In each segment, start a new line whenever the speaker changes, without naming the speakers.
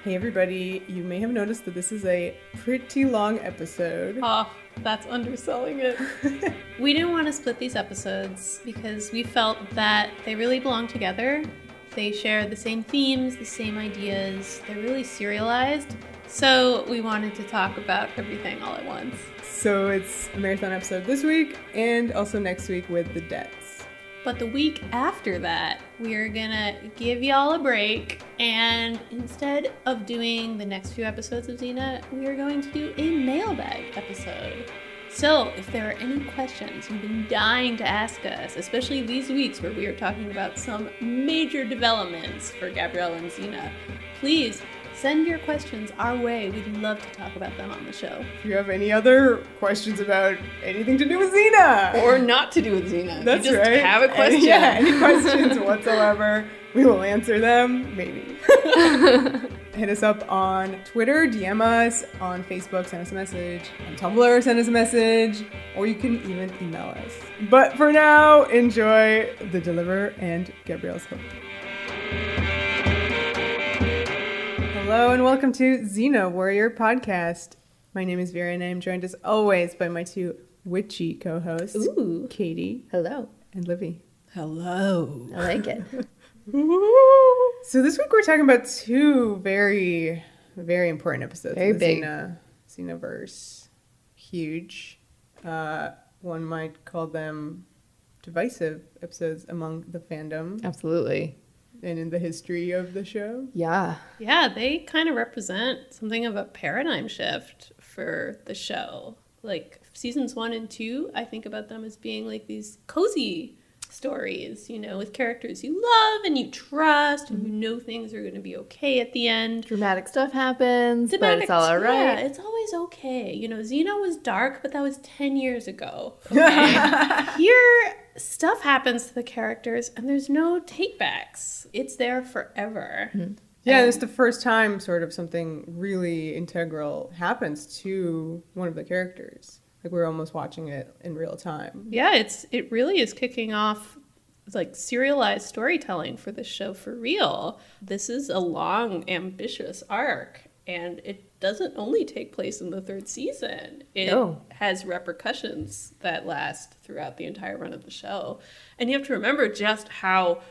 Hey everybody, you may have noticed that this is a pretty long episode.
Oh, that's underselling it. We didn't want to split these episodes because we felt that they really belong together. They share the same themes, the same ideas. They're really serialized. So we wanted to talk about everything all at once.
So it's a marathon episode this week and also next week with the deaths.
But the week after that, we're gonna give y'all a break, and instead of doing the next few episodes of Xena, we are going to do a mailbag episode. So if there are any questions you've been dying to ask us, especially these weeks where we are talking about some major developments for Gabrielle and Xena, please send your questions our way. We'd love to talk about them on the show.
If you have any other questions about anything to do with Xena.
Or not to do with Xena.
That's
you just
right.
have a question.
Any questions whatsoever. We will answer them, maybe. Hit us up on Twitter, DM us, on Facebook, send us a message, on Tumblr, send us a message, or you can even email us. But for now, enjoy The Deliverer and Gabrielle's Hope. Hello and welcome to Xena Warrior Podcast. My name is Vera and I am joined as always by my two witchy co-hosts,
Ooh.
Katie.
Hello.
And Livy.
Hello. I like it.
So this week we're talking about two very, very important episodes.
Very
of the
big.
Xenaverse. Huge. One might call them divisive episodes among the fandom
Absolutely.
and in the history of the show.
Yeah.
Yeah, they kind of represent something of a paradigm shift for the show. Like seasons 1 and 2, I think about them as being like these cozy stories, you know, with characters you love and you trust and you know things are going to be okay at the end.
Dramatic stuff happens, but
Dramatic-
it's all
Yeah,
right.
it's always okay. You know, Xena was dark, but that was 10 years ago. Okay? Here, stuff happens to the characters and there's no takebacks. It's there forever.
Mm-hmm.
Yeah, it's the first time sort of something really integral happens to one of the characters. Like we're almost watching it in real time.
Yeah, it really is kicking off like serialized storytelling for this show for real. This is a long, ambitious arc, and it doesn't only take place in the 3rd season. It has repercussions that last throughout the entire run of the show. And you have to remember just how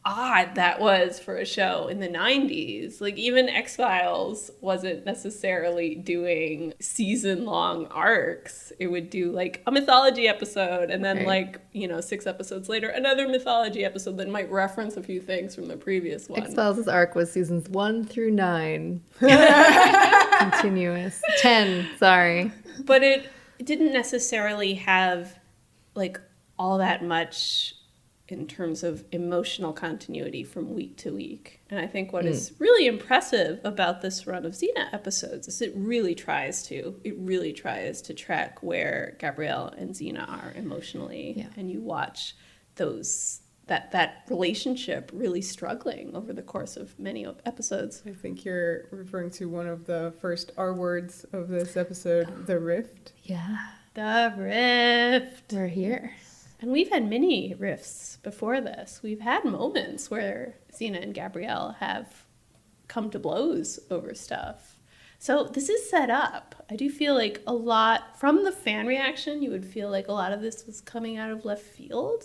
odd that was for a show in the 90s. Like even X-Files wasn't necessarily doing season-long arcs. It would do like a mythology episode and then like, you know, 6 episodes later, another mythology episode that might reference a few things from the previous one.
X-Files' arc was seasons 1 through 9. Continuous. 10, sorry.
But it didn't necessarily have like all that much in terms of emotional continuity from week to week. And I think what is really impressive about this run of Xena episodes is it really tries to track where Gabrielle and Xena are emotionally.
Yeah.
And you watch that relationship really struggling over the course of many episodes.
I think you're referring to one of the first R words of this episode, the rift.
Yeah.
The rift.
We're here.
And we've had many rifts before this. We've had moments where Xena and Gabrielle have come to blows over stuff. So this is set up. I do feel like a lot, from the fan reaction, you would feel like a lot of this was coming out of left field.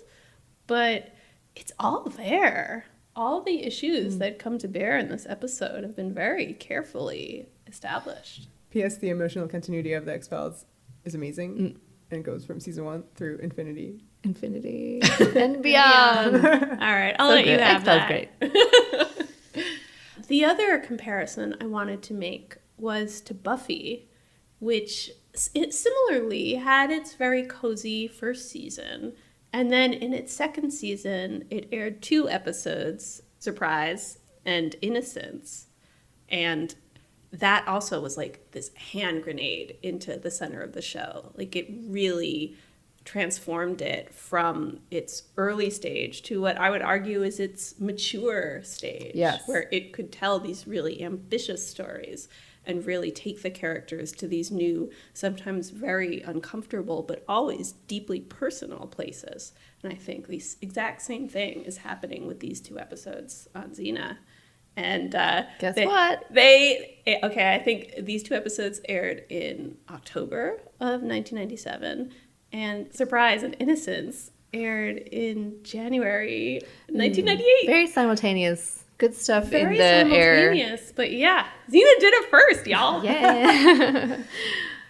But it's all there. All the issues that come to bear in this episode have been very carefully established.
P.S. The emotional continuity of the X-Files is amazing. And goes from season 1 through infinity.
And beyond.
All right, I'll
So
let you
good.
have that.
Great.
The other comparison I wanted to make was to Buffy, which it similarly had its very cozy first season. And then in its 2nd season, it aired 2 episodes, Surprise and Innocence. And that also was like this hand grenade into the center of the show. Like it really transformed it from its early stage to what I would argue is its mature stage.
Yes.
Where it could tell these really ambitious stories and really take the characters to these new, sometimes very uncomfortable, but always deeply personal places. And I think the exact same thing is happening with these 2 episodes on Xena. And
Guess what?
I think these 2 episodes aired in October of 1997, and Surprise and Innocence aired in January 1998.
Very simultaneous. Good stuff
Very
in the air.
simultaneous, but yeah, Xena did it first, y'all.
Yeah.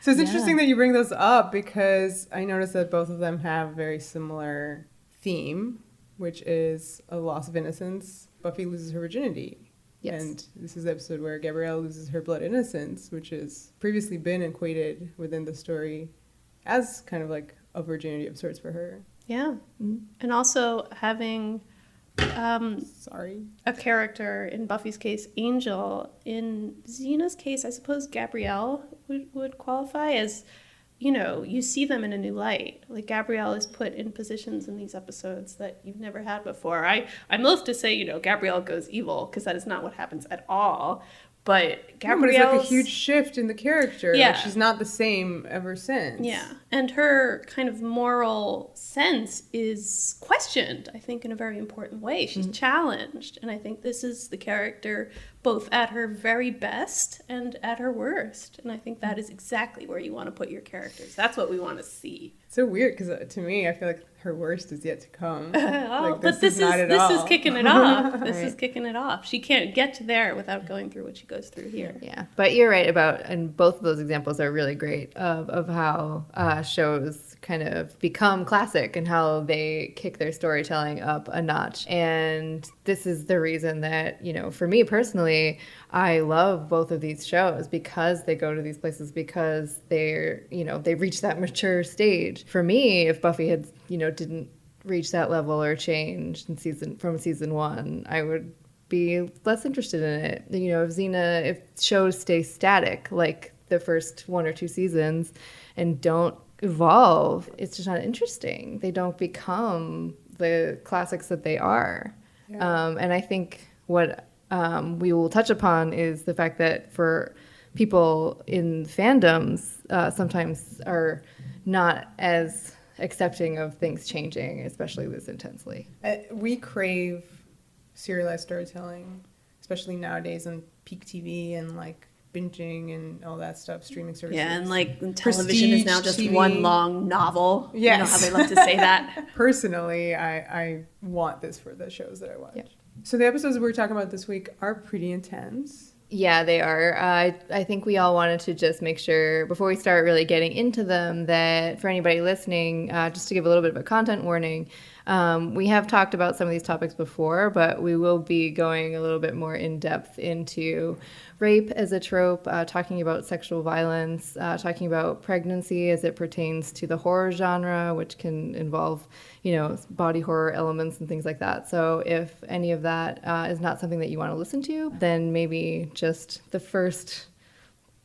So it's interesting that you bring those up because I noticed that both of them have a very similar theme, which is a loss of innocence. Buffy loses her virginity.
Yes.
And this is the episode where Gabrielle loses her blood innocence, which has previously been equated within the story as kind of like a virginity of sorts for her.
Yeah. And also having
Sorry.
a character, in Buffy's case, Angel. In Xena's case, I suppose Gabrielle would qualify as, you know, you see them in a new light. Like, Gabrielle is put in positions in these episodes that you've never had before. I'm loath to say, you know, Gabrielle goes evil, because that is not what happens at all. But Gabrielle's...
But it's like a huge shift in the character.
Yeah.
Like, she's not the same ever since.
Yeah. And her kind of moral sense is questioned, I think, in a very important way. She's challenged. And I think this is the character both at her very best and at her worst. And I think that is exactly where you want to put your characters. That's what we want to see.
It's so weird because to me, I feel like her worst is yet to come.
But this is kicking it off. This is kicking it off. She can't get to there without going through what she goes through here.
Yeah, but you're right about, and both of those examples are really great of how shows kind of become classic and how they kick their storytelling up a notch. And this is the reason that, you know, for me personally, I love both of these shows because they go to these places, because they're, you know, they reach that mature stage. For me, if Buffy had, you know, didn't reach that level or change from season 1, I would be less interested in it. You know, if shows stay static like the first 1 or 2 seasons and don't evolve, it's just not interesting. They don't become the classics that they are. Yeah. And I think what we will touch upon is the fact that for people in fandoms, sometimes are not as accepting of things changing, especially this intensely.
We crave serialized storytelling, especially nowadays on peak TV and like binging and all that stuff, streaming services.
Yeah, and like television is now just
TV.
one long novel.
Yes.
You know how they love to say that.
Personally, I want this for the shows that I watch. Yep. So the episodes we're talking about this week are pretty intense.
Yeah, they are. I think we all wanted to just make sure, before we start really getting into them, that for anybody listening, just to give a little bit of a content warning, we have talked about some of these topics before, but we will be going a little bit more in depth into rape as a trope, talking about sexual violence, talking about pregnancy as it pertains to the horror genre, which can involve, you know, body horror elements and things like that. So if any of that is not something that you want to listen to, then maybe just the first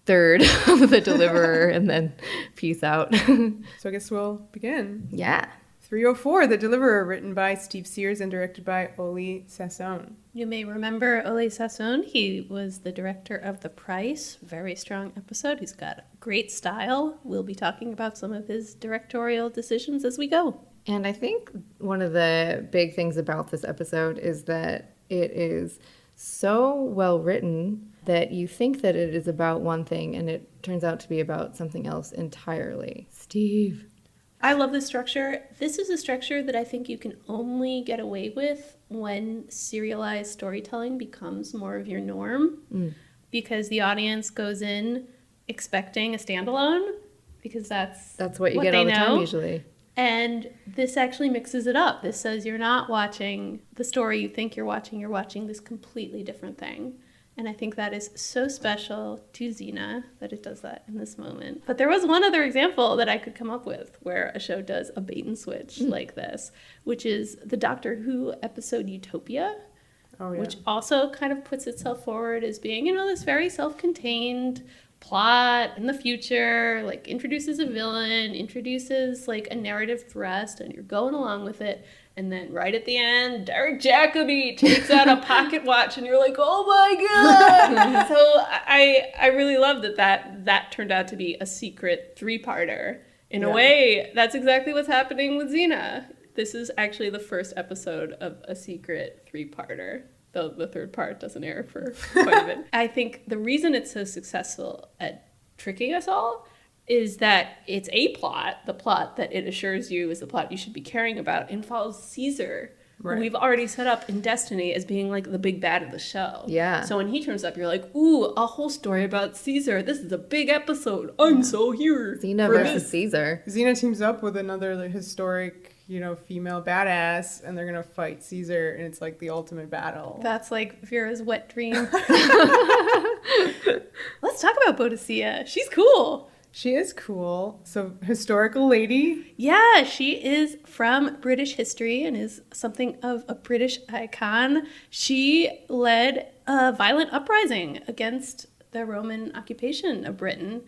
third of The Deliverer and then peace out.
So I guess we'll begin.
Yeah.
304, The Deliverer, written by Steve Sears and directed by Oli Sassoon.
You may remember Oli Sassoon. He was the director of The Price. Very strong episode. He's got great style. We'll be talking about some of his directorial decisions as we go.
And I think one of the big things about this episode is that it is so well written that you think that it is about one thing and it turns out to be about something else entirely. Steve.
I love this structure. This is a structure that I think you can only get away with when serialized storytelling becomes more of your norm, because the audience goes in expecting a standalone, because that's
what you get all the time usually.
And this actually mixes it up. This says you're not watching the story you think you're watching this completely different thing. And I think that is so special to Xena that it does that in this moment. But there was one other example that I could come up with where a show does a bait and switch like this, which is the Doctor Who episode Utopia, which also kind of puts itself forward as being, you know, this very self-contained plot in the future, like introduces a villain, introduces like a narrative thrust, and you're going along with it. And then right at the end, Derek Jacobi takes out a pocket watch, and you're like, oh my God! So I really love that turned out to be a secret 3-parter. In a way, that's exactly what's happening with Xena. This is actually the first episode of a secret 3-parter. though the third part doesn't air for quite a bit. I think the reason it's so successful at tricking us all is that it's a plot, the plot that it assures you is the plot you should be caring about, involves Caesar,
Right.
who we've already set up in Destiny as being like the big bad of the show.
Yeah.
So when he turns up, you're like, ooh, a whole story about Caesar. This is a big episode. I'm so here.
Xena
for
versus
this.
Caesar.
Xena teams up with another like, historic, female badass, and they're gonna fight Caesar, and it's like the ultimate battle.
That's like Vera's wet dream. Let's talk about Boadicea. She's cool.
She is cool. So, historical lady.
Yeah, she is from British history and is something of a British icon. She led a violent uprising against the Roman occupation of Britain.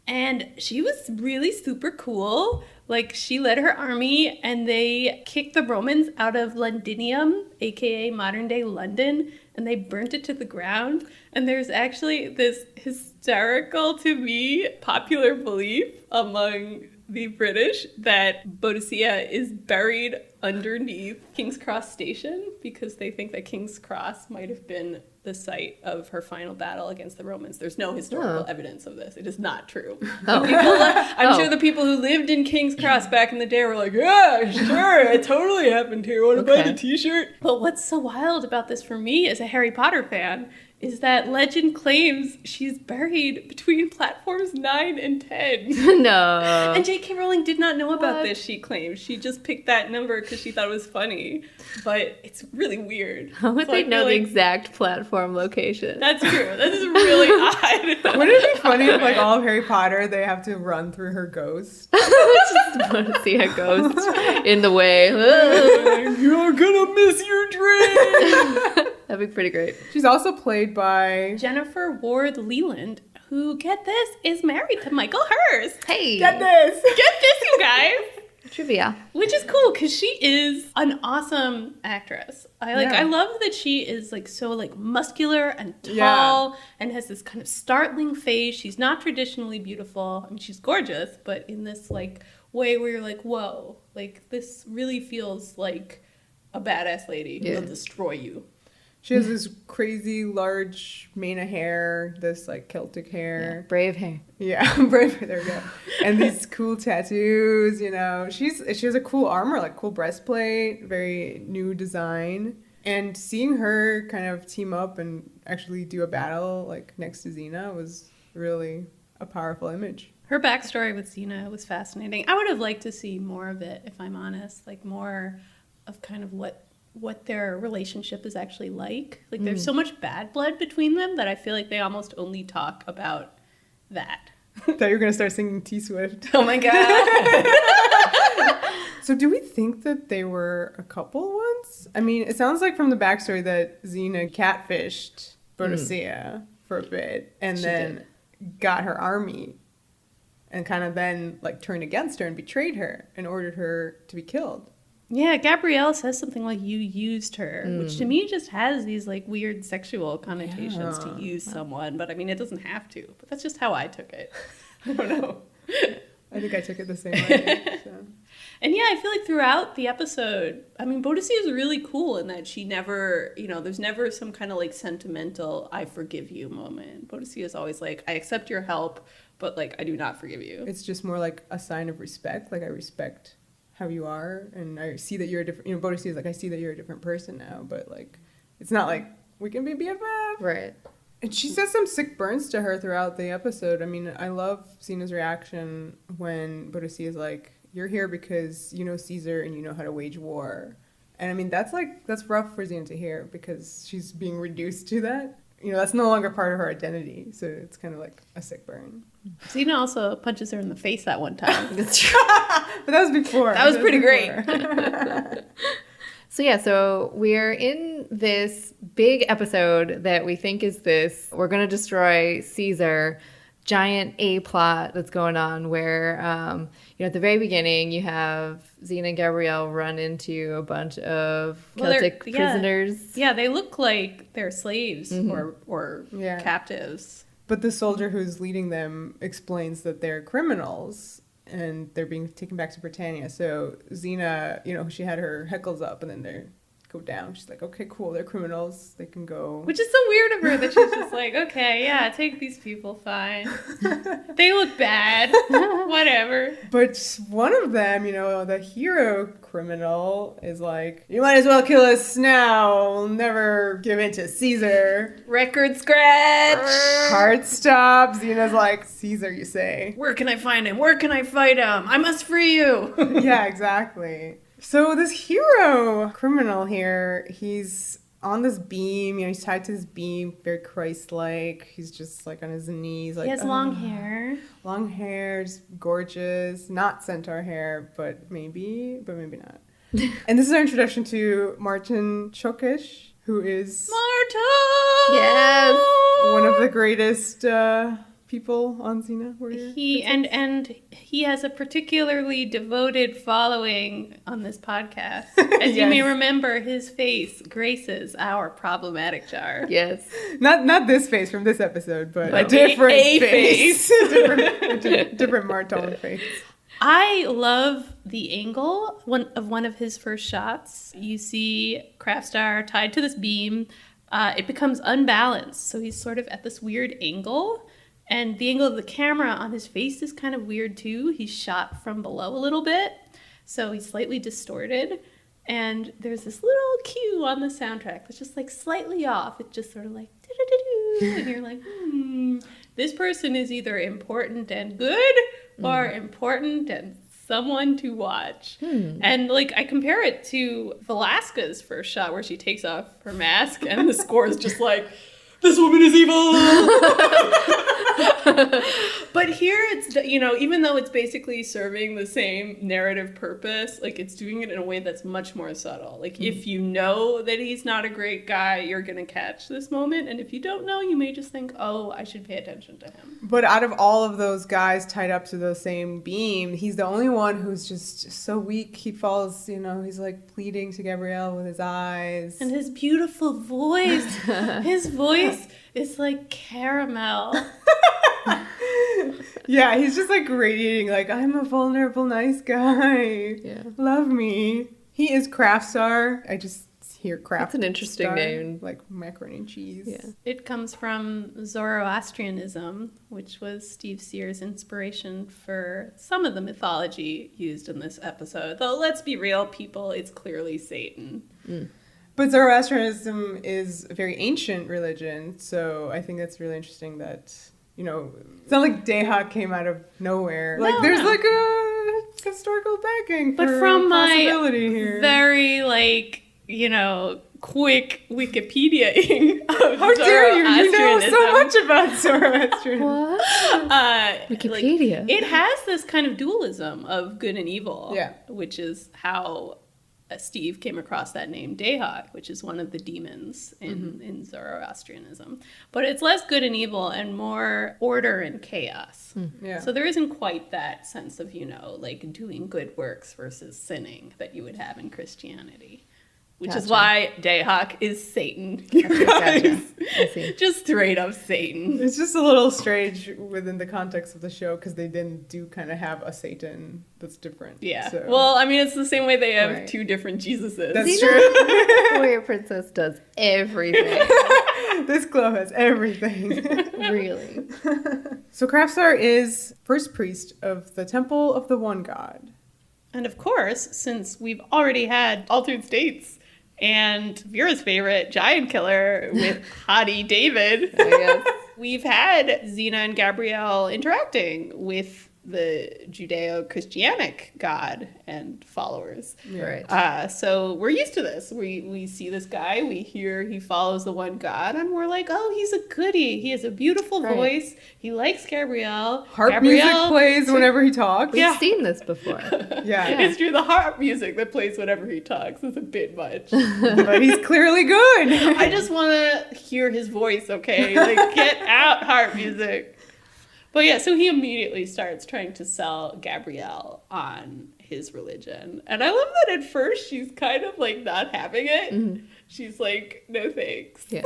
And she was really super cool. Like, she led her army and they kicked the Romans out of Londinium, aka modern day London, and they burnt it to the ground. And there's actually this hysterical, to me, popular belief among the British that Boadicea is buried underneath King's Cross Station because they think that King's Cross might have been the site of her final battle against the Romans. There's no historical evidence of this. It is not true. I'm sure the people who lived in King's Cross back in the day were like, yeah, sure, it totally happened here. Want to buy the t-shirt? But what's so wild about this for me as a Harry Potter fan is that legend claims she's buried between platforms 9 and 10.
No.
And J.K. Rowling did not know about
What?
this, she claims. She just picked that number because she thought it was funny. But it's really weird.
How would
So
they
I feel
know the
like
exact platform location?
That's true. That is really odd.
Wouldn't it be funny if, like, all of Harry Potter, they have to run through her ghost?
Just want to see a ghost in the way.
You're gonna miss your train!
That'd be pretty great.
She's also played by...
Jennifer Ward Leland, who, get this, is married to Michael Hurst.
Hey.
Get this!
Get this, you guys!
Trivia.
Which is cool because she is an awesome actress. I love that she is like so like muscular and tall and has this kind of startling face. She's not traditionally beautiful. I mean, she's gorgeous, but in this like way where you're like, whoa, like this really feels like a badass lady who will destroy you.
She has this crazy large mane of hair, this like Celtic hair.
Yeah, brave hair.
Yeah, brave. There we go. And these cool tattoos, She has a cool armor, like cool breastplate, very new design. And seeing her kind of team up and actually do a battle like next to Xena was really a powerful image.
Her backstory with Xena was fascinating. I would have liked to see more of it, if I'm honest, like more of kind of what their relationship is actually like. Like, there's so much bad blood between them that I feel like they almost only talk about that.
Thought you were going to start singing T-Swift.
Oh my god.
So do we think that they were a couple once? I mean, it sounds like from the backstory that Xena catfished Boadicea for a bit and then got her army and kind of then like turned against her and betrayed her and ordered her to be killed.
Yeah, Gabrielle says something like, you used her, which to me just has these like weird sexual connotations to use someone. But I mean, it doesn't have to. But that's just how I took it. I don't know.
I think I took it the same way. So.
And yeah, I feel like throughout the episode, I mean, Boadicea is really cool in that she never, there's never some kind of like sentimental, I forgive you moment. Boadicea is always like, I accept your help, but like, I do not forgive you.
It's just more like a sign of respect. Like, I respect how you are, and I see that you're a different, Boadicea is like, I see that you're a different person now, but like, it's not like, we can be BFF.
Right.
And she says some sick burns to her throughout the episode. I mean, I love Xena's reaction when Boadicea is like, you're here because you know Caesar and you know how to wage war. And I mean, that's rough for Xena to hear because she's being reduced to that. That's no longer part of her identity. So it's kind of like a sick burn.
Xena also punches her in the face that one time.
That's true.
But that was before.
That was pretty great.
So we're in this big episode that we think is this, we're going to destroy Caesar, giant A-plot that's going on where, at the very beginning, you have Xena and Gabrielle run into a bunch of Celtic prisoners.
Yeah, they look like they're slaves or captives.
But the soldier who's leading them explains that they're criminals and they're being taken back to Britannia. So Xena, she had her heckles up and then they're go down. She's like, okay, cool, they're criminals. They can go.
Which is so weird of her that she's just like, okay, yeah, take these people, fine. They look bad. Whatever.
But one of them, the hero criminal is like, you might as well kill us now. We'll never give in to Caesar.
Record scratch.
Heart stops. Xena's like, Caesar, you say.
Where can I find him? Where can I fight him? I must free you.
Yeah, exactly. So this hero criminal here, he's on this beam, he's tied to this beam, very Christ-like. He's just like on his knees. Like,
he has long hair.
Long hair, just gorgeous. Not centaur hair, but maybe not. And this is our introduction to Martin Chokish, who is...
Martin!
Yes!
One of the greatest people on Xena Warrior.
And he has a particularly devoted following on this podcast. As you may remember, his face graces our problematic jar.
Yes.
Not this face from this episode, but a different face. different Martin face.
I love the angle of one of his first shots. You see Khrafstar tied to this beam. It becomes unbalanced, so he's sort of at this weird angle. And the angle of the camera on his face is kind of weird too. He's shot from below a little bit, so he's slightly distorted. And there's this little cue on the soundtrack that's just like slightly off. It's just sort of like, doo-doo-doo-doo. And you're like, this person is either important and good or important and someone to watch. And like I compare it to Velasca's first shot where she takes off her mask and the score is just like, this woman is evil. But here it's, even though it's basically serving the same narrative purpose, like it's doing it in a way that's much more subtle. Like if you know that he's not a great guy, you're going to catch this moment. And if you don't know, you may just think, oh, I should pay attention to him.
But out of all of those guys tied up to the same beam, he's the only one who's just so weak. He falls, he's like pleading to Gabrielle with his eyes.
And his beautiful voice. His voice is like caramel.
Yeah, he's just like radiating, like, I'm a vulnerable, nice guy. Yeah. Love me. He is Khrafstar. I just hear Khrafstar.
That's an interesting name.
Like macaroni and cheese.
Yeah. It comes from Zoroastrianism, which was Steve Sears' inspiration for some of the mythology used in this episode. Though, let's be real, people, it's clearly Satan.
But Zoroastrianism is a very ancient religion, so I think that's really interesting that... it's not like Dayhawk came out of nowhere. Like, there's like a historical backing for
but from
possibility
my
here.
Very, quick Wikipedia-ing of
How dare you? You know
Zoroastrianism.
so much about Zoroastrianism.
What? Wikipedia.
It has this kind of dualism of good and evil.
Yeah.
Which is how... Steve came across that name Dayhawk, which is one of the demons in Zoroastrianism. But it's less good and evil and more order and chaos.
Yeah.
So there isn't quite that sense of, doing good works versus sinning that you would have in Christianity. Which is why Dayhawk is Satan.
Gotcha. I see.
Just straight up Satan.
It's just a little strange within the context of the show because they do kind of have a Satan that's different.
Yeah.
So.
Well, I mean, it's the same way they have two different Jesuses.
That's true.
Warrior Princess does everything.
This glow has everything.
Really.
So Khrafstar is first priest of the Temple of the One God.
And of course, since we've already had Altered States and Vera's favorite, Giant Killer, with Hottie David, we've had Xena and Gabrielle interacting with the Judeo-Christianic God and followers.
Right.
So we're used to this. We see this guy, we hear he follows the one God, and we're like, oh, he's a goodie. He has a beautiful voice. He likes Gabrielle.
Harp music plays whenever he talks.
We've seen this before.
Yeah.
It's true. The harp music that plays whenever he talks is a bit much.
But he's clearly good.
I just want to hear his voice, okay? Like, get out harp music. But yeah, so he immediately starts trying to sell Gabrielle on his religion. And I love that at first she's kind of like not having it. Mm-hmm. She's like, no thanks. Yeah.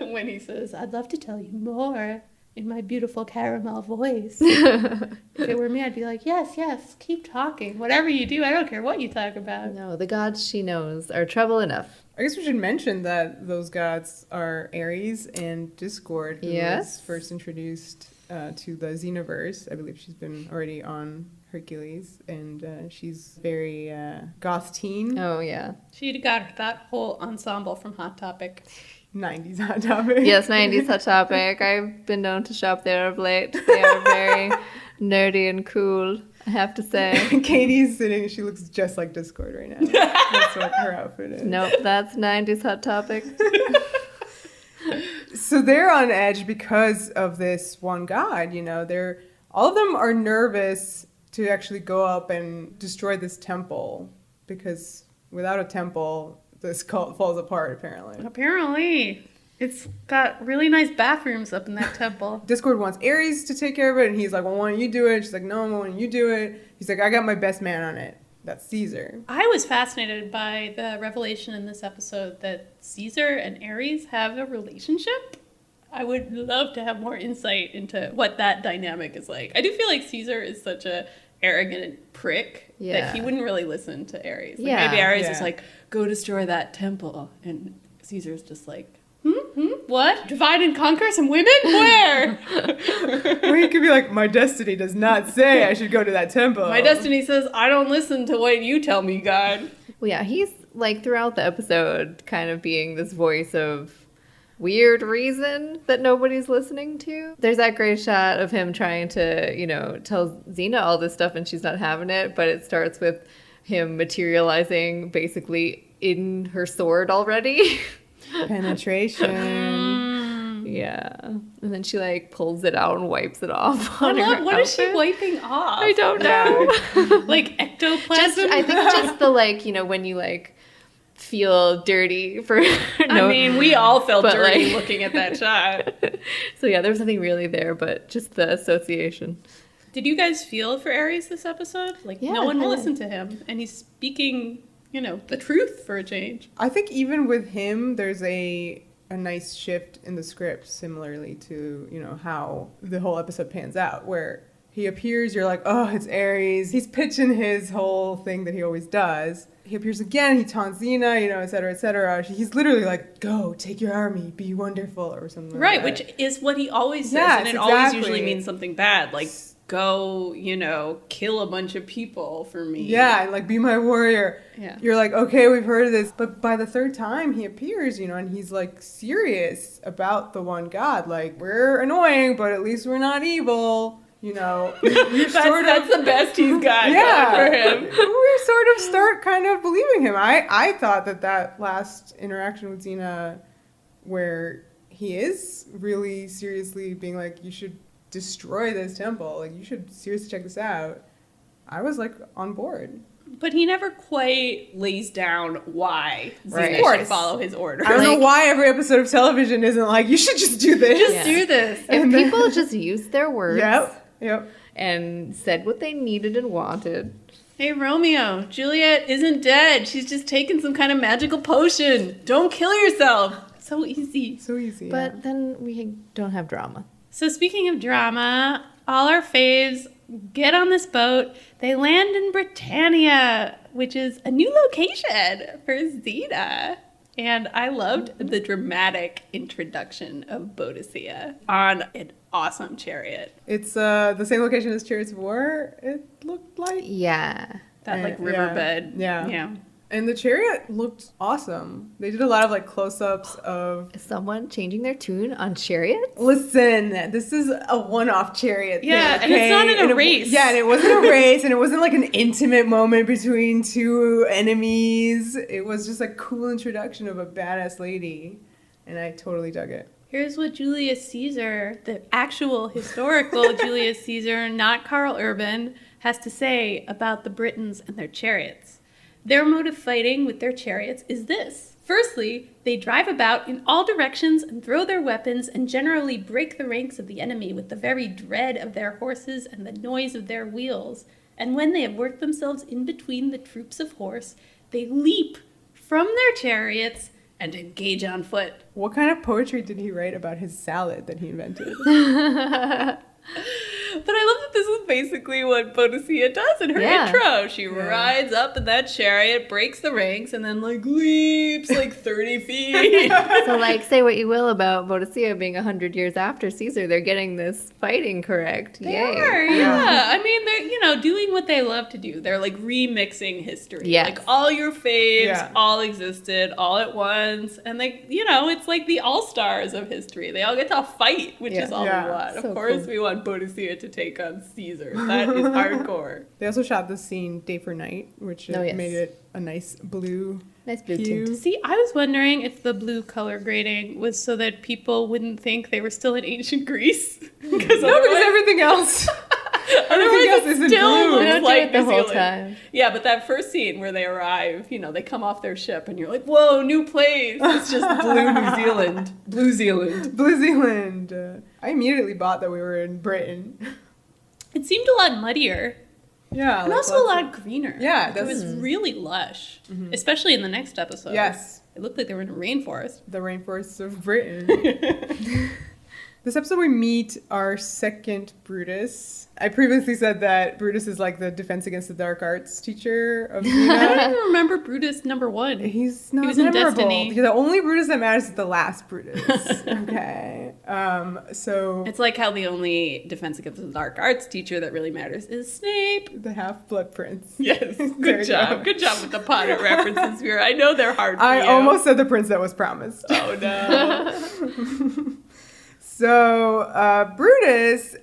When he says, I'd love to tell you more in my beautiful caramel voice. If it were me, I'd be like, yes, keep talking. Whatever you do, I don't care what you talk about.
No, the gods she knows are trouble enough.
I guess we should mention that those gods are Ares and Discord, who was first introduced to the Xenoverse. I believe she's been already on Hercules, and she's very goth teen.
Oh, yeah.
She got that whole ensemble from Hot Topic.
90s Hot Topic.
Yes, 90s Hot Topic. I've been known to shop there of late. They are very nerdy and cool, I have to say.
Katie's sitting, she looks just like Discord right now. That's what her outfit is.
Nope, that's 90s Hot Topic.
So they're on edge because of this one god, all of them are nervous to actually go up and destroy this temple, because without a temple, this cult falls apart, apparently.
Apparently. It's got really nice bathrooms up in that temple.
Discord wants Ares to take care of it, and he's like, well, why don't you do it? She's like, no, why don't you do it? He's like, I got my best man on it. That's Caesar.
I was fascinated by the revelation in this episode that Caesar and Ares have a relationship. I would love to have more insight into what that dynamic is like. I do feel like Caesar is such a arrogant prick that he wouldn't really listen to Ares. Maybe Ares is like, go destroy that temple. And Caesar's just like, what? Divide and conquer some women? Where?
Or he could be like, my destiny does not say I should go to that temple.
My destiny says I don't listen to what you tell me, God.
Well, yeah, he's like throughout the episode kind of being this voice of weird reason that nobody's listening to. There's that great shot of him trying to, tell Xena all this stuff and she's not having it, but it starts with him materializing basically in her sword already.
Penetration.
Yeah. And then she like pulls it out and wipes it off
What is she wiping off?
I don't know.
Like ectoplasm?
I think just the when you feel dirty for
we all felt dirty
like,
looking at that shot.
So yeah, there's nothing really there, but just the association.
Did you guys feel for Ares this episode? No one will listen to him, and he's speaking, the truth for a change.
I think even with him, there's a nice shift in the script, similarly to, how the whole episode pans out, where he appears, you're like, oh, it's Ares. He's pitching his whole thing that he always does. He appears again, he taunts Xena, et cetera, et cetera. He's literally like, go, take your army, be wonderful, or something like that.
Which is what he always says,
yes,
and it
exactly.
always usually means something bad, like, go, kill a bunch of people for me.
Yeah, and be my warrior.
Yeah.
You're like, okay, we've heard of this. But by the third time he appears, and he's serious about the one god. We're annoying, but at least we're not evil. That's
the best he's got for him.
We sort of start kind of believing him. I thought that last interaction with Xena, where he is really seriously being like, you should destroy this temple, you should seriously check this out, I was on board.
But he never quite lays down why Xena should follow his order.
I don't know why every episode of television isn't you should just do this.
Just do this.
If people just used their words.
Yep.
And said what they needed and wanted.
Hey, Romeo, Juliet isn't dead. She's just taking some kind of magical potion. Don't kill yourself. So easy.
So easy.
But then we don't have drama.
So speaking of drama, all our faves get on this boat. They land in Britannia, which is a new location for Xena. And I loved the dramatic introduction of Boadicea on an awesome chariot.
It's the same location as Chariots of War, it looked like.
Yeah.
That riverbed.
Yeah. And the chariot looked awesome. They did a lot of close-ups of
someone changing their tune on chariots.
Listen, this is a one-off chariot thing,
and it's not in a race.
And it wasn't a race, and it wasn't an intimate moment between two enemies. It was just a cool introduction of a badass lady, and I totally dug it.
Here's what Julius Caesar, the actual historical Julius Caesar, not Karl Urban, has to say about the Britons and their chariots. Their mode of fighting with their chariots is this. Firstly, they drive about in all directions and throw their weapons and generally break the ranks of the enemy with the very dread of their horses and the noise of their wheels. And when they have worked themselves in between the troops of horse, they leap from their chariots and engage on foot.
What kind of poetry did he write about his salad that he invented?
But I love that this is basically what Boadicea does in her intro. She rides up in that chariot, breaks the ranks, and then like leaps like 30 feet.
So like, say what you will about Boadicea being 100 years after Caesar, they're getting this fighting correct.
They
Yay.
are, yeah. I mean, they're, you know, doing what they love to do. They're like remixing history.
Yes.
Like all your faves all existed all at once. And like, you know, it's like the all-stars of history. They all get to fight, which is all we want.
So
of course,
cool.
we want Boadicea to take on Caesar. That is hardcore.
They also shot the scene day for night, which made it a nice blue.
Nice blue
hue.
tint.
See, I was wondering if the blue color grading was so that people wouldn't think they were still in ancient Greece. Because
everything else.
Otherwise,
else
it
isn't
still
blue.
looks
They don't
like
do it the
New
whole
Zealand.
time.
Yeah, but that first scene where they arrive, you know, they come off their ship and you're like, whoa, new place. It's just blue New Zealand. Blue Zealand.
Blue Zealand. I immediately bought that we were in Britain.
It seemed a lot muddier.
Yeah.
And also a lot greener.
Yeah,
it was really lush. Especially in the next episode.
Yes.
It looked like they were in a rainforest.
The rainforests of Britain. This episode we meet our second Brutus. I previously said that Brutus is like the Defense Against the Dark Arts teacher of Xena.
I don't even remember Brutus number 1.
He's not
He was in
memorable.
Destiny.
The only Brutus that matters is the last Brutus. Okay. So
It's like how the only Defense Against the Dark Arts teacher that really matters is Snape.
the Half-Blood Prince.
Yes,
There
good
you
job.
go.
Good job with the Potter references, Vera. I know they're hard for
I
you.
almost said the prince that was promised.
Oh, no.
So Brutus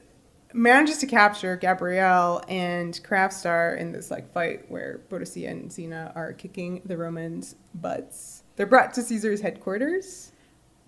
manages to capture Gabrielle and Khrafstar in this like fight where Boadicea and Xena are kicking the Romans' butts. They're brought to Caesar's headquarters.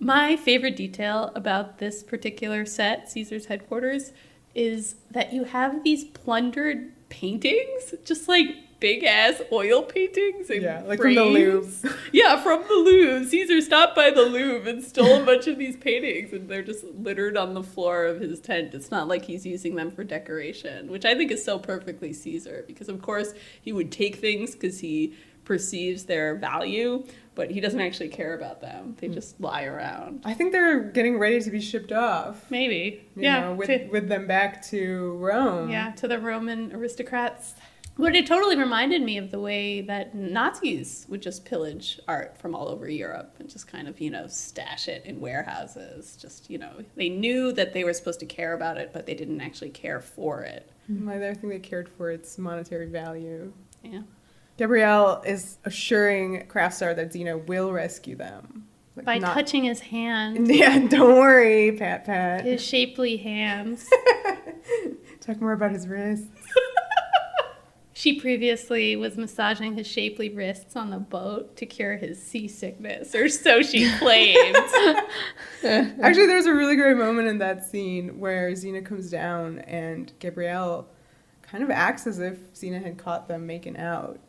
My favorite detail about this particular set, Caesar's headquarters, is that you have these plundered paintings, just like big-ass oil paintings and
like from the
frames.
Louvre.
Yeah, from the Louvre. Caesar stopped by the Louvre and stole a bunch of these paintings, and they're just littered on the floor of his tent. It's not like he's using them for decoration, which I think is so perfectly Caesar, because of course he would take things because he perceives their value, but he doesn't actually care about them. They just lie around.
I think they're getting ready to be shipped off.
Maybe.
You know, with them back to Rome.
Yeah, to the Roman aristocrats. But it totally reminded me of the way that Nazis would just pillage art from all over Europe and just kind of, you know, stash it in warehouses. Just, you know, they knew that they were supposed to care about it, but they didn't actually care for it.
I think they cared for its monetary value.
Yeah.
Gabrielle is assuring Khrafstar that Xena will rescue them. Like,
By touching his hand.
Yeah, don't worry, Pat.
His shapely hands.
Talk more about his wrists.
She previously was massaging his shapely wrists on the boat to cure his seasickness, or so she claimed.
Actually, there's a really great moment in that scene where Xena comes down and Gabrielle kind of acts as if Xena had caught them making out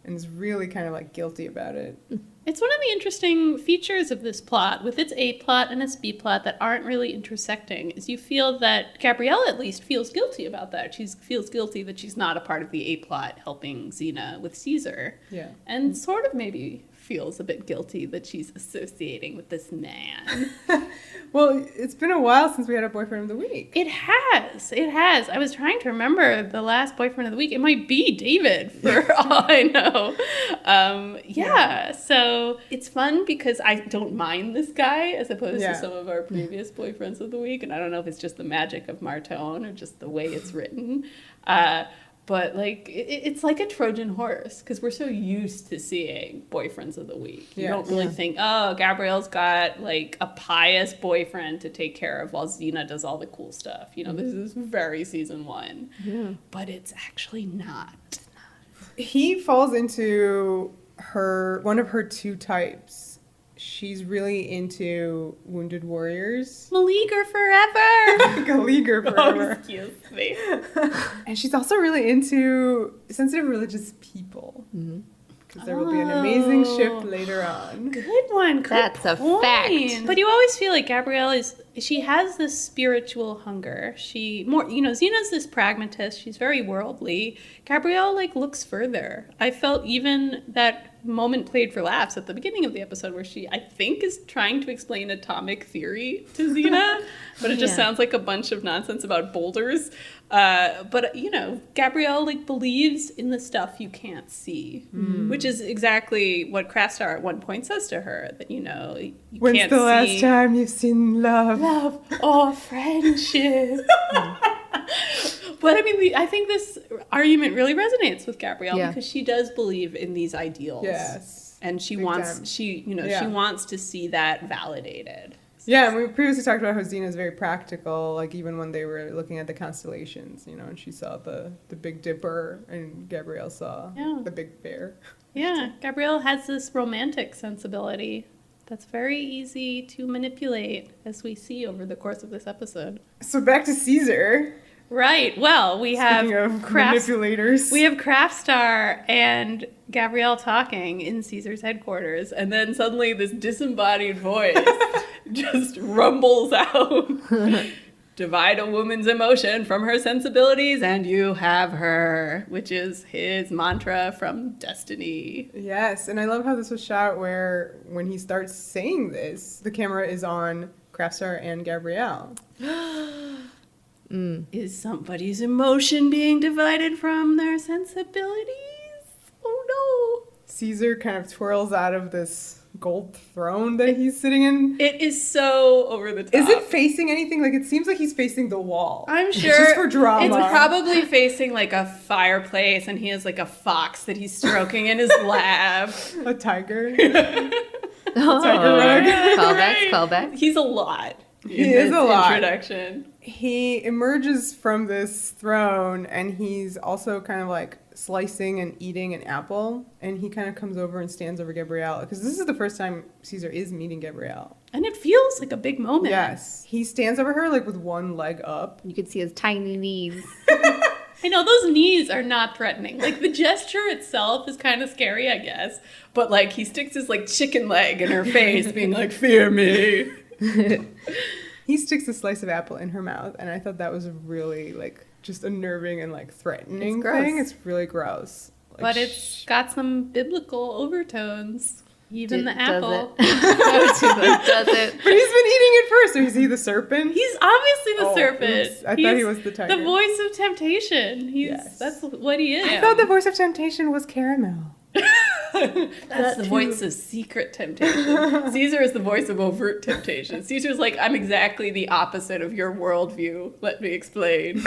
and is really kind of like guilty about it.
It's one of the interesting features of this plot, with its A plot and its B plot that aren't really intersecting, is you feel that Gabrielle at least feels guilty about that. She feels guilty that she's not a part of the A plot helping Xena with Caesar.
Yeah.
And sort of maybe feels a bit guilty that she's associating with this man.
Well, it's been a while since we had a boyfriend of the week.
It has. I was trying to remember the last boyfriend of the week. It might be David, for all I know. So it's fun because I don't mind this guy as opposed to some of our previous boyfriends of the week. And I don't know if it's just the magic of Martone or just the way it's written. But, like, it's like a Trojan horse, because we're so used to seeing boyfriends of the week. You don't really think, oh, Gabrielle's got, like, a pious boyfriend to take care of while Xena does all the cool stuff. You know, this is very season 1. Yeah. But it's actually not.
He falls into one of her two types. She's really into wounded warriors.
Meleager forever!
Meleager forever.
Oh, excuse me.
And she's also really into sensitive religious people. Because there will be an amazing shift later on.
Good one.
That's a fact.
But you always feel like Gabrielle she has this spiritual hunger. Xena's this pragmatist. She's very worldly. Gabrielle, like, looks further. I felt even that moment played for laughs at the beginning of the episode where she, I think, is trying to explain atomic theory to Xena, but it just sounds like a bunch of nonsense about boulders. But, you know, Gabrielle, like, believes in the stuff you can't see, which is exactly what Khrafstar at one point says to her, that, you know, you
When's
can't
the
see...
last time you've seen love?
Love or friendship. But I mean, I think this argument really resonates with Gabrielle because she does believe in these ideals.
Yes.
And she
Big
wants,
time.
she wants to see that validated.
Yeah, and we previously talked about how Xena is very practical, like even when they were looking at the constellations, you know, and she saw the Big Dipper and Gabrielle saw the Big Bear.
Yeah, Gabrielle has this romantic sensibility that's very easy to manipulate, as we see over the course of this episode.
So back to Caesar.
Right. Well, we have
manipulators.
We have Khrafstar and Gabrielle talking in Caesar's headquarters, and then suddenly this disembodied voice just rumbles out. Divide a woman's emotion from her sensibilities and you have her, which is his mantra from Destiny.
Yes, and I love how this was shot where when he starts saying this, the camera is on Khrafstar and Gabrielle.
Is somebody's emotion being divided from their sensibilities? Oh no.
Caesar kind of twirls out of this gold throne that he's sitting in.
It is so over the top.
Is it facing anything? Like, it seems like he's facing the wall.
I'm sure.
Just for drama.
It's probably facing like a fireplace, and he has like a fox that he's stroking in his lap.
A tiger.
Tiger
rug.
Callbacks.
He's a lot.
He is a lot.
Introduction.
He emerges from this throne, and he's also kind of like slicing and eating an apple, and he kind of comes over and stands over Gabrielle, because this is the first time Caesar is meeting Gabrielle.
And it feels like a big moment.
Yes. He stands over her like with one leg up.
You can see his tiny knees.
I know, those knees are not threatening. Like, the gesture itself is kind of scary, I guess. But, like, he sticks his, like, chicken leg in her face, being like, fear me.
He sticks a slice of apple in her mouth, and I thought that was really, like, just unnerving and, like, threatening thing. It's really gross. Like,
but it's got some biblical overtones. Even the
Does
apple.
it? Does it?
But he's been eating it first, or is he the serpent?
He's obviously the serpent.
Oops. I thought he was the tiger.
The voice of temptation.
Yes.
That's what he is.
I thought the voice of temptation was caramel.
That's the voice of secret temptation. Caesar is the voice of overt temptation. Caesar's like, I'm exactly the opposite of your worldview. Let me explain.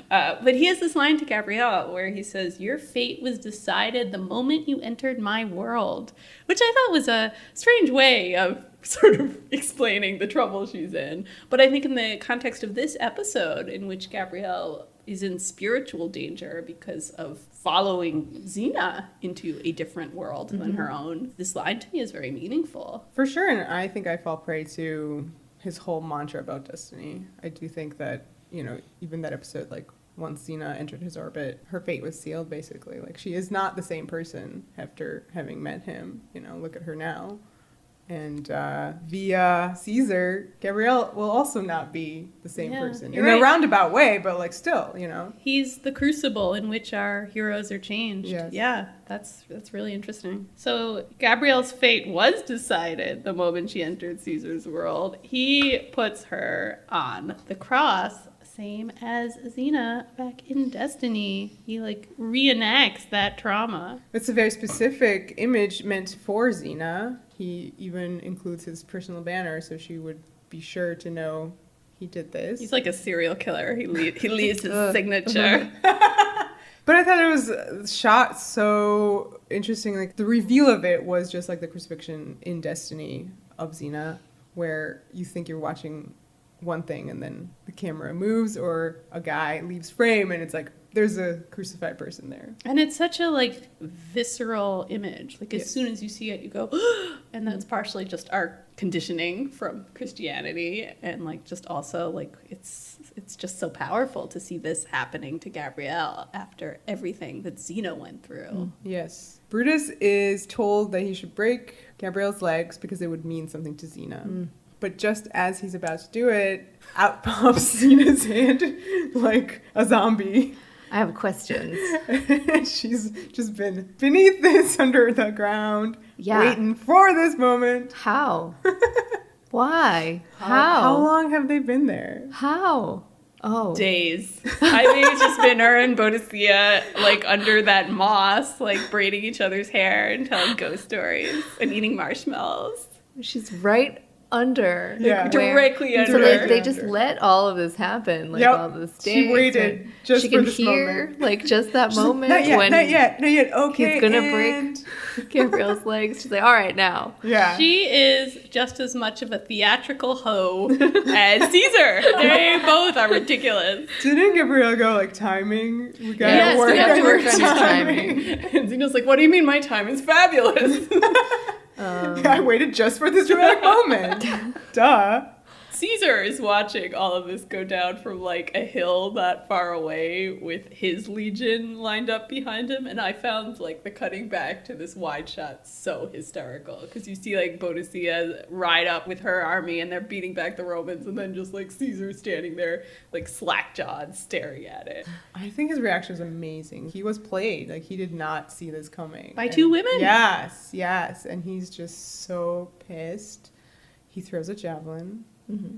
But he has this line to Gabrielle where he says, your fate was decided the moment you entered my world, which I thought was a strange way of sort of explaining the trouble she's in. But I think in the context of this episode, in which Gabrielle is in spiritual danger because of following Xena into a different world than her own, this line to me is very meaningful.
For sure, and I think I fall prey to his whole mantra about destiny. I do think that, you know, even that episode, like, once Xena entered his orbit, her fate was sealed, basically. Like, she is not the same person after having met him. You know, look at her now. And via Caesar, Gabrielle will also not be the same person. In a roundabout way, but, like, still, you know.
He's the crucible in which our heroes are changed.
Yes.
Yeah, that's really interesting. So Gabrielle's fate was decided the moment she entered Caesar's world. He puts her on the cross, same as Xena back in Destiny. He, like, reenacts that trauma.
It's a very specific image meant for Xena. He even includes his personal banner, so she would be sure to know he did this.
He's like a serial killer. He leaves his signature.
But I thought it was shot so interesting. Like, the reveal of it was just like the crucifixion in Destiny of Xena, where you think you're watching one thing and then the camera moves or a guy leaves frame and it's like, there's a crucified person there.
And it's such a, like, visceral image. Like, as soon as you see it, you go, and that's partially just our conditioning from Christianity. And, like, just also, like, it's just so powerful to see this happening to Gabrielle after everything that Xena went through.
Yes. Brutus is told that he should break Gabrielle's legs because it would mean something to Xena. But just as he's about to do it, out pops Xena's hand like a zombie.
I have questions.
She's just been beneath this, under the ground,
Yeah.
waiting for this moment.
How? Why?
How long have they been there?
How? Oh.
Days. I think it's just been her and Boadicea, like, under that moss, like, braiding each other's hair and telling ghost stories and eating marshmallows.
She's right under.
Yeah.
Directly under.
So
Directly
they just
under.
let all of this happen, like
Yep.
all this
She
days,
waited
when
just
she
for
can
this
hear,
moment.
like, just that
She's like,
moment
not yet,
when
not yet. Okay,
he's gonna
and...
break Gabrielle's legs. She's like, all right, now.
Yeah.
She is just as much of a theatrical hoe as Caesar. They both are ridiculous.
Didn't Gabrielle go, like, timing? We gotta
Yes,
work
we have to
on
work
your
on your
timing.
And Xena's like, what do you mean my time is fabulous?
I waited just for this dramatic moment. Duh.
Caesar is watching all of this go down from like a hill not far away with his legion lined up behind him, and I found like the cutting back to this wide shot so hysterical because you see like Boadicea ride up with her army and they're beating back the Romans, and then just like Caesar standing there like slack-jawed staring at it.
I think his reaction was amazing. He was played. Like, he did not see this coming.
By two women?
Yes. And he's just so pissed. He throws a javelin.
Mm-hmm.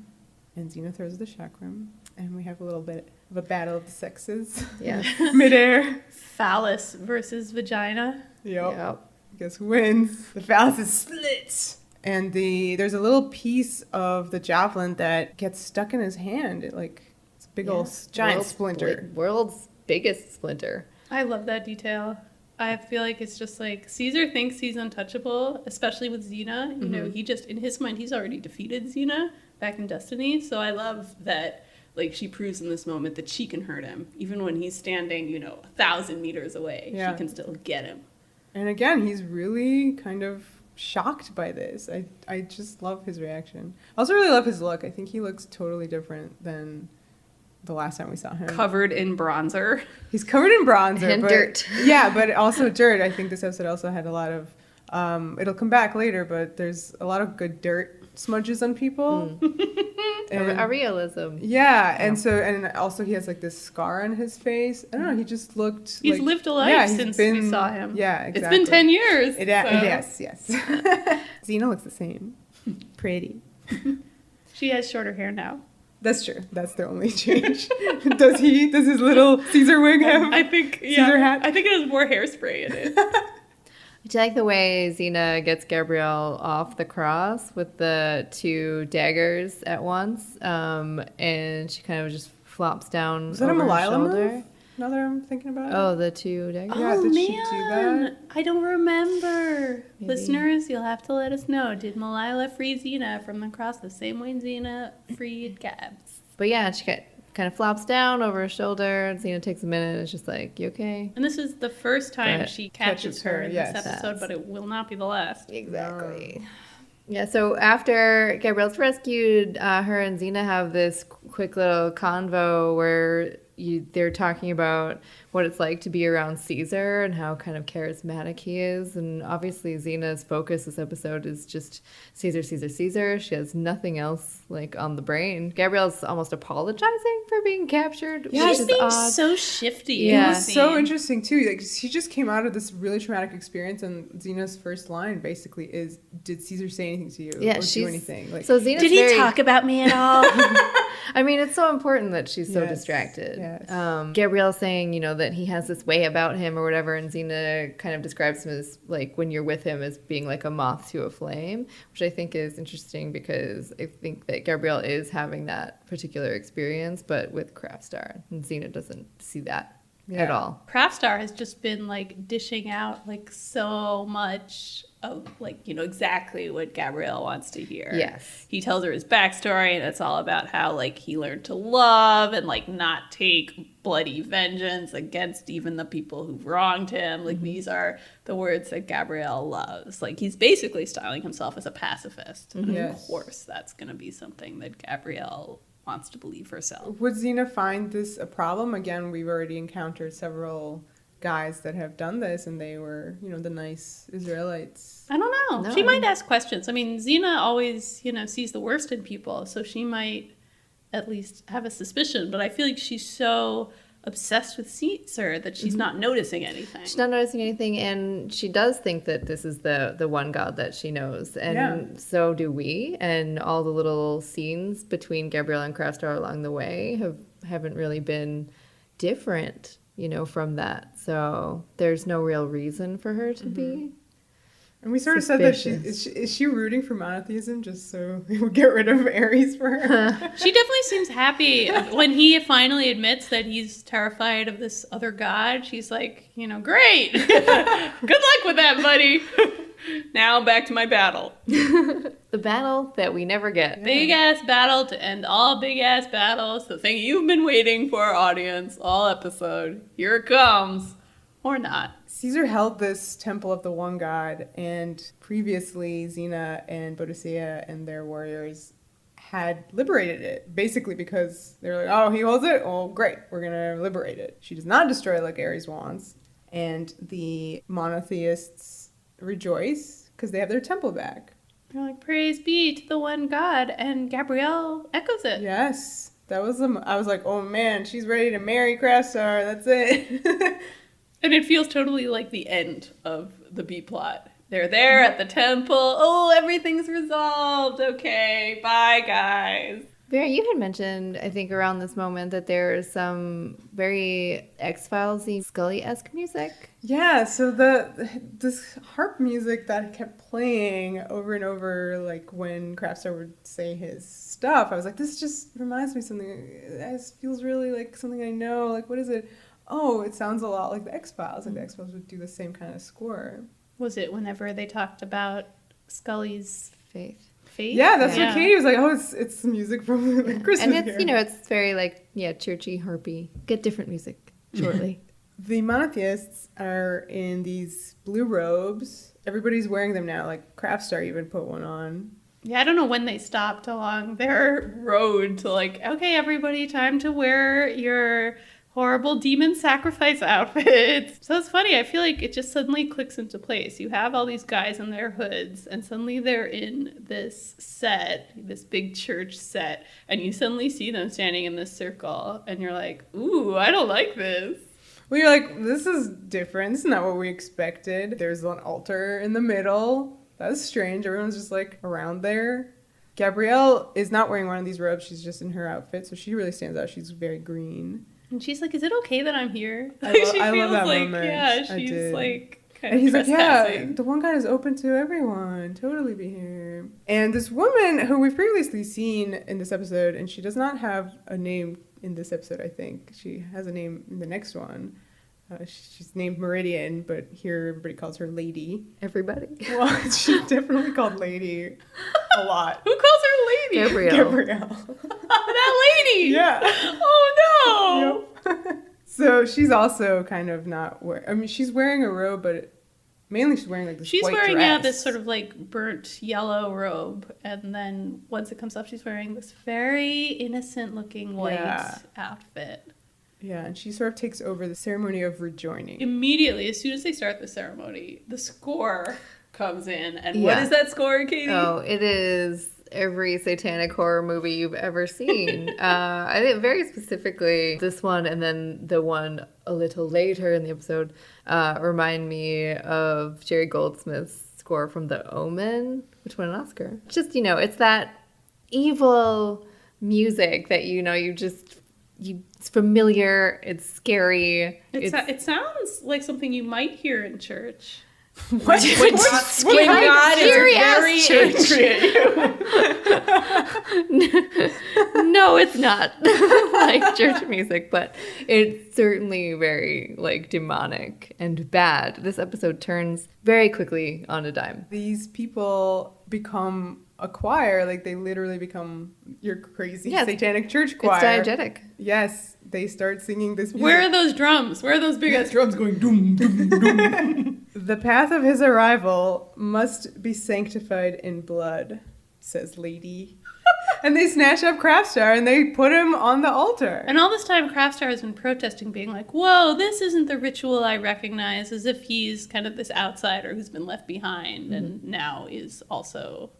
And Xena throws the chakram, and we have a little bit of a battle of the sexes.
Yes.
Midair.
Phallus versus vagina.
Yep. Guess who wins? The phallus is split. And there's a little piece of the javelin that gets stuck in his hand. It's a big old giant splinter.
World's biggest splinter.
I love that detail. I feel like it's just like Caesar thinks he's untouchable, especially with Xena. You know, he just, in his mind, he's already defeated Xena back in Destiny. So I love that, like, she proves in this moment that she can hurt him. Even when he's standing, 1,000 meters away, she can still get him.
And again, he's really kind of shocked by this. I just love his reaction. I also really love his look. I think he looks totally different than the last time we saw him.
Covered in bronzer.
He's covered in bronzer.
And dirt.
Yeah, but also dirt. I think this episode also had a lot of, it'll come back later, but there's a lot of good dirt smudges on people. And,
A realism.
yeah, and also he has like this scar on his face. I don't know, he just looked
He's lived a life since we saw him.
Yeah, exactly.
It's been 10 years.
Yes. Xena looks the same. Pretty.
She has shorter hair now.
That's true. That's the only change. Does his little Caesar wig have
I think,
Caesar hat?
I think it has more hairspray in it.
Do you like the way Xena gets Gabrielle off the cross with the two daggers at once? And she kind of just flops down
Is that a
over her
Malila
shoulder.
move? Now that I'm thinking about it.
Oh, the two daggers?
Yeah, did she do that?
I don't remember.
Maybe.
Listeners, you'll have to let us know. Did Malila free Xena from the cross the same way Xena freed Gabs?
But yeah, she kind of flops down over her shoulder. Xena takes a minute and is just like, you okay?
And this is the first time
But
she catches her in
yes.
this episode, but it will not be the last.
Exactly. Yeah, so after Gabrielle's rescued, her and Xena have this quick little convo where they're talking about what it's like to be around Caesar and how kind of charismatic he is. And obviously Xena's focus this episode is just Caesar, Caesar, Caesar. She has nothing else like on the brain. Gabrielle's almost apologizing for being captured,
Yeah,
which
she's
is
being
odd.
so shifty.
Yeah.
It was so interesting too. Like, she just came out of this really traumatic experience, and Xena's first line basically is, "Did Caesar say anything to you?
Yeah,
or do
she's
anything?" Like,
so Xena's
Did he
very,
talk about me at all?
I mean, it's so important that she's so
Yes,
distracted.
yes.
Gabrielle's saying, that he has this way about him or whatever, and Xena kind of describes him as, like, when you're with him as being like a moth to a flame, which I think is interesting because I think that Gabrielle is having that particular experience, but with Khrafstar, and Xena doesn't see that at all.
Khrafstar has just been like dishing out like so much of like, exactly what Gabrielle wants to hear.
Yes.
He tells her his backstory, and it's all about how like he learned to love and like not take bloody vengeance against even the people who've wronged him. Like these are the words that Gabrielle loves. Like he's basically styling himself as a pacifist. And of course that's going to be something that Gabrielle wants to believe herself.
would Xena find this a problem? Again, we've already encountered several guys that have done this, and they were, the nice Israelites.
I don't know.
No,
She
I
might
mean-
ask questions. I mean, Xena always, sees the worst in people, so she might at least have a suspicion. But I feel like she's so obsessed with Caesar that she's not noticing anything.
She's not noticing anything, and she does think that this is the one God that she knows, and so do we. And all the little scenes between Gabrielle and Khrafstar along the way haven't really been different, from that. So there's no real reason for her to be.
And we sort of said that is she rooting for monotheism just so we would get rid of Ares for her?
She definitely seems happy when he finally admits that he's terrified of this other god. She's like, great. Good luck with that, buddy. Now back to my battle.
The battle that we never get.
Big ass battle to end all big ass battles. The thing you've been waiting for, audience, all episode. Here it comes. Or not.
Caesar held this temple of the one god, and previously Xena and Boadicea and their warriors had liberated it, basically because they were like, oh, he holds it? Oh, great, we're going to liberate it. She does not destroy it like Ares wants, and the monotheists rejoice because they have their temple back.
They're like, praise be to the one god, and Gabrielle echoes it.
Yes, that was I was like, oh man, she's ready to marry Khrafstar, that's it.
And it feels totally like the end of the B plot. They're there at the temple. Oh, everything's resolved. Okay, bye, guys.
Vera, you had mentioned, I think, around this moment that there's some very X-Files-y, Scully-esque music.
Yeah, so this harp music that kept playing over and over, like when Khrafstar would say his stuff, I was like, this just reminds me of something. It feels really like something I know. Like, what is it? Oh, it sounds a lot like the X-Files. Like the X-Files would do the same kind of score.
Was it whenever they talked about Scully's
faith?
Yeah, that's what Katie was like. Oh, it's music from the Christmas.
And it's it's very churchy, harpy. Get different music shortly.
The monotheists are in these blue robes. Everybody's wearing them now. Like Khrafstar even put one on.
Yeah, I don't know when they stopped along their road to okay, everybody, time to wear your horrible demon sacrifice outfits. So it's funny. I feel like it just suddenly clicks into place. You have all these guys in their hoods, and suddenly they're in this set, this big church set, and you suddenly see them standing in this circle, and you're like, ooh, I don't like this.
Well, you're like, this is different. This is not what we expected. There's an altar in the middle. That's strange. Everyone's just around there. Gabrielle is not wearing one of these robes. She's just in her outfit, so she really stands out. She's very green.
And she's like, is it okay that I'm here?
I love that moment.
Yeah, she's kind
and he's like,
trespassing.
yeah, the one God is open to everyone. Totally be here. And this woman who we've previously seen in this episode, and she does not have a name in this episode, I think. She has a name in the next one. She's named Meridian, but here everybody calls her Lady.
Everybody?
Well, she's definitely called Lady a lot.
Who calls her Lady?
Gabrielle.
That lady!
Yeah.
Oh, no!
Yep. So she's also kind of not wearing... I mean, she's wearing a robe, but mainly she's wearing this
she's
white
wearing,
dress.
this sort of burnt yellow robe. And then once it comes up, she's wearing this very innocent-looking white outfit.
Yeah, and she sort of takes over the ceremony of rejoining.
Immediately, as soon as they start the ceremony, the score comes in. And what is that score, Katie?
Oh, it is every satanic horror movie you've ever seen. I think very specifically this one and then the one a little later in the episode remind me of Jerry Goldsmith's score from The Omen, which won an Oscar. Just, it's that evil music that, it's familiar, it's scary.
It sounds like something you might hear in church.
What?
When God is very angry at you.
No, it's not like church music, but it's certainly very demonic and bad. This episode turns very quickly on a dime.
These people become a choir, they literally become your crazy satanic church choir.
It's diegetic.
Yes, they start singing this music.
Where are those drums? Where are those big ass drums going doom, doom, doom?
The path of his arrival must be sanctified in blood, says Lady. And they snatch up Khrafstar and they put him on the altar.
And all this time, Khrafstar has been protesting, being like, whoa, this isn't the ritual I recognize, as if he's kind of this outsider who's been left behind and now is also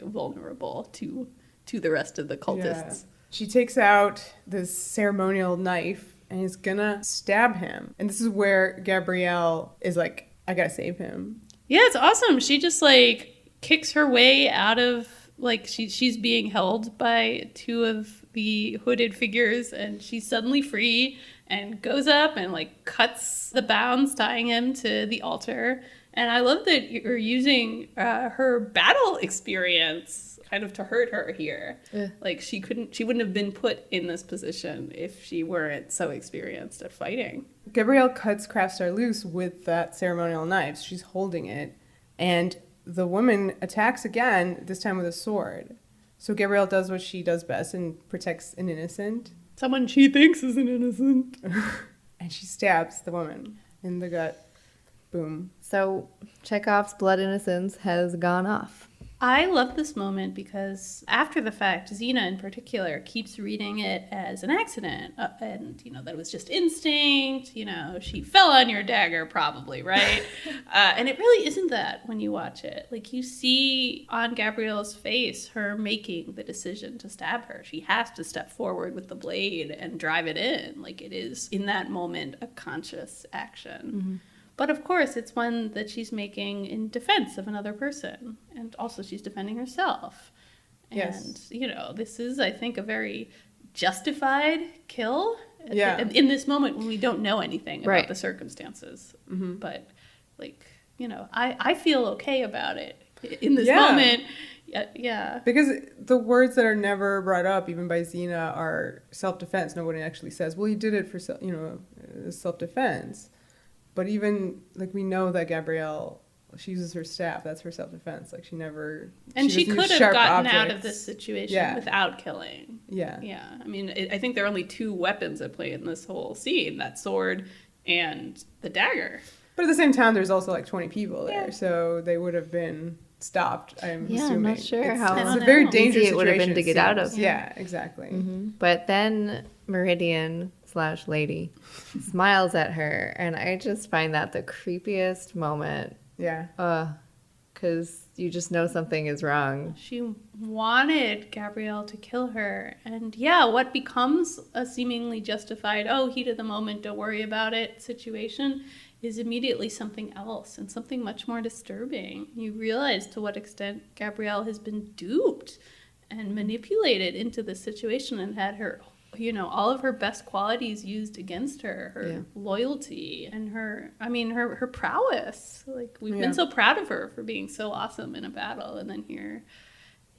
vulnerable to the rest of the cultists.
Yeah. She takes out this ceremonial knife and he's gonna stab him. And this is where Gabrielle is like, I gotta save him.
Yeah, it's awesome. She just like kicks her way out of, like, she's being held by two of the hooded figures, and she's suddenly free and goes up and like cuts the bounds tying him to the altar. And I love that you're using her battle experience kind of to hurt her here. Yeah. Like she wouldn't have been put in this position if she weren't so experienced at fighting.
Gabrielle cuts Khrafstar loose with that ceremonial knife. She's holding it, and the woman attacks again, this time with a sword. So Gabrielle does what she does best and protects an innocent.
Someone she thinks is an innocent.
And she stabs the woman in the gut. Boom.
So Chekhov's blood innocence has gone off.
I love this moment because after the fact, Xena in particular keeps reading it as an accident. And, that it was just instinct. She fell on your dagger probably, right? And it really isn't that when you watch it. Like, you see on Gabrielle's face her making the decision to stab her. She has to step forward with the blade and drive it in. Like, it is, in that moment, a conscious action. Mm-hmm. But of course, it's one that she's making in defense of another person. And also she's defending herself.
Yes.
And, this is, I think, a very justified kill in this moment when we don't know anything about the circumstances. Mm-hmm. But, I feel okay about it in this moment. Yeah.
Because the words that are never brought up, even by Xena, are self-defense. Nobody actually says, well, you did it for, self-defense. But even, we know that Gabrielle, she uses her staff. That's her self-defense. She never...
And she could have gotten out of this situation without killing.
Yeah.
Yeah. I mean, I think there are only two weapons at play in this whole scene. That sword and the dagger.
But at the same time, there's also, 20 people there. So they would have been stopped, I'm assuming.
I'm not sure how...
It's a very dangerous situation.
It would have been to get out of.
Yeah, exactly.
Mm-hmm. But then Meridian/Lady smiles at her, and I just find that the creepiest moment.
Yeah.
Because you just know something is wrong.
She wanted Gabrielle to kill her, and what becomes a seemingly justified, heat of the moment, don't worry about it situation is immediately something else and something much more disturbing. You realize to what extent Gabrielle has been duped and manipulated into this situation and had her, all of her best qualities used against her, her loyalty and her prowess. We've been so proud of her for being so awesome in a battle, and then here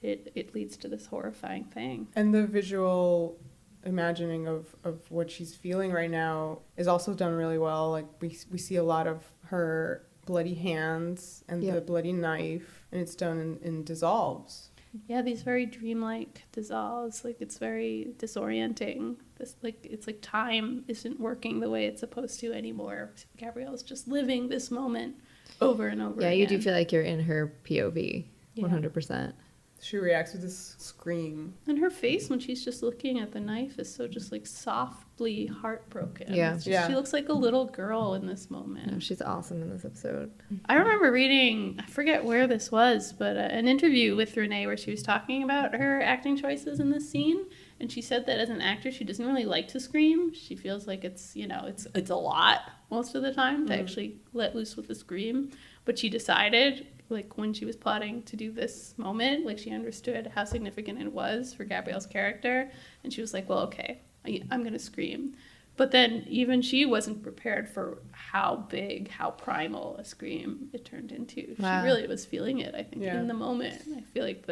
it leads to this horrifying thing.
And the visual imagining of what she's feeling right now is also done really well. We see a lot of her bloody hands and the bloody knife, and it's done in dissolves.
Yeah, these very dreamlike dissolves. It's very disorienting. It's like time isn't working the way it's supposed to anymore. Gabrielle's just living this moment over and over again.
Yeah, you do feel like you're in her POV, 100%.
She reacts with this scream.
And her face when she's just looking at the knife is so just softly heartbroken.
Yeah.
She looks like a little girl in this moment.
No, she's awesome in this episode.
I remember reading, I forget where this was, but an interview with Renee where she was talking about her acting choices in this scene. And she said that as an actor, she doesn't really like to scream. She feels like it's a lot most of the time to actually let loose with a scream. But she decided, when she was plotting to do this moment, she understood how significant it was for Gabrielle's character. And she was like, well, okay, I'm going to scream. But then even she wasn't prepared for how big, how primal a scream it turned into. Wow. She really was feeling it, I think, in the moment. I feel like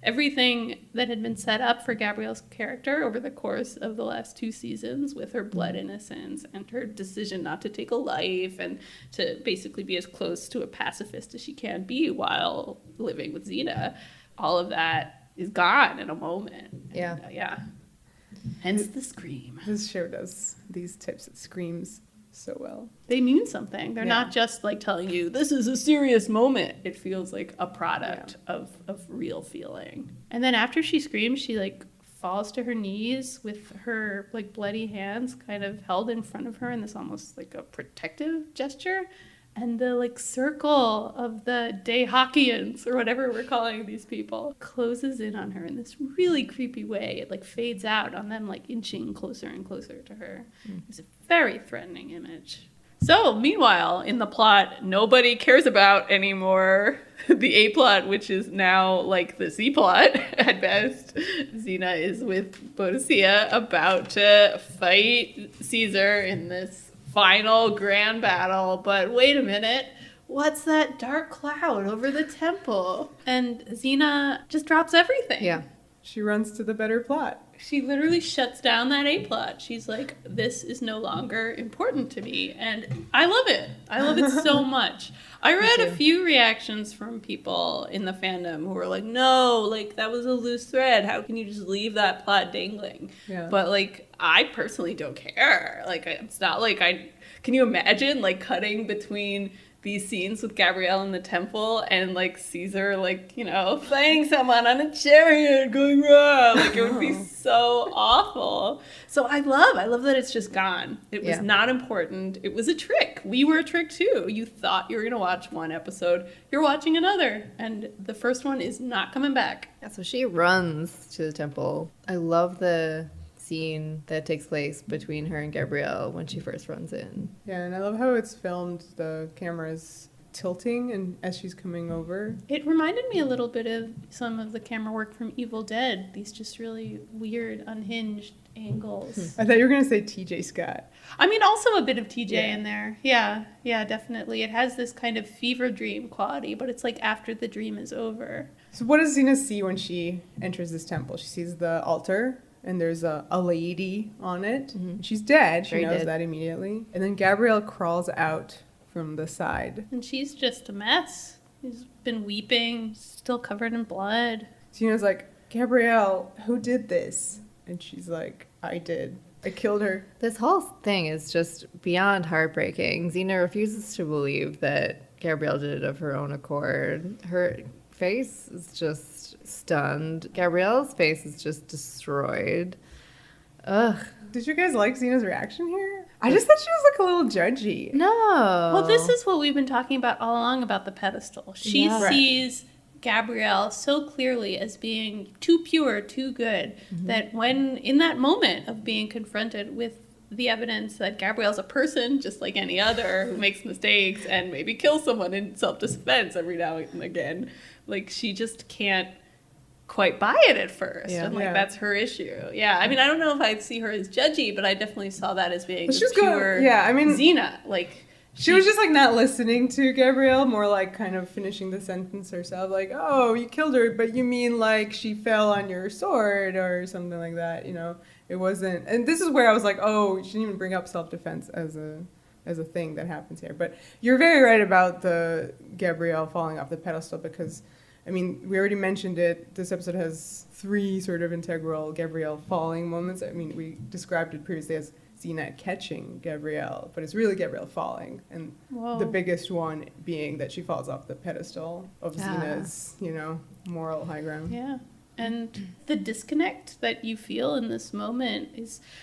everything that had been set up for Gabrielle's character over the course of the last 2 seasons with her blood innocence and her decision not to take a life and to basically be as close to a pacifist as she can be while living with Xena, all of that is gone in a moment.
Yeah.
And, hence the scream.
This show does these types of screams so well.
They mean something. They're not just telling you, this is a serious moment. It feels like a product of real feeling. And then after she screams, she falls to her knees with her bloody hands kind of held in front of her in this almost a protective gesture. And the like circle of the Dayhakians, or whatever we're calling these people, closes in on her in this really creepy way. It like fades out on them like inching closer and closer to her. It's a very threatening image. So, meanwhile, in the plot, nobody cares about anymore the A plot, which is now like the C plot at best. Xena is with Boadicea about to fight Caesar in this final grand battle. But wait a minute, what's that dark cloud over the temple? And Xena just drops everything.
Yeah.
She runs to the better plot.
She literally shuts down that A plot. She's like, this is no longer important to me. And I love it. I love it so much. I read a few reactions from people in the fandom who were like, no, like that was a loose thread. How can you just leave that plot dangling?
Yeah.
But like, I personally don't care. Like, it's not like can you imagine like cutting between these scenes with Gabrielle in the temple and like Caesar, like, you know, playing someone on a chariot going raw. Like it would be so awful. So I love that it's just gone. It was not important. It was a trick. We were a trick too. You thought you were going to watch one episode. You're watching another. And the first one is not coming back.
Yeah, so she runs to the temple. I love the scene that takes place between her and Gabrielle when she first runs in.
Yeah, and I love how it's filmed. The camera's tilting and as she's coming over.
It reminded me a little bit of some of the camera work from Evil Dead. These just really weird, unhinged angles.
I thought you were going to say TJ Scott.
I mean, also a bit of TJ in there. Yeah, definitely. It has this kind of fever dream quality, but it's like after the dream is over.
So what does Xena see when she enters this temple? She sees the altar. And there's a lady on it. Mm-hmm. She's dead. She knows that immediately. And then Gabrielle crawls out from the side.
And she's just a mess. She's been weeping, still covered in blood.
Xena's like, Gabrielle, who did this? And she's like, I did. I killed her.
This whole thing is just beyond heartbreaking. Xena refuses to believe that Gabrielle did it of her own accord. Her face is just stunned. Gabrielle's face is just destroyed. Ugh.
Did you guys like Xena's reaction here? I just thought she was like a little judgy.
No.
Well, this is what we've been talking about all along about the pedestal. She sees Gabrielle so clearly as being too pure, too good, that when in that moment of being confronted with the evidence that Gabrielle's a person just like any other who makes mistakes and maybe kills someone in self-defense every now and again, like she just can't quite buy it at first. And like that's her issue. Yeah, I mean, I don't know if I'd see her as judgy, but I definitely saw that as being pure Xena. Like
she was just like not listening to Gabrielle, more like kind of finishing the sentence herself, like, oh, you killed her, but you mean like she fell on your sword or something like that, you know. It wasn't, and this is where I was like, oh, she didn't even bring up self-defense as a thing that happens here. But you're very right about the Gabrielle falling off the pedestal because, I mean, we already mentioned it. This episode has 3 sort of integral Gabrielle falling moments. I mean, we described it previously as Xena catching Gabrielle, but it's really Gabrielle falling. And the biggest one being that she falls off the pedestal of Xena's, you know, moral high ground.
Yeah. And the disconnect that you feel in this moment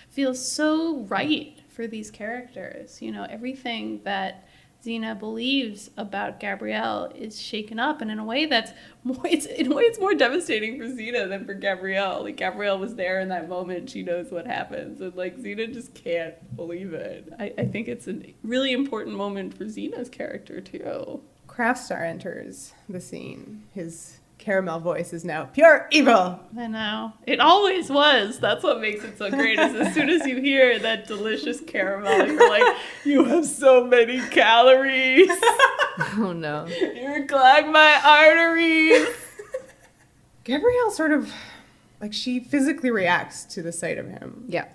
feels so right for these characters. You know, everything that Xena believes about Gabrielle is shaken up, and in a way that's more, it's more devastating for Xena than for Gabrielle. Like Gabrielle was there in that moment, she knows what happens, and like Xena just can't believe it. I think it's a really important moment for Xena's character too.
Khrafstar enters the scene. His caramel voice is now pure evil.
I know. It always was. That's what makes it so great, is as soon as you hear that delicious caramel, you're like, you have so many calories.
Oh no.
You're clogging my arteries.
Gabrielle sort of, like, she physically reacts to the sight of him.
Yeah.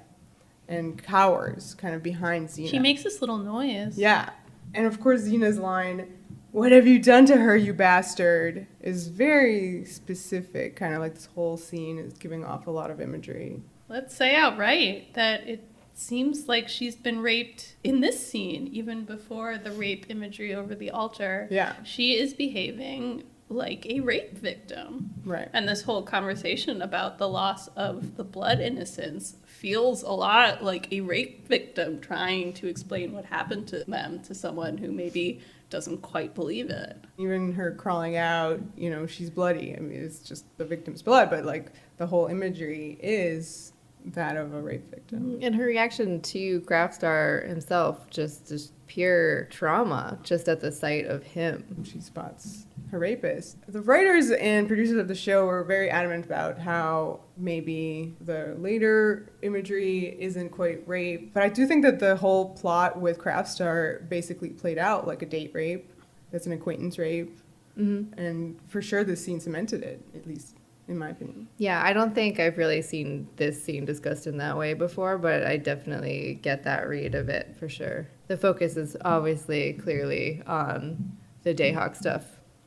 And cowers kind of behind Xena.
She makes this little noise.
Yeah. And of course Xena's line, "What have you done to her, you bastard?" is very specific. Kind of like this whole scene is giving off a lot of imagery.
Let's say outright that it seems like she's been raped in this scene, even before the rape imagery over the altar.
Yeah.
She is behaving like a rape victim.
Right.
And this whole conversation about the loss of the blood innocence feels a lot like a rape victim trying to explain what happened to them to someone who maybe doesn't quite believe it.
Even her crawling out, she's bloody. I mean, it's just the victim's blood, but like the whole imagery is that of a rape victim.
And her reaction to Khrafstar himself, just pure trauma, just at the sight of him.
She spots her rapist. The writers and producers of the show were very adamant about how maybe the later imagery isn't quite rape, but I do think that the whole plot with Khrafstar basically played out like a date rape. That's an acquaintance rape. Mm-hmm. And for sure this scene cemented it, at least in my opinion.
Yeah, I don't think I've really seen this scene discussed in that way before, but I definitely get that read of it for sure. The focus is obviously clearly on the Dayhawk stuff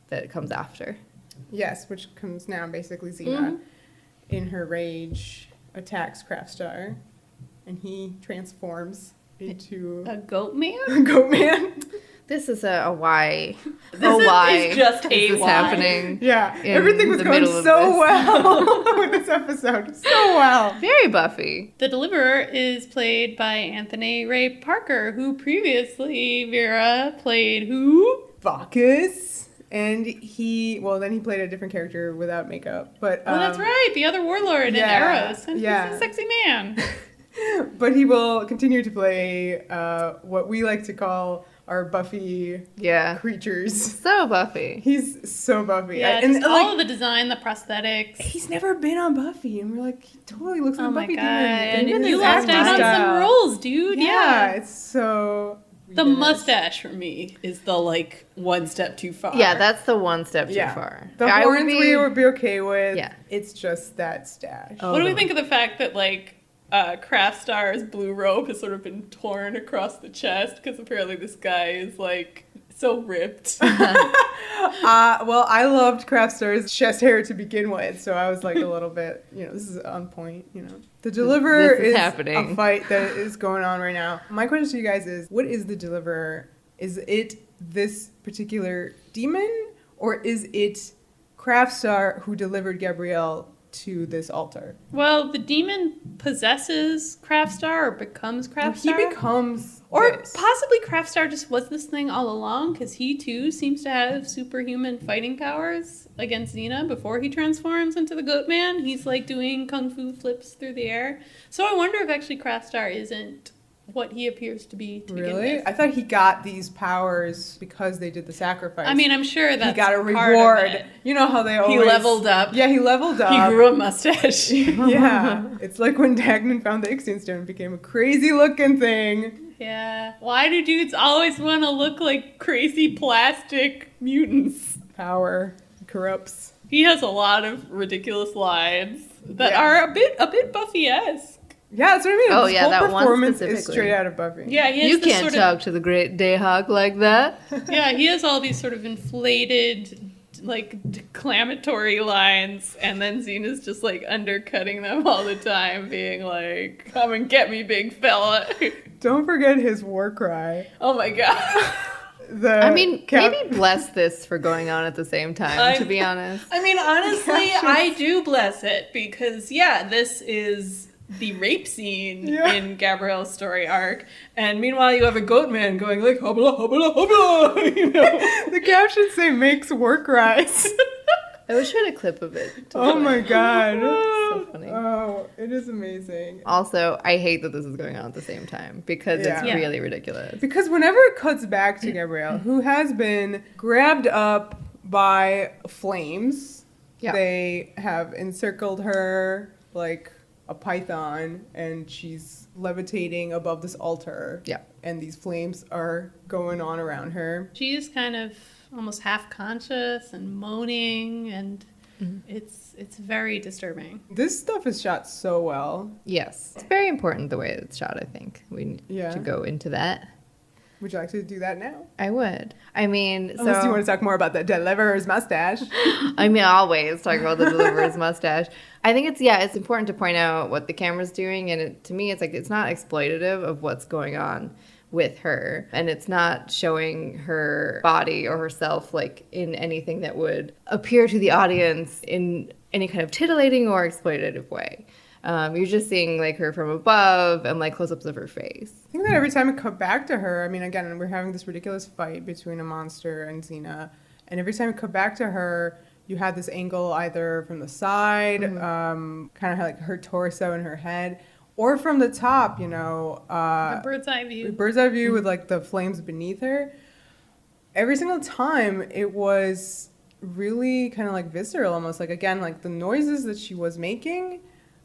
that comes after.
Yes, which comes now. Basically Xena, in her rage, attacks Khrafstar, and he transforms into
a goat man?
A goat man.
This is a why.
This is just a
this
why.
Happening.
Yeah, everything was going so well with this episode. So well.
Very Buffy.
The Deliverer is played by Anthony Ray Parker, who previously, Vera, played who?
Bacchus. And he played a different character without makeup. But
that's right, the other warlord in Arrows. And he's a sexy man.
But he will continue to play what we like to call our Buffy creatures.
So Buffy.
He's so Buffy.
Yeah, and all of the design, the prosthetics.
He's never been on Buffy, and we're like, he totally looks like Buffy.
Oh my god! And you lost out on some roles, dude.
Yeah, it's so.
The mustache for me is the one step too far.
Yeah, that's the one step too far.
The horns we would be okay with. Yeah, it's just that stash.
What do we think of the fact that Khrafstar's blue robe has sort of been torn across the chest because apparently this guy is so ripped.
Well, I loved Khrafstar's chest hair to begin with, so I was a little bit, this is on point, The Deliverer is happening. A fight that is going on right now. My question to you guys is, what is the Deliverer? Is it this particular demon, or is it Khrafstar who delivered Gabrielle to this altar?
Well, the demon possesses Khrafstar or becomes Khrafstar.
He becomes
possibly Khrafstar just was this thing all along because he too seems to have superhuman fighting powers against Xena before he transforms into the goat man. He's doing kung fu flips through the air. So I wonder if actually Khrafstar isn't what he appears to be to begin with.
I thought he got these powers because they did the sacrifice.
I mean, I'm sure that
he got a reward. You know how they always...
He leveled up.
Yeah, he leveled up.
He grew a mustache.
Yeah. It's like when Dagnan found the Ixtun Stone and became a crazy looking thing.
Yeah. Why do dudes always want to look like crazy plastic mutants?
Power corrupts.
He has a lot of ridiculous lines that are a bit Buffy-esque.
Yeah, that's what I mean.
Oh,
This
yeah,
whole
that one
performance
specifically.
is straight out of Buffy.
Yeah, he has
you can't talk to the great Dayhawk like that.
Yeah, he has all these sort of inflated, declamatory lines, and then Xena's just, undercutting them all the time, being like, come and get me, big fella.
Don't forget his war cry.
Oh, my God.
Maybe bless this for going on at the same time, to be honest.
I mean, honestly, I do bless it, because, this is the rape scene in Gabrielle's story arc, and meanwhile you have a goat man going hubba hubba hubba,
The captions say makes work rise.
I wish we had a clip of it.
Oh my god.
So funny.
Oh, it is amazing.
Also, I hate that this is going on at the same time because it's really ridiculous.
Because whenever it cuts back to Gabrielle, who has been grabbed up by flames, they have encircled her like a python, and she's levitating above this altar. Yeah. And these flames are going on around her.
She is kind of almost half conscious and moaning, and it's very disturbing.
This stuff is shot so well.
Yes. It's very important the way it's shot, I think. We need to go into that.
Would you like to do that now?
I would. I mean,
unless you want to talk more about the Deliverer's mustache.
I mean, always talk about the Deliverer's mustache. I think it's important to point out what the camera's doing, and to me, it's not exploitative of what's going on with her, and it's not showing her body or herself in anything that would appear to the audience in any kind of titillating or exploitative way. You're just seeing like her from above and like close-ups of her face.
I think that every time it cut back to her, I mean, again, we're having this ridiculous fight between a monster and Xena, and every time it cut back to her, you had this angle either from the side, kind of like her torso and her head, or from the top, you know.
A bird's eye view.
Bird's eye view with like the flames beneath her. Every single time it was really kind of like visceral, almost like, again, like the noises that she was making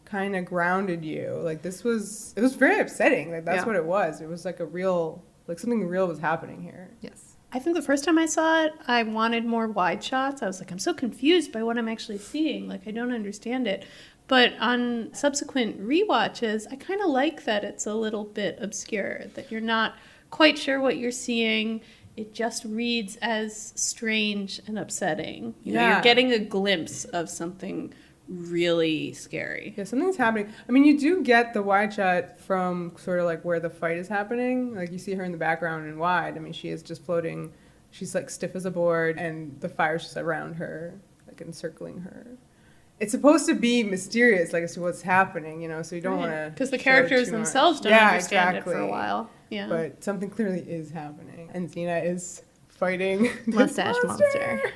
kind of grounded you. Like it was very upsetting. Like that's what it was. It was like a real, like something real was happening here.
Yes.
I think the first time I saw it, I wanted more wide shots. I was like, I'm so confused by what I'm actually seeing. Like, I don't understand it. But on subsequent rewatches, I kind of like that it's a little bit obscure, that you're not quite sure what you're seeing. It just reads as strange and upsetting. You know, you're getting a glimpse of something really scary.
Yeah, something's happening. I mean, you do get the wide shot from sort of like where the fight is happening. Like you see her in the background and wide. I mean, she is just floating. She's like stiff as a board, and the fire's just around her, like encircling her. It's supposed to be mysterious, like as to what's happening, you know, so you don't want to...
Because the characters themselves don't understand it for a while. Yeah.
But something clearly is happening. And Xena is fighting
Mustache monster.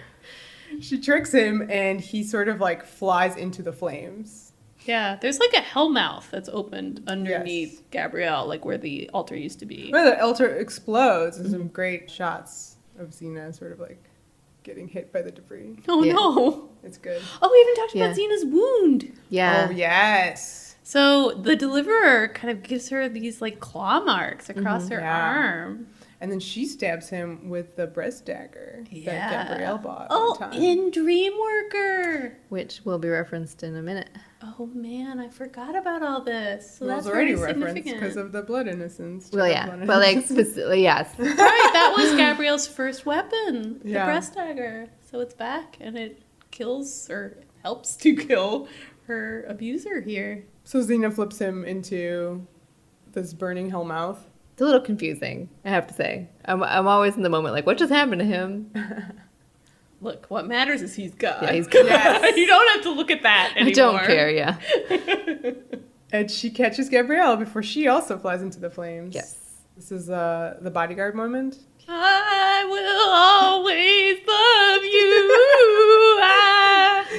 She tricks him, and he sort of like flies into the flames.
Yeah, there's like a hellmouth that's opened underneath Gabrielle, like where the altar used to be.
Where the altar explodes, and some great shots of Xena sort of like getting hit by the debris.
Oh no.
It's good.
Oh, we haven't talked about Xena's wound.
Yeah.
Oh, yes.
So the deliverer kind of gives her these like claw marks across her arm.
And then she stabs him with the breast dagger that Gabrielle bought.
Oh, in Dreamworker.
Which will be referenced in a minute.
Oh man, I forgot about all this. So that's
already
very
referenced because of the blood innocence.
Well, yeah, but like specifically, yes.
Right, that was Gabrielle's first weapon, the breast dagger. So it's back, and it kills or helps to kill her abuser here.
So Xena flips him into this burning hell mouth.
It's a little confusing, I have to say. I'm always in the moment like, what just happened to him?
Look, what matters is he's God.
Yeah, he's God.
Yes. You don't have to look at that anymore.
I don't care, yeah.
And she catches Gabrielle before she also flies into the flames.
Yes.
This is the bodyguard moment.
I will always love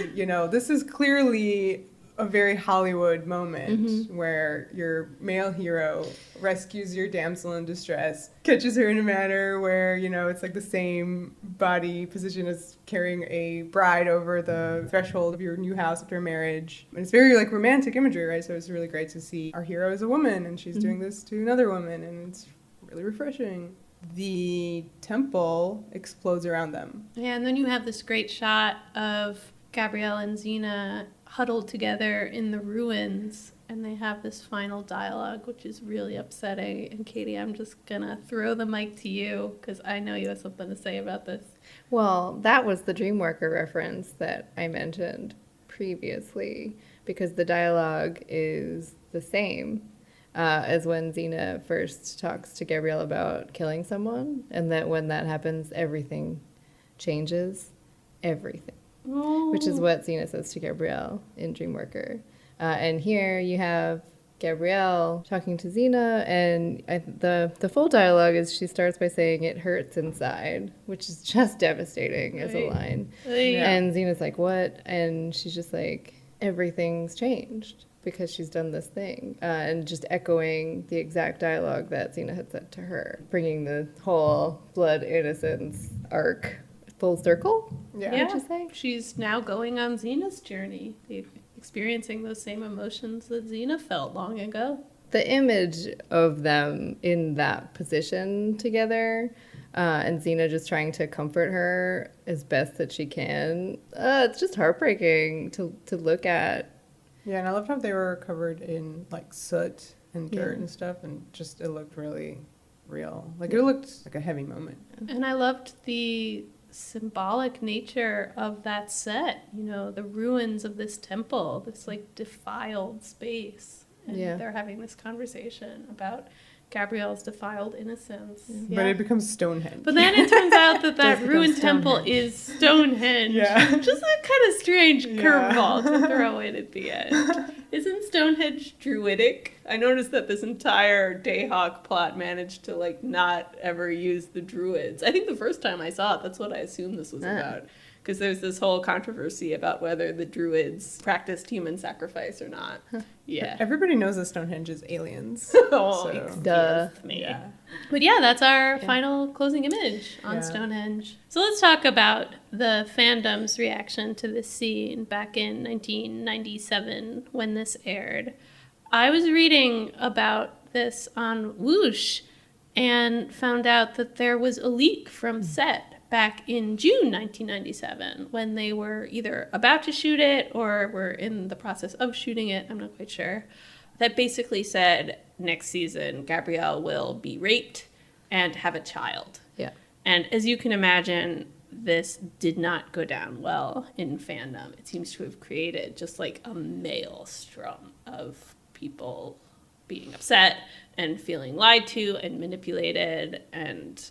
you.
You know, this is clearly a very Hollywood moment where your male hero rescues your damsel in distress, catches her in a manner where, you know, it's like the same body position as carrying a bride over the threshold of your new house after marriage. And it's very like romantic imagery, right? So it's really great to see our hero is a woman and she's doing this to another woman, and it's really refreshing. The temple explodes around them.
Yeah, and then you have this great shot of Gabrielle and Xena huddled together in the ruins, and they have this final dialogue, which is really upsetting. And Katie, I'm just gonna throw the mic to you because I know you have something to say about this.
Well, that was the Dreamworker reference that I mentioned previously, because the dialogue is the same as when Xena first talks to Gabrielle about killing someone, and that when that happens, everything changes. Everything.
Oh.
Which is what Xena says to Gabrielle in Dreamworker. And here you have Gabrielle talking to Xena, and the full dialogue is she starts by saying, "It hurts inside," which is just devastating as a line.
Yeah.
And Xena's like, "What?" And she's just like, "Everything's changed because she's done this thing." And just echoing the exact dialogue that Xena had said to her, bringing the whole blood innocence arc full circle.
Yeah.
Would you say?
She's now going on Xena's journey, experiencing those same emotions that Xena felt long ago.
The image of them in that position together, and Xena just trying to comfort her as best that she can, it's just heartbreaking to look at.
Yeah, and I loved how they were covered in like soot and dirt and stuff, and just it looked really real. Like it looked like a heavy moment.
And I loved the symbolic nature of that set, you know, the ruins of this temple, this like defiled space, and they're having this conversation about Gabrielle's defiled innocence.
But it becomes Stonehenge.
But then it turns out that ruined temple is Stonehenge.
Yeah.
Just a kind of strange curveball to throw in at the end. Isn't Stonehenge druidic? I noticed that this entire Dayhawk plot managed to, like, not ever use the druids. I think the first time I saw it, that's what I assumed this was about. Because there's this whole controversy about whether the druids practiced human sacrifice or not. Yeah.
Everybody knows that Stonehenge is aliens.
Oh,
so.
Duh.
me.
Yeah.
But yeah, that's our final closing image on Stonehenge. So let's talk about the fandom's reaction to this scene back in 1997 when this aired. I was reading about this on Whoosh and found out that there was a leak from set back in June 1997 when they were either about to shoot it or were in the process of shooting it, I'm not quite sure, that basically said next season Gabrielle will be raped and have a child.
Yeah.
And as you can imagine, this did not go down well in fandom. It seems to have created just like a maelstrom of people being upset and feeling lied to and manipulated. And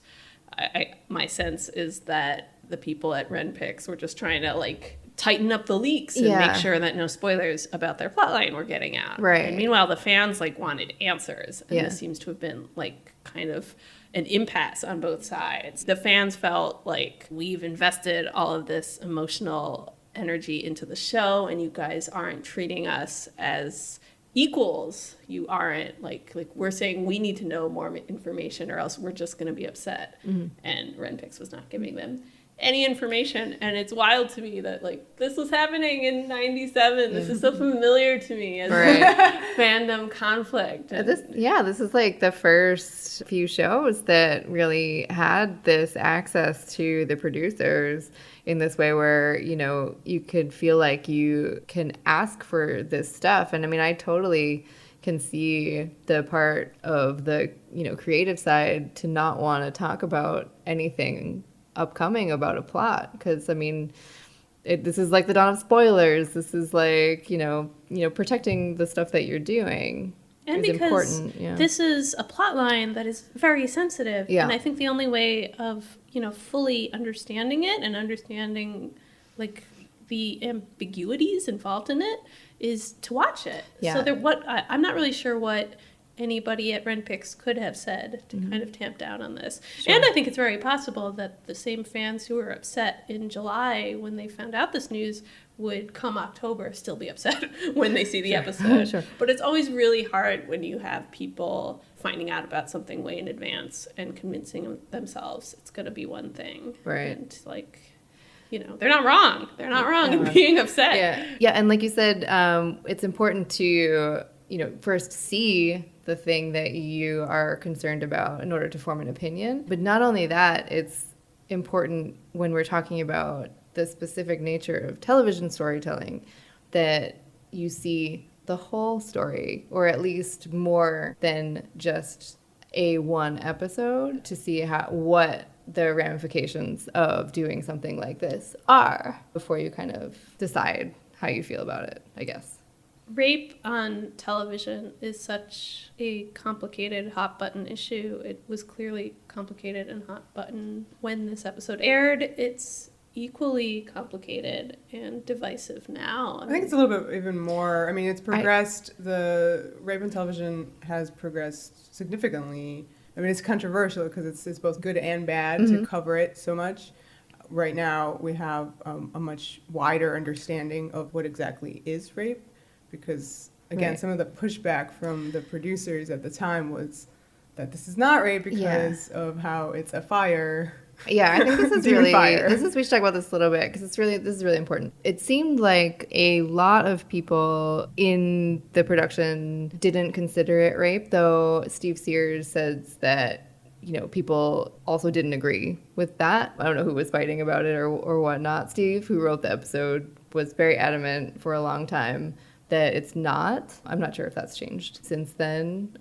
my sense is that the people at RenPix were just trying to like tighten up the leaks and make sure that no spoilers about their plotline were getting out.
Right.
And meanwhile, the fans like wanted answers. And this seems to have been like kind of an impasse on both sides. The fans felt like we've invested all of this emotional energy into the show and you guys aren't treating us as equals. You aren't like we're saying we need to know more information or else we're just going to be upset. And RenPix was not giving them any information, and it's wild to me that like this was happening in 97. This is so familiar to me as fandom conflict. And
this is like the first few shows that really had this access to the producers in this way where, you know, you could feel like you can ask for this stuff. And I mean, I totally can see the part of the, you know, creative side to not want to talk about anything upcoming about a plot, because I mean this is like the dawn of spoilers. This is like you know protecting the stuff that you're doing
and
is
because
important.
This is a plot line that is very sensitive, and I think the only way of fully understanding it and understanding like the ambiguities involved in it is to watch it. So I'm not really sure what anybody at RenPix could have said to kind of tamp down on this. And I think it's very possible that the same fans who were upset in July when they found out this news would come October still be upset when they see the episode. But it's always really hard when you have people finding out about something way in advance and convincing themselves it's going to be one thing.
Right.
And like, they're not wrong. They're not wrong in being upset.
Yeah, and like you said, it's important to, first see the thing that you are concerned about in order to form an opinion. But not only that, it's important when we're talking about the specific nature of television storytelling that you see the whole story, or at least more than just a one episode, to see what the ramifications of doing something like this are before you kind of decide how you feel about it, I guess.
Rape on television is such a complicated hot button issue. It was clearly complicated and hot button when this episode aired. It's equally complicated and divisive now.
I think it's a little bit even more. I mean, it's progressed. The rape on television has progressed significantly. I mean, it's controversial because it's both good and bad to cover it so much. Right now, we have a much wider understanding of what exactly is rape. Because, again, some of the pushback from the producers at the time was that this is not rape because of how it's a fire.
Yeah, I think this is we should talk about this a little bit because this is really important. It seemed like a lot of people in the production didn't consider it rape, though Steve Sears says that, people also didn't agree with that. I don't know who was fighting about it or whatnot. Steve, who wrote the episode, was very adamant for a long time that it's not. I'm not sure if that's changed since then.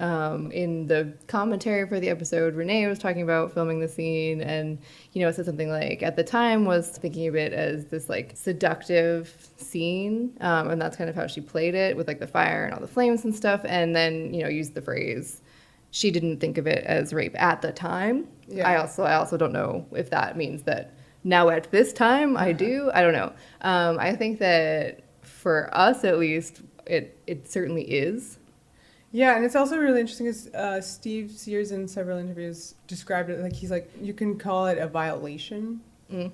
In the commentary for the episode, Renee was talking about filming the scene and, said something like, at the time was thinking of it as this like seductive scene. And that's kind of how she played it with like the fire and all the flames and stuff. And then, used the phrase, she didn't think of it as rape at the time. Yeah. I also don't know if that means that now at this time I do. I don't know. I think that for us, at least, it certainly is.
Yeah, and it's also really interesting because Steve Sears in several interviews described it like, he's like, you can call it a violation,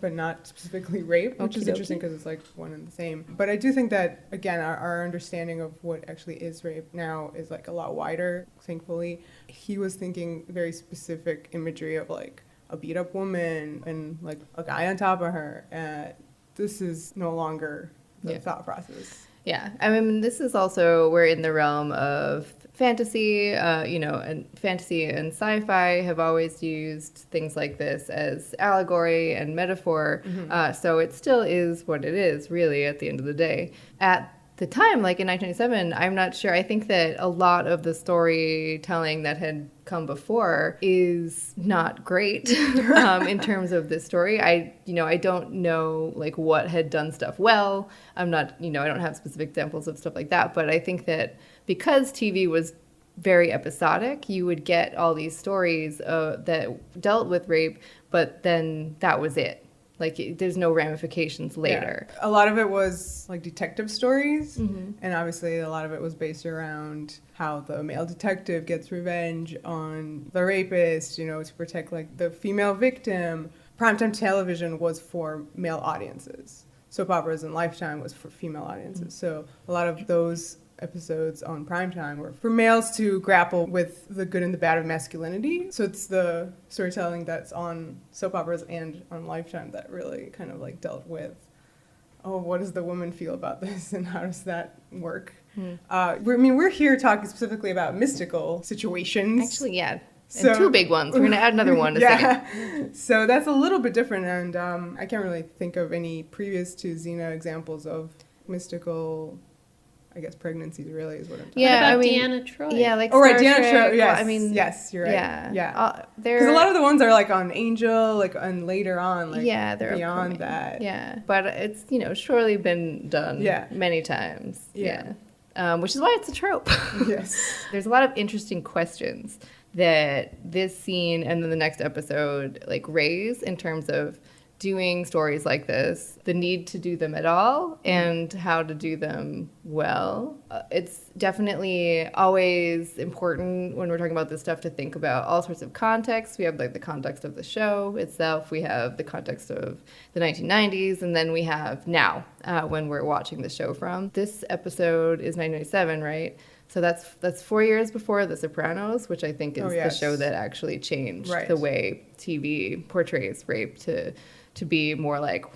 but not specifically rape, which is interesting because it's like one and the same. But I do think that, again, our understanding of what actually is rape now is like a lot wider, thankfully. He was thinking very specific imagery of like a beat up woman and like a guy on top of her. This is no longer the thought process.
Yeah, I mean, this is also, we're in the realm of fantasy, and fantasy and sci-fi have always used things like this as allegory and metaphor. So it still is what it is, really, at the end of the day. At the time, like in 1997, I'm not sure. I think that a lot of the storytelling that had come before is not great in terms of this story. I don't know like what had done stuff well. I'm not, I don't have specific examples of stuff like that. But I think that because TV was very episodic, you would get all these stories that dealt with rape, but then that was it. Like, there's no ramifications later.
Yeah. A lot of it was, like, detective stories. And obviously a lot of it was based around how the male detective gets revenge on the rapist, to protect, like, the female victim. Primetime television was for male audiences. Soap operas and Lifetime was for female audiences. So a lot of those episodes on primetime were for males to grapple with the good and the bad of masculinity. So it's the storytelling that's on soap operas and on Lifetime that really kind of like dealt with, what does the woman feel about this and how does that work? We're here talking specifically about mystical situations.
Actually, yeah. And two big ones. We're going to add another one in a second.
So that's a little bit different, and I can't really think of any previous to Xena examples of mystical, I guess, pregnancies really is what I'm talking about.
What about Deanna Troi?
Yeah, like
Deanna Troi, yes.
Well,
yes, you're right.
Yeah.
Because a lot of the ones are like on Angel, like, and later on, like,
they're
beyond that.
Yeah, but it's, surely been done many times. Yeah. Which is why it's a trope.
Yes.
There's a lot of interesting questions that this scene and then the next episode like raise in terms of doing stories like this, the need to do them at all, and how to do them well. It's definitely always important when we're talking about this stuff to think about all sorts of contexts. We have like the context of the show itself, we have the context of the 1990s, and then we have now when we're watching the show from. This episode is 1997, right? So that's 4 years before The Sopranos, which I think is the show that actually changed the way TV portrays rape to be more like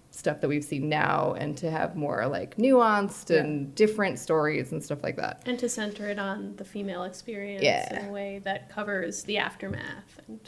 stuff that we've seen now and to have more like nuanced and different stories and stuff like that.
And to center it on the female experience in a way that covers the aftermath and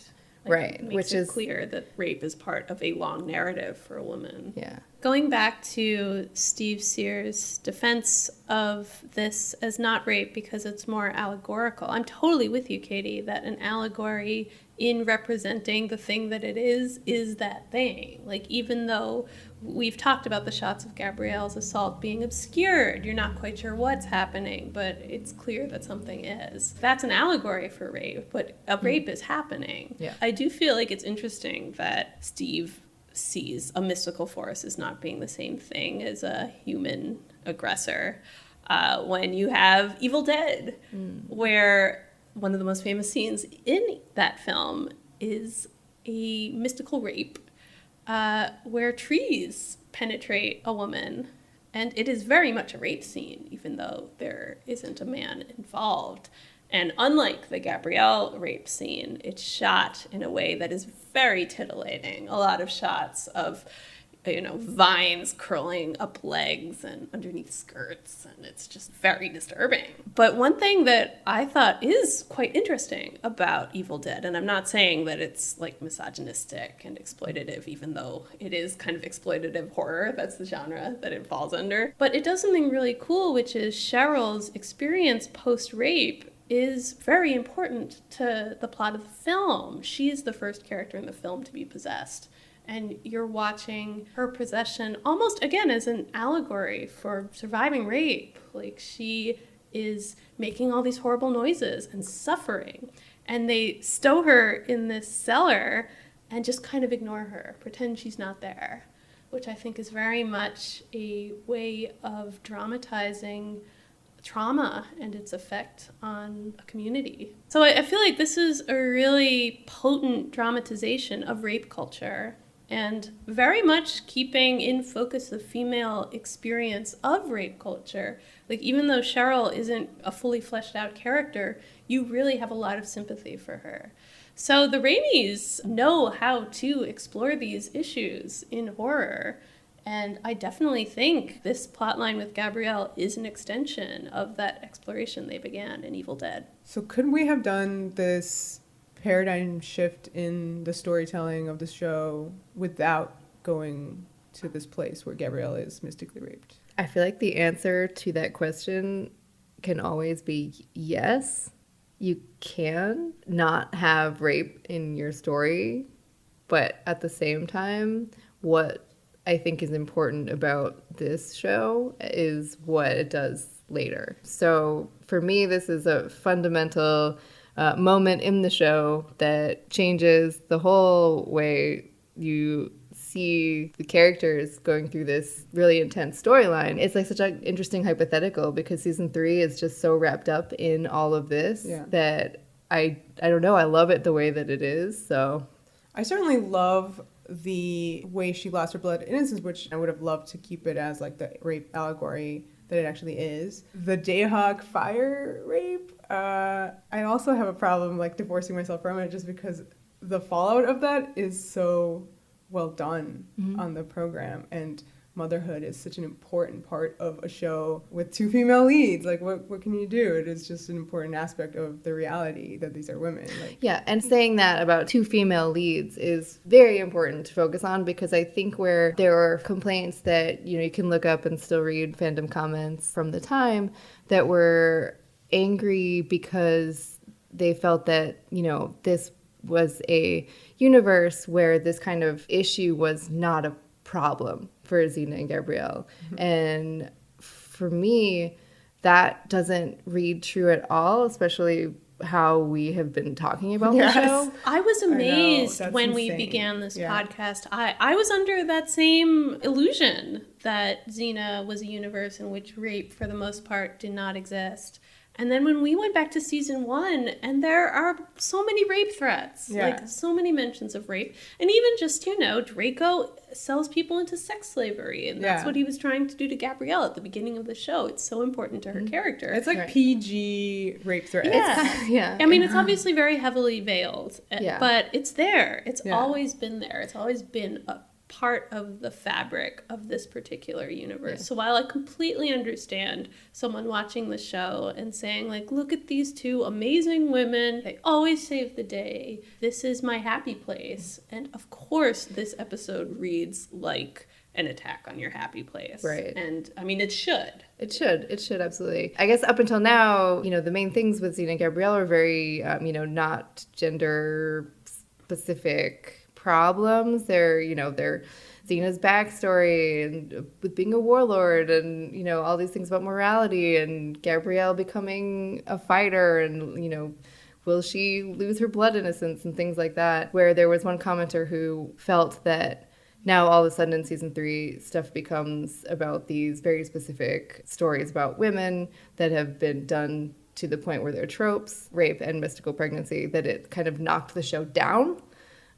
makes
which
it
is
clear that rape is part of a long narrative for a woman.
Yeah.
Going back to Steve Sears' defense of this as not rape because it's more allegorical, I'm totally with you, Katie, that an allegory in representing the thing that it is that thing. Like, even though we've talked about the shots of Gabrielle's assault being obscured, you're not quite sure what's happening, but it's clear that something is. That's an allegory for rape, but a rape is happening.
Yeah.
I do feel like it's interesting that Steve sees a mystical force as not being the same thing as a human aggressor. When you have Evil Dead, where one of the most famous scenes in that film is a mystical rape where trees penetrate a woman. And it is very much a rape scene, even though there isn't a man involved. And unlike the Gabrielle rape scene, it's shot in a way that is very titillating. A lot of shots of, vines curling up legs and underneath skirts, and it's just very disturbing. But one thing that I thought is quite interesting about Evil Dead, and I'm not saying that it's like misogynistic and exploitative, even though it is kind of exploitative horror, that's the genre that it falls under, but it does something really cool, which is Cheryl's experience post-rape is very important to the plot of the film. She's the first character in the film to be possessed. And you're watching her possession almost, again, as an allegory for surviving rape. Like, she is making all these horrible noises and suffering. And they stow her in this cellar and just kind of ignore her, pretend she's not there, which I think is very much a way of dramatizing trauma and its effect on a community. So I feel like this is a really potent dramatization of rape culture, and very much keeping in focus the female experience of rape culture. Like, even though Cheryl isn't a fully fleshed out character, you really have a lot of sympathy for her. So the Raimis know how to explore these issues in horror. And I definitely think this plotline with Gabrielle is an extension of that exploration they began in Evil Dead.
So could we have done this paradigm shift in the storytelling of the show without going to this place where Gabrielle is mystically raped?
I feel like the answer to that question can always be yes. You can not have rape in your story, but at the same time, what I think is important about this show is what it does later. So for me, this is a fundamental moment in the show that changes the whole way you see the characters going through this really intense storyline. It's like such an interesting hypothetical because season 3 is just so wrapped up in all of this that I don't know, I love it the way that it is. So
I certainly love the way she lost her blood innocence, which I would have loved to keep it as like the rape allegory that it actually is. The Jayhawk fire rape, I also have a problem like divorcing myself from it just because the fallout of that is so well done on the program, and motherhood is such an important part of a show with 2 female leads. Like, what can you do? It is just an important aspect of the reality that these are women. Like,
yeah, and saying that about 2 female leads is very important to focus on because I think where there are complaints that, you know, you can look up and still read fandom comments from the time that were angry because they felt that, you know, this was a universe where this kind of issue was not a problem for Xena and Gabrielle. And for me, that doesn't read true at all, especially how we have been talking about the show.
I was amazed when we began this podcast. I was under that same illusion that Xena was a universe in which rape, for the most part, did not exist. And then when we went back to season 1, and there are so many rape threats, like so many mentions of rape. And even just, you know, Draco sells people into sex slavery. And that's what he was trying to do to Gabrielle at the beginning of the show. It's so important to her character.
It's like PG rape threats.
Yeah. I mean, it's obviously very heavily veiled, but it's there. It's always been there. It's always been a part of the fabric of this particular universe. So while I completely understand someone watching the show and saying, like, look at these 2 amazing women, they always save the day, this is my happy place, and of course this episode reads like an attack on your happy place.
Right.
And I mean, it should. It
should, absolutely. I guess up until now, you know, the main things with Xena and Gabrielle are very, you know, not gender specific problems. They're Xena's backstory and with being a warlord and, you know, all these things about morality, and Gabrielle becoming a fighter, and, you know, will she lose her blood innocence and things like that, where there was one commenter who felt that now all of a sudden in season 3 stuff becomes about these very specific stories about women that have been done to the point where they're tropes, rape and mystical pregnancy, that it kind of knocked the show down.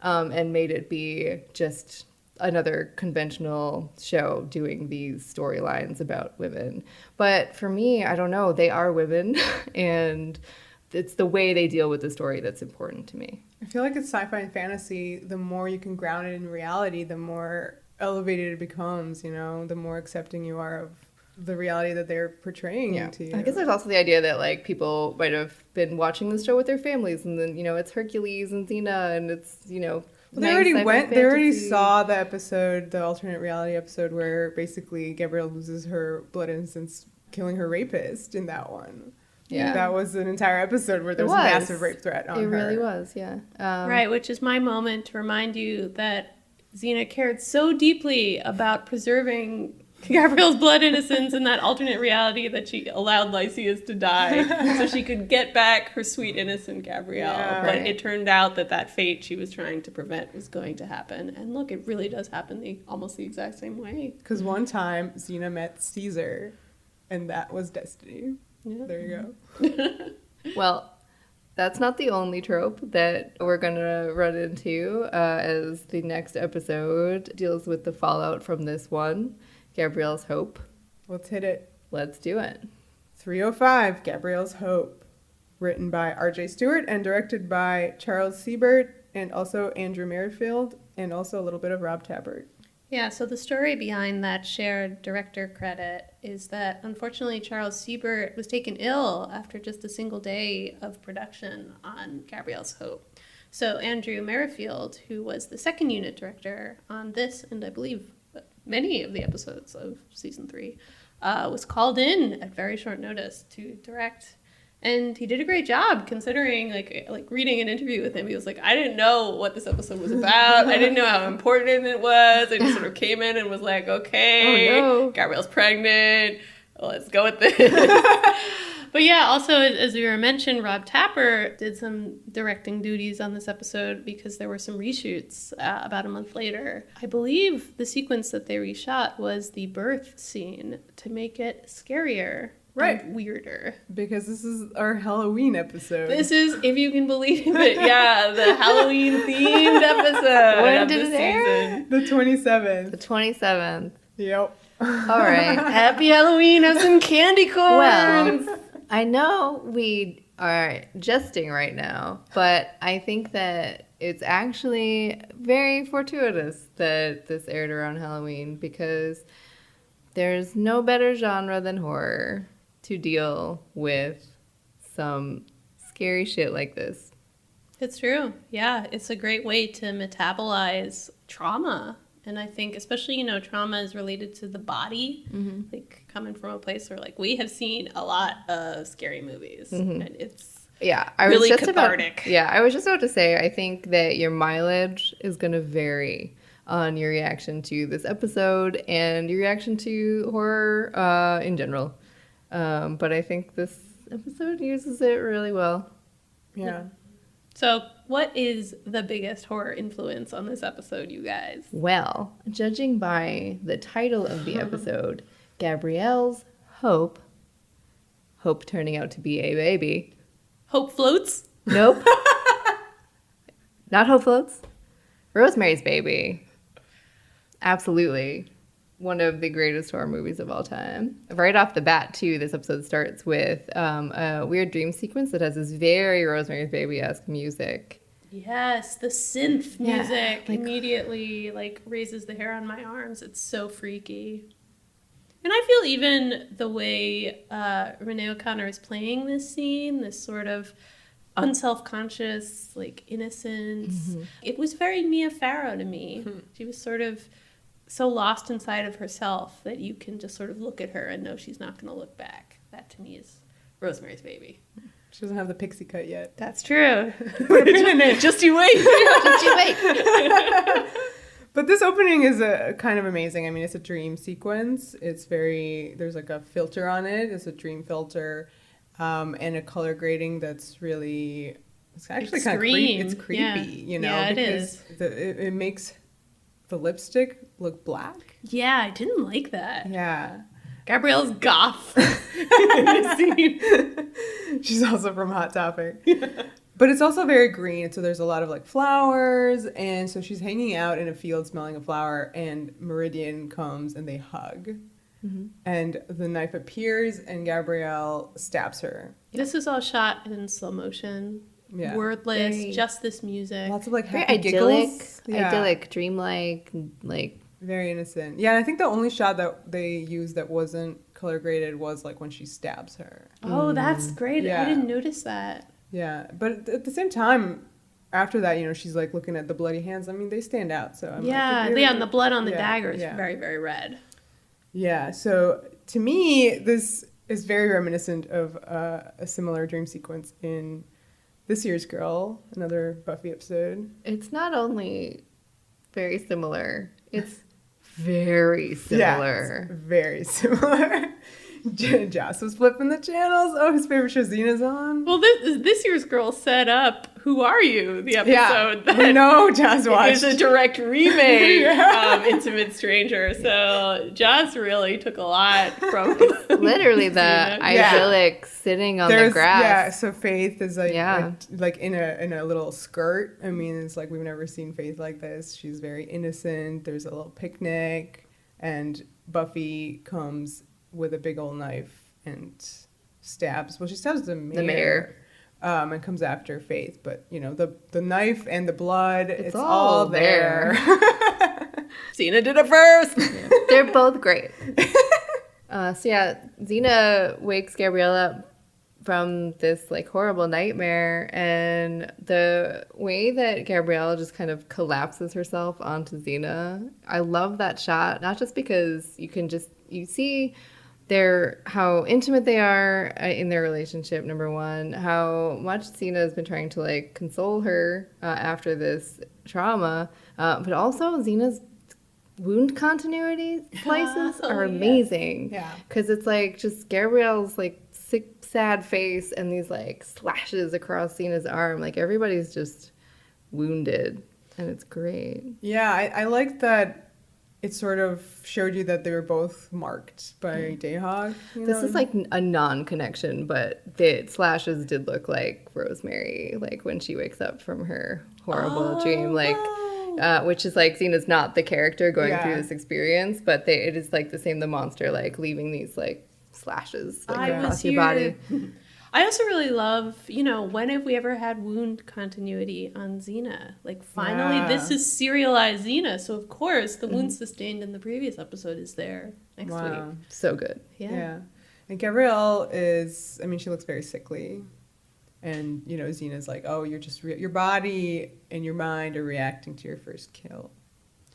And made it be just another conventional show doing these storylines about women. But for me, I don't know, they are women, and it's the way they deal with the story that's important to me.
I feel like it's sci-fi and fantasy. The more you can ground it in reality, the more elevated it becomes, you know, the more accepting you are of the reality that they're portraying to you.
I guess there's also the idea that, like, people might have been watching this show with their families, and then, you know, it's Hercules and Xena, and it's, you know,
well, they already saw the episode, the alternate reality episode, where basically Gabrielle loses her blood innocence, killing her rapist in that one. Yeah. That was an entire episode where there was a massive rape threat on her.
It really was,
right, which is my moment to remind you that Xena cared so deeply about preserving Gabrielle's blood innocence in that alternate reality that she allowed Lysias to die so she could get back her sweet innocent Gabrielle. But it turned out that fate she was trying to prevent was going to happen. And look, it really does happen almost the exact same way.
Because one time Xena met Caesar, and that was destiny.
Yeah.
There you go.
Well, that's not the only trope that we're going to run into, as the next episode deals with the fallout from this one, Gabrielle's Hope.
Let's hit it.
Let's do it.
305, Gabrielle's Hope. Written by R.J. Stewart and directed by Charles Siebert and also Andrew Merrifield and also a little bit of Rob Tappert.
Yeah, so the story behind that shared director credit is that unfortunately Charles Siebert was taken ill after just a single day of production on Gabrielle's Hope. So Andrew Merrifield, who was the second unit director on this and I believe many of the episodes of season 3, was called in at very short notice to direct. And he did a great job considering, like reading an interview with him, he was like, I didn't know what this episode was about. I didn't know how important it was. I just sort of came in and was like, okay,
oh, no.
Gabrielle's pregnant. Let's go with this. But yeah, also, as we were mentioned, Rob Tapper did some directing duties on this episode because there were some reshoots about a month later. I believe the sequence that they reshot was the birth scene to make it scarier.
Right.
And weirder.
Because this is our Halloween episode.
This is, if you can believe it, yeah, the Halloween-themed episode
When
of
did
the
it air?
season.
The 27th.
The 27th.
Yep.
All right.
Happy Halloween, have some candy corns!
Well, I know we are jesting right now, but I think that it's actually very fortuitous that this aired around Halloween because there's no better genre than horror to deal with some scary shit like this.
It's true. Yeah, it's a great way to metabolize trauma. And I think especially, trauma is related to the body. Mm-hmm. Like coming from a place where we have seen a lot of scary movies. Mm-hmm. And it's really cathartic.
I was just about to say, I think that your mileage is going to vary on your reaction to this episode and your reaction to horror in general. But I think this episode uses it really well.
Yeah.
So what is the biggest horror influence on this episode, you guys?
Well, judging by the title of the episode, Gabrielle's Hope turning out to be a baby.
Hope Floats?
Nope. Not Hope Floats. Rosemary's Baby. Absolutely. One of the greatest horror movies of all time. Right off the bat, too, this episode starts with a weird dream sequence that has this very Rosemary's Baby-esque music.
Yes, the synth music immediately raises the hair on my arms. It's so freaky. And I feel even the way Renee O'Connor is playing this scene, this sort of unself-conscious, innocence. Mm-hmm. It was very Mia Farrow to me. Mm-hmm. She was sort of so lost inside of herself that you can just sort of look at her and know she's not going to look back. That to me is Rosemary's Baby.
She doesn't have the pixie cut yet.
That's true. Just you wait.
Just you wait.
But this opening is a kind of amazing. I mean, it's a dream sequence. It's there's a filter on it. It's a dream filter and a color grading that's really, it's actually kind of creepy. It's creepy,
Yeah, it is.
It makes the lipstick look black.
Yeah, I didn't like that.
Yeah.
Gabrielle's goth in this scene.
She's also from Hot Topic. But it's also very green, so there's a lot of flowers, and so she's hanging out in a field smelling a flower, and Meridian comes and they hug. Mm-hmm. And the knife appears and Gabrielle stabs her.
This is all shot in slow motion. Yeah. Wordless, just this music.
Lots of
happy giggles. Idyllic, dreamlike,
very innocent. Yeah, and I think the only shot that they used that wasn't color graded was when she stabs her.
Oh, that's great. Yeah. I didn't notice that.
Yeah, but at the same time, after that, she's looking at the bloody hands. I mean, they stand out. So I'm
and the blood on the dagger is very, very red.
Yeah, so to me, this is very reminiscent of a similar dream sequence in This Year's Girl, another Buffy episode.
It's not only very similar, it's very similar.
Yeah, it's very similar. Joss was flipping the channels. Oh, his favorite show Xena's on.
Well, this year's girl set up Who Are You? The episode that
we know Joss watched.
is a direct remake of Intimate Stranger. So Joss really took a lot from
literally the idyllic sitting on the grass.
Yeah, so Faith is like in a little skirt. I mean, it's like we've never seen Faith like this. She's very innocent. There's a little picnic, and Buffy comes with a big old knife and stabs the mayor. And comes after Faith. But, you know, the knife and the blood, it's all there.
Xena did it first.
They're both great. Xena wakes Gabrielle up from this, like, horrible nightmare. And the way that Gabrielle just kind of collapses herself onto Xena, I love that shot. Not just because you see how intimate they are in their relationship, number one, how much Xena has been trying to like console her after this trauma, but also Xena's wound continuity places are amazing. Yeah, because it's like just Gabrielle's like sick, sad face and these like slashes across Xena's arm, like everybody's just wounded, and it's great.
Yeah, I like that. It sort of showed you that they were both marked by Dayhawk.
This is like a non-connection, but the slashes did look like Rosemary, like when she wakes up from her horrible dream, like, which is like Xena's not the character going through this experience, but it is like the monster, like leaving these like slashes like, across your body.
I also really love, when have we ever had wound continuity on Xena? Like, finally, this is serialized Xena. So, of course, the wound sustained in the previous episode is there next week.
So good.
Yeah.
And Gabrielle she looks very sickly. And, Xena's like, oh, you're just, your body and your mind are reacting to your first kill.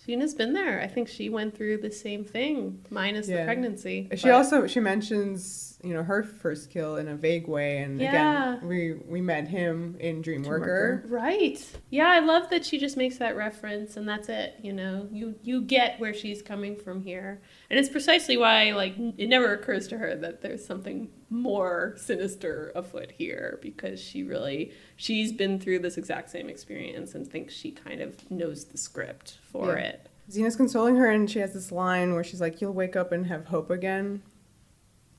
Xena's been there. I think she went through the same thing, minus the pregnancy.
She mentions, her first kill in a vague way. And again, we met him in Dreamworker.
Right. Yeah, I love that she just makes that reference and that's it. You get where she's coming from here. And it's precisely why, like, it never occurs to her that there's something more sinister afoot here, because she's been through this exact same experience and thinks she kind of knows the script for it.
Xena's consoling her, and she has this line where she's like, you'll wake up and have hope again.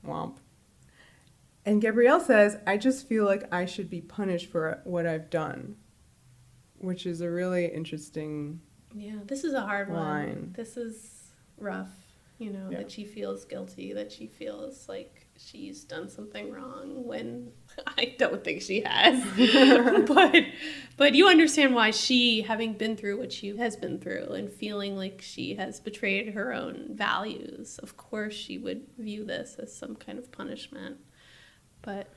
Womp. And Gabrielle says, I just feel like I should be punished for what I've done, which is a really interesting
this is a hard
line.
One. This is rough. That she feels guilty, that she feels like she's done something wrong when I don't think she has. but you understand why she, having been through what she has been through and feeling like she has betrayed her own values, of course she would view this as some kind of punishment. But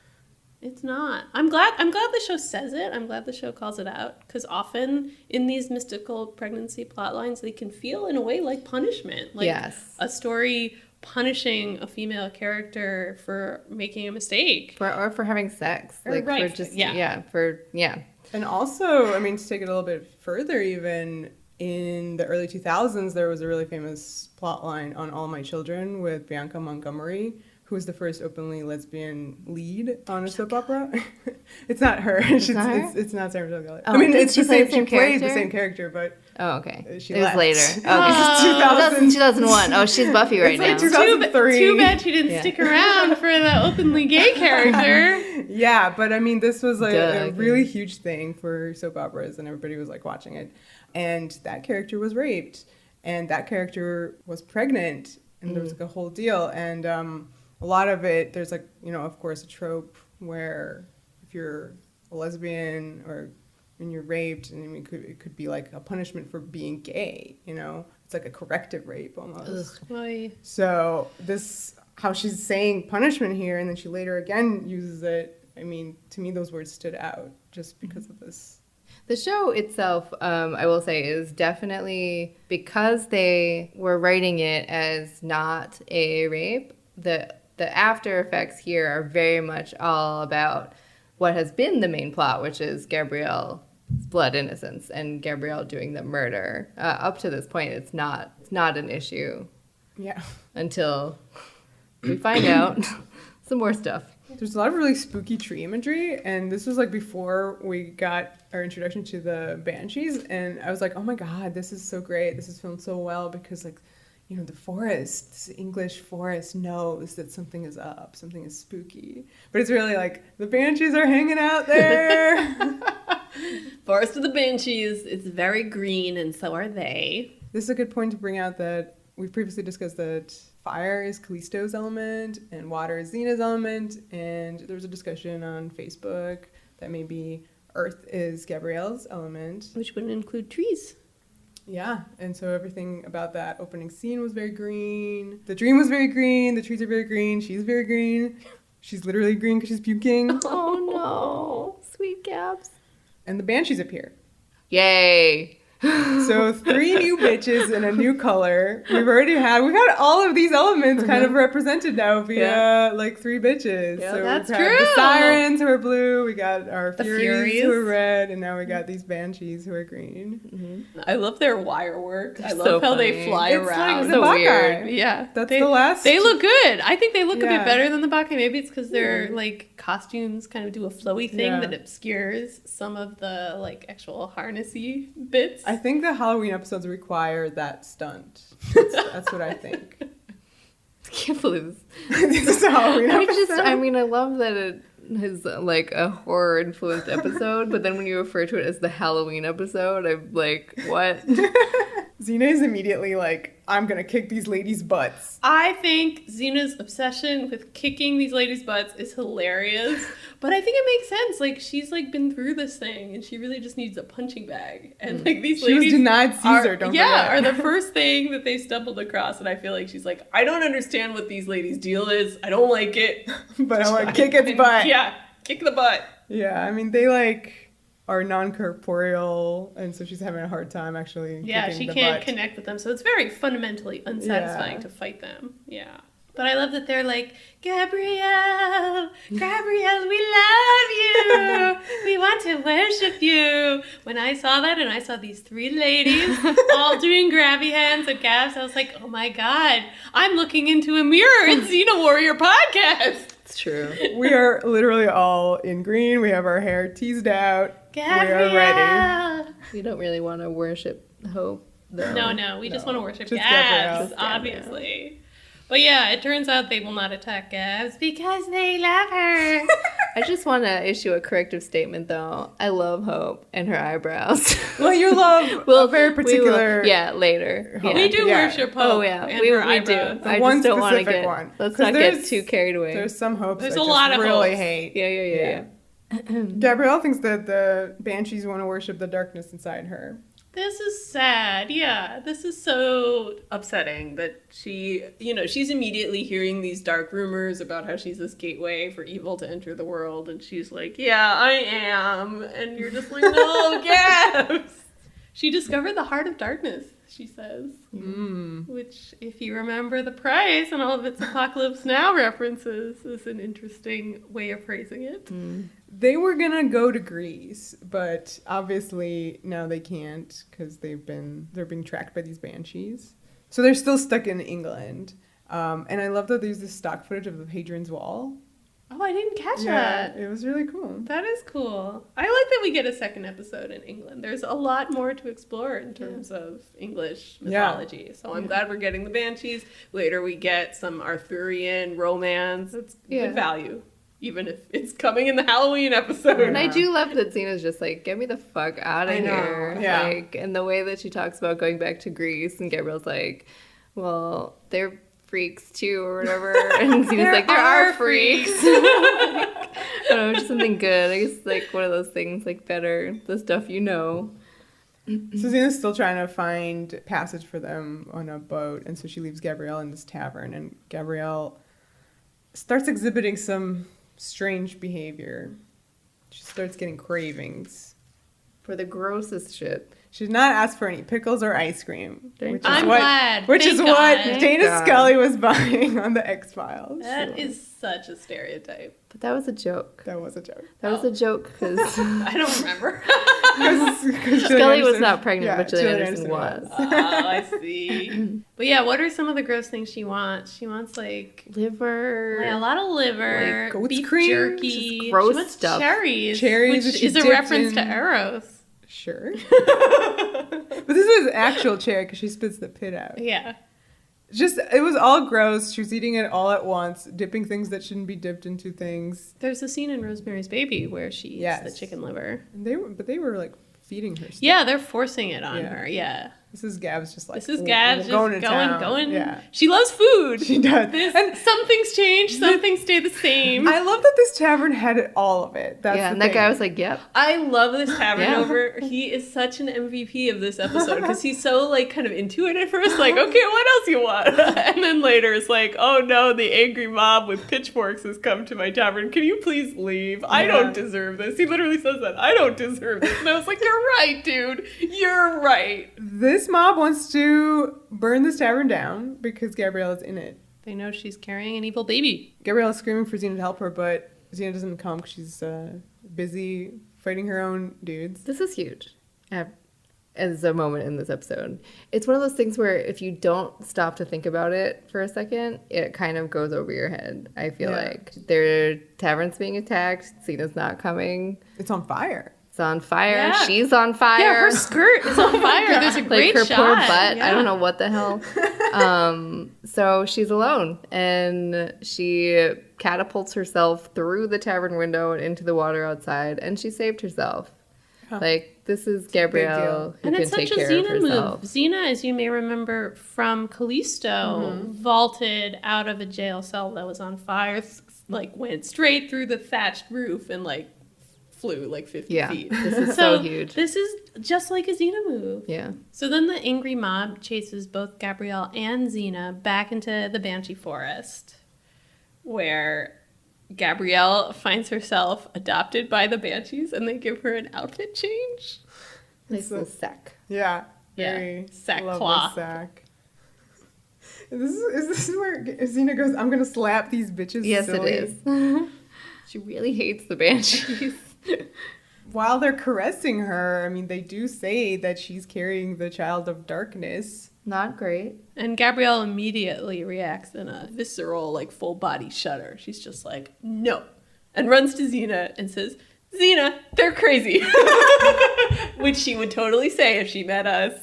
it's not. I'm glad the show says it. I'm glad the show calls it out, because often in these mystical pregnancy plot lines, they can feel in a way like punishment. Like a story punishing a female character for making a mistake.
Or for having sex. And
also, to take it a little bit further, even in the early 2000s, there was a really famous plot line on All My Children with Bianca Montgomery, who was the first openly lesbian lead on a soap opera. It's not her. It's not Sarah Michelle Gellar. She plays the same character, but
okay.
It
was later.
Oh,
2001. Oh, she's Buffy right now.
Like 2003.
Too bad she didn't stick around for the openly gay character.
Yeah, but this was a really huge thing for soap operas, and everybody was like watching it. And that character was raped, and that character was pregnant, and there was like a whole deal. And a lot of it, there's like, of course, a trope where if you're a lesbian and you're raped, and it could be like a punishment for being gay, it's like a corrective rape almost.
Ugh.
So how she's saying punishment here, and then she later again uses it. To me, those words stood out just because of this.
The show itself, I will say, is definitely, because they were writing it as not a rape, the after effects here are very much all about what has been the main plot, which is Gabrielle's blood innocence and Gabrielle doing the murder. Up to this point, it's not an issue.
Yeah.
Until we find out some more stuff.
There's a lot of really spooky tree imagery, and this was like before we got our introduction to the banshees, and I was like, oh my god, this is so great. This is filmed so well because, like, you know, the forest, this English forest knows that something is up, something is spooky. But it's really like, the banshees are hanging out there.
Forest of the Banshees is very green, and so are they.
This is a good point to bring out that we've previously discussed that fire is Callisto's element and water is Xena's element, and there was a discussion on Facebook that maybe earth is Gabrielle's element.
Which wouldn't include trees.
Yeah, and so everything about that opening scene was very green. The dream was very green, the trees are very green, she's very green. She's literally green because she's puking.
Oh no, sweet Gabs.
And the banshees appear.
Yay.
So 3 new bitches in a new color. We've had all of these elements kind of represented now via like 3 bitches.
Yeah,
so
that's
we've
true.
had the sirens who are blue, we got our
The
furies who are red, and now we got these banshees who are green.
Mm-hmm. I love their wire work. I love
so
how
funny.
they fly
It's
around.
like the
So
Buckeye.
weird.
Yeah,
That's the last.
They look good. I think they look a
Yeah.
bit better than the Bacchae. Maybe it's because their like costumes kind of do a flowy thing
Yeah.
that obscures some of the like actual harnessy bits.
I think the Halloween episodes require that stunt. That's what I think.
I can't believe
This is a Halloween episode.
I love that it is like a horror influenced episode, but then when you refer to it as the Halloween episode, I'm like, what?
Xena is immediately like, I'm gonna kick these ladies' butts.
I think Xena's obsession with kicking these ladies' butts is hilarious, but I think it makes sense. Like, she's like been through this thing, and she really just needs a punching bag. And like these
She was
ladies
denied Caesar, don't forget.
are the first thing that they stumbled across, and I feel like she's like, I don't understand what these ladies' deal is. I don't like it,
But I want to kick its
And,
butt.
Yeah, kick the butt.
Yeah, I mean, they like are non-corporeal, and so she's having a hard time actually
Yeah,
kicking
she
the
can't
butt.
connect with them, so it's very fundamentally unsatisfying
Yeah.
to fight them. Yeah. But I love that they're like, Gabrielle, we love you. We want to worship you. When I saw that and I saw these 3 ladies all doing grabby hands at Gabs, I was like, oh my God, I'm looking into a mirror. It's Xena Warrior Podcast.
It's true.
We are literally all in green. We have our hair teased out.
Gabrielle.
We are ready.
We don't really want to worship Hope, though.
No, we just want to worship
Just
Gabs,
Gabrielle.
Just Gabrielle.
obviously. But yeah, it turns out they will not attack Gabs because they love her.
I just want to issue a corrective statement, though. I love Hope and her eyebrows.
Well, you love a very particular.
Yeah, later.
Hope.
Yeah.
We do
Yeah.
worship Hope.
Oh, yeah.
and
We
her
do.
eyebrows.
The
I
one
just don't want to
specific
get...
one.
Let's
'Cause
not get
there's-
too carried away.
There's some hopes
There's
I
a
just
lot of
really
hopes.
hate.
Yeah.
Gabrielle thinks that the banshees want to worship the darkness inside her.
This is sad. Yeah, this is so upsetting that she's immediately hearing these dark rumors about how she's this gateway for evil to enter the world, and she's like, yeah, I am. And you're just like, no, Gabs. She discovered the heart of darkness, she says. Which, if you remember The Price and all of its Apocalypse Now references, is an interesting way of phrasing it.
They were gonna go to Greece, but obviously now they can't because they're being tracked by these banshees. So they're still stuck in England. And I love that there's this stock footage of the Hadrian's Wall.
Oh, I didn't catch
Yeah,
that.
it was really cool.
That is cool. I like that we get a second episode in England. There's a lot more to explore in terms of English mythology. So I'm glad we're getting the Banshees. Later we get some Arthurian romance. It's good value, even if it's coming in the Halloween episode.
And I do love that Xena's just like, get me the fuck out of
I know,
here.
yeah.
Like, and the way that she talks about going back to Greece, and Gabrielle's like, well, they're freaks too, or whatever. And Xena's like, there are freaks. I don't know, just something good. I guess like one of those things, like better, the stuff you know.
So Xena's still trying to find passage for them on a boat, and so she leaves Gabrielle in this tavern, and Gabrielle starts exhibiting some strange behavior. She starts getting cravings.
For the grossest shit.
She did not ask for any pickles or ice cream, which
I'm
is what
glad.
which
Thank
is
God.
what
Thank
Dana
God.
Scully was buying on the X-Files.
That is such a stereotype.
But that was a joke.
That was a joke.
That was a joke because
I don't remember.
Scully was not pregnant, but Gillian Anderson was.
Oh, I see. But yeah, what are some of the gross things she wants? She wants like
liver.
Yeah, a lot of liver,
like goat's
beef
cream,
jerky.
just gross
she wants
stuff.
Cherries,
Cherries
which
that she
is a
dipped
reference to
in-
Eros.
Sure. But this is actual cherry because she spits the pit out.
Yeah.
Just, it was all gross. She was eating it all at once, dipping things that shouldn't be dipped into things.
There's a scene in Rosemary's Baby where she eats the chicken liver.
And they were like feeding her stuff.
Yeah, they're forcing it on her. Yeah.
This is Gab's just like,
This is Gab's just going.
Yeah.
She loves food.
She does.
And some things change, some things stay the same.
I love that this tavern had all of it. That's
and
the
that
thing.
guy was like, yep.
I love this tavern over. He is such an MVP of this episode because he's so like kind of into it at first, like, okay, what else you want? And then later it's like, oh no, the angry mob with pitchforks has come to my tavern. Can you please leave? I don't deserve this. He literally says that. I don't deserve this. And I was like, you're right, dude. You're right.
This mob wants to burn this tavern down because Gabrielle is in it.
They know she's carrying an evil baby.
Gabrielle is screaming for Xena to help her, but Xena doesn't come because she's busy fighting her own dudes.
This is huge. As a moment in this episode. It's one of those things where if you don't stop to think about it for a second, it kind of goes over your head. I feel like their tavern's being attacked. Xena's not coming.
It's on fire.
It's on fire.
Yeah.
She's on fire.
Yeah, her skirt is on fire. There's a great
like her
shot.
poor butt.
Yeah.
I don't know what the hell. So she's alone, and she catapults herself through the tavern window and into the water outside, and she saved herself.
Huh.
Like, this is Gabrielle who
And
can
it's
take
such a
care of
Xena
herself.
move. Xena, as you may remember from Callisto, vaulted out of a jail cell that was on fire, like went straight through the thatched roof and like flew like 50 feet.
This is so huge.
This is just like a Xena move.
Yeah.
So then the angry mob chases both Gabrielle and Xena back into the Banshee Forest, where Gabrielle finds herself adopted by the Banshees and they give her an outfit change.
Nice little sack.
Yeah.
Yeah.
Very
Sackcloth.
lovely sack. Is this where Xena goes, I'm going to slap these bitches
Yes,
silly?
it is. She really hates the Banshees.
While they're caressing her, I mean, they do say that she's carrying the child of darkness.
Not great.
And Gabrielle immediately reacts in a visceral, like, full-body shudder. She's just like, no. And runs to Xena and says, Xena, they're crazy. Which she would totally say if she met us.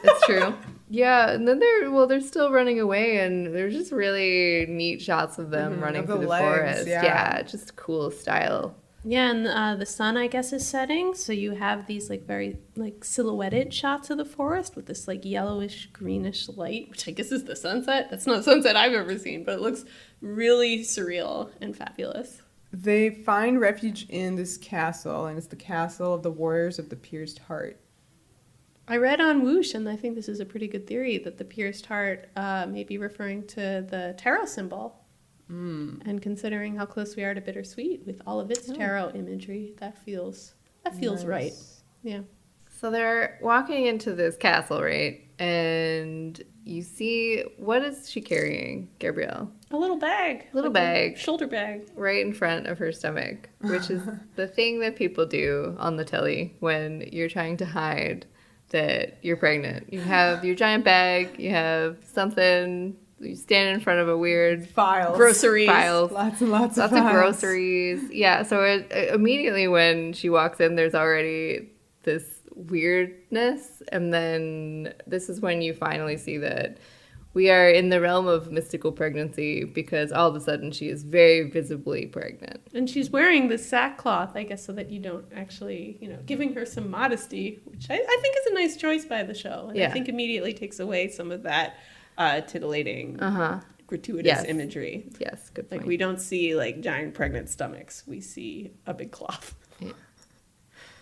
It's true. Yeah, and then they're still running away, and there's just really neat shots of them running
of
through the
legs,
forest.
yeah.
Just cool style.
Yeah, and the sun, I guess, is setting. So you have these, like, very, like, silhouetted shots of the forest with this, like, yellowish, greenish light, which I guess is the sunset. That's not a sunset I've ever seen, but it looks really surreal and fabulous.
They find refuge in this castle, and it's the castle of the Warriors of the Pierced Heart.
I read on Whoosh, and I think this is a pretty good theory, that the pierced heart may be referring to the tarot symbol. And considering how close we are to bittersweet with all of its tarot imagery, that feels
Nice.
right. Yeah.
So they're walking into this castle, right? And you see, what is she carrying, Gabrielle?
A little bag.
Little
like a
bag.
shoulder bag.
Right in front of her stomach, which is the thing that people do on the telly when you're trying to hide that you're pregnant. You have your giant bag, you have something, you stand in front of a weird
Files.
Groceries.
files.
Lots and lots
Lots
of
of
files.
groceries. Yeah, so immediately when she walks in, there's already this weirdness. And then this is when you finally see that we are in the realm of mystical pregnancy, because all of a sudden she is very visibly pregnant.
And she's wearing the sackcloth, I guess, so that you don't actually, giving her some modesty, which I think is a nice choice by the show. And I think immediately takes away some of that titillating, gratuitous imagery.
Yes, good point.
Like, we don't see, like, giant pregnant stomachs. We see a big cloth.
Yeah.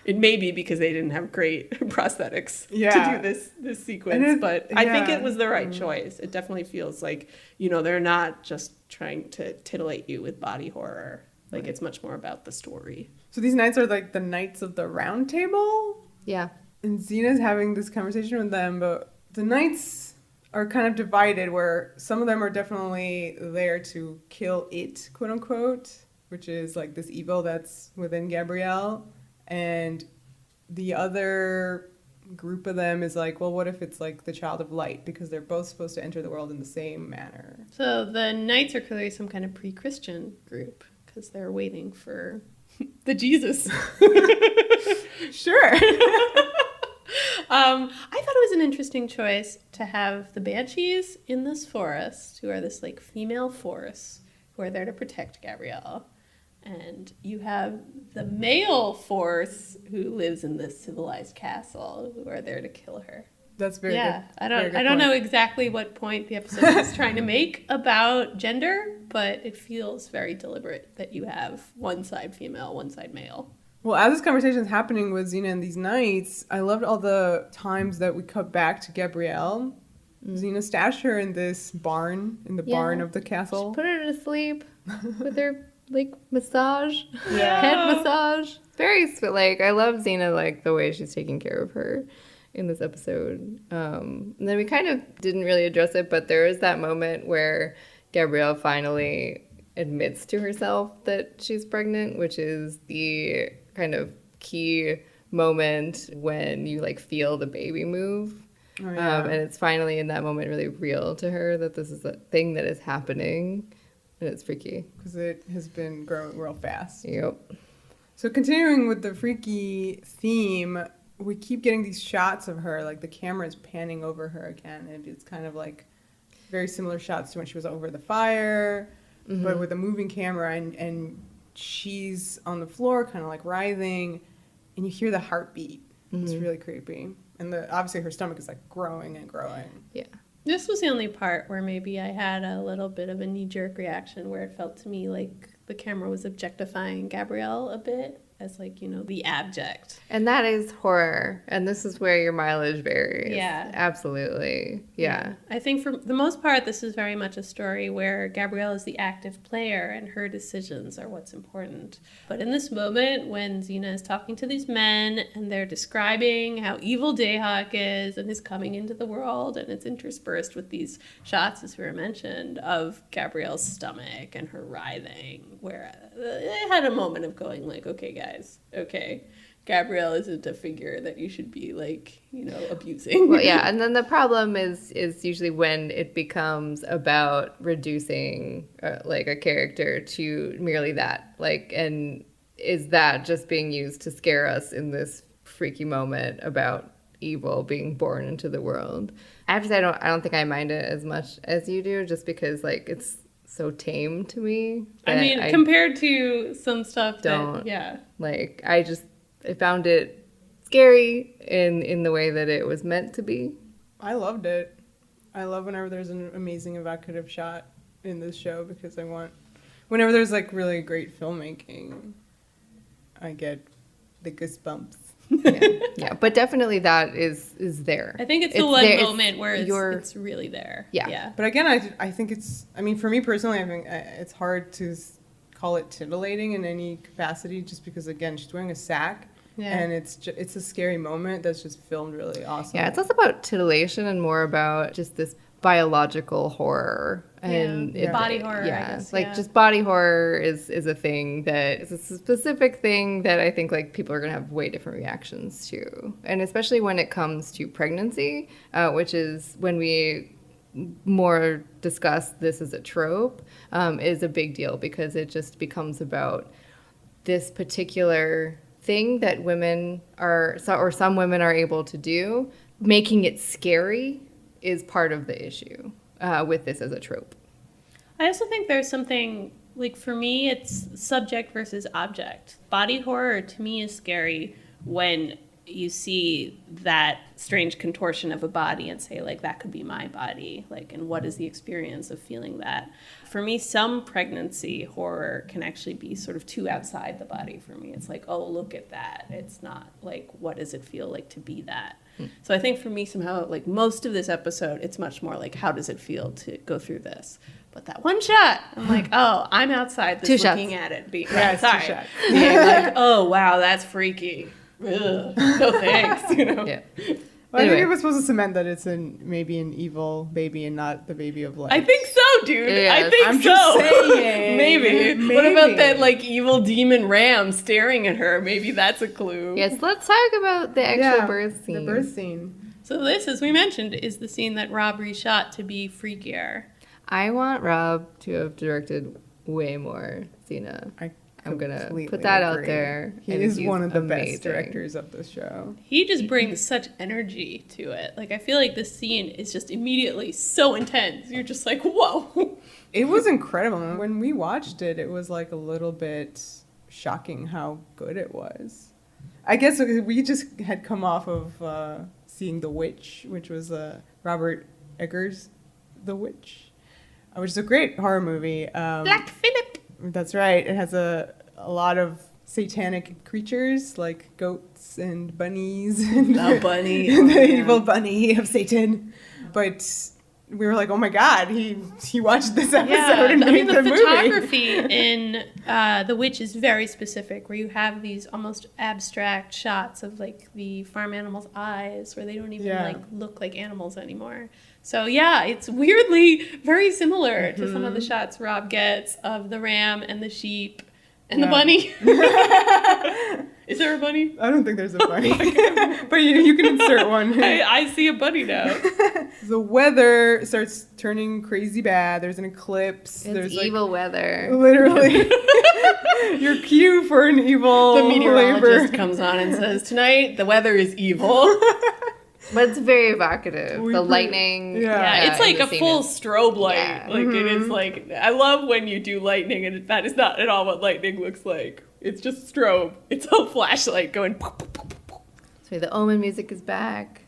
It may be because they didn't have great prosthetics to do this sequence, but I think it was the right choice. It definitely feels like, they're not just trying to titillate you with body horror. Like, it's much more about the story.
So these knights are like the Knights of the Round Table?
Yeah.
And Xena's having this conversation with them, but the knights are kind of divided, where some of them are definitely there to kill it, quote unquote, which is like this evil that's within Gabrielle. And the other group of them is like, well, what if it's like the child of light? Because they're both supposed to enter the world in the same manner.
So the knights are clearly some kind of pre-Christian group because they're waiting for the Jesus.
Sure.
I thought it was an interesting choice to have the banshees in this forest, who are this like female force who are there to protect Gabrielle. And you have the male force who lives in this civilized castle who are there to kill her.
That's very good.
I don't know exactly what point the episode is trying to make about gender, but it feels very deliberate that you have one side female, one side male.
Well, as this conversation is happening with Xena and these knights, I loved all the times that we cut back to Gabrielle. Xena stashed her in this barn, barn of the castle.
She put her to sleep with her like massage,
Yeah.
head massage. Very sweet. Like, I love Xena, like the way she's taking care of her in this episode. And then we kind of didn't really address it, but there is that moment where Gabrielle finally admits to herself that she's pregnant, which is the kind of key moment when you like feel the baby move.
Oh, yeah.
And it's finally in that moment really real to her that this is a thing that is happening. And it's freaky.
Because it has been growing real fast.
Yep.
So continuing with the freaky theme, we keep getting these shots of her, like the camera is panning over her again. And it's kind of like very similar shots to when she was over the fire, but with a moving camera. And she's on the floor, kind of like writhing. And you hear the heartbeat. It's really creepy. And obviously her stomach is like growing and growing.
Yeah.
This was the only part where maybe I had a little bit of a knee-jerk reaction where it felt to me like the camera was objectifying Gabrielle a bit as like, you know, the abject.
And that is horror. And this is where your mileage varies.
Yeah.
Absolutely. Yeah.
I think for the most part, this is very much a story where Gabrielle is the active player and her decisions are what's important. But in this moment, when Xena is talking to these men and they're describing how evil Dayhawk is and is coming into the world, and it's interspersed with these shots, as Vera mentioned, of Gabrielle's stomach and her writhing, where I had a moment of going like, okay, guys, okay. Gabrielle isn't a figure that you should be, like, you know, abusing.
Well, yeah, and then the problem is usually when it becomes about reducing, like, a character to merely that. Like, and is that just being used to scare us in this freaky moment about evil being born into the world? I have to say, I don't think I mind it as much as you do, just because, like, it's so tame to me.
I mean, compared to some stuff
don't,
yeah.
Like, I found it scary in the way that it was meant to be.
I loved it. I love whenever there's an amazing evocative shot in this show because whenever there's like really great filmmaking, I get the goosebumps.
Yeah, but definitely that is there.
I think it's the one moment where it's really there.
Yeah.
But again, I think for me personally, I think it's hard to call it titillating in any capacity just because, again, she's wearing a sack. Yeah. And it's a scary moment that's just filmed really awesome.
Yeah, it's less about titillation and more about just this biological horror. And
body horror,
yeah,
I guess.
Like just body horror is a thing that is a specific thing that I think like people are going to have way different reactions to. And especially when it comes to pregnancy, which is when we more discuss this as a trope, is a big deal because it just becomes about this particular thing that women or some women are able to do. Making it scary is part of the issue with this as a trope.
I also think there's something, like for me, it's subject versus object. Body horror to me is scary when you see that strange contortion of a body and say, like, that could be my body. Like, and what is the experience of feeling that? For me, some pregnancy horror can actually be sort of too outside the body for me. It's like, oh, look at that. It's not like, what does it feel like to be that? So I think for me, somehow, like most of this episode, it's much more like, how does it feel to go through this? But that one shot, I'm like, oh, I'm outside this looking at it. Being
it's 2 shots.
Being like, oh, wow, that's freaky. Ugh, no thanks, you know.
Yeah.
Well, I
Anyway.
think it was supposed to cement that it's maybe an evil baby and not the baby of light.
I think so, dude.
Yeah,
I think
I'm
so.
just saying.
Maybe. What about that like evil demon ram staring at her? Maybe that's a clue.
Yes, let's talk about the actual birth scene.
The birth scene.
So this, as we mentioned, is the scene that Rob reshot to be freakier.
I want Rob to have directed way more Xena. I'm going to
completely
put that
agree.
out there.
He
and
is
he's
one of the
amazing.
best directors of the show.
He just brings such energy to it. Like, I feel like this scene is just immediately so intense. You're just like, whoa.
It was incredible. When we watched it, it was like a little bit shocking how good it was. I guess we just had come off of seeing The Witch, which was Robert Eggers' The Witch, which is a great horror movie.
Black Phillip.
That's right. It has a lot of satanic creatures like goats and bunnies. And
The bunny.
the evil bunny of Satan. But we were like, oh my God, he watched this episode and made the movie.
photography in The Witch is very specific, where you have these almost abstract shots of like the farm animals' eyes, where they don't even like look like animals anymore. So yeah, it's weirdly very similar to some of the shots Rob gets of the ram and the sheep and the bunny. Is there a bunny?
I don't think there's a bunny. But you can insert one.
I see a bunny now.
The weather starts turning crazy bad. There's an eclipse.
It's
There's
evil weather.
Literally. Your cue for an evil
The meteorologist
labor.
comes on and says, tonight the weather is evil.
But it's very evocative. The lightning.
Yeah, it's like a full strobe light.
Yeah.
Like it is like, I love when you do lightning and that is not at all what lightning looks like. It's just strobe. It's a flashlight going pop, pop, pop, pop, pop.
So the Omen music is back.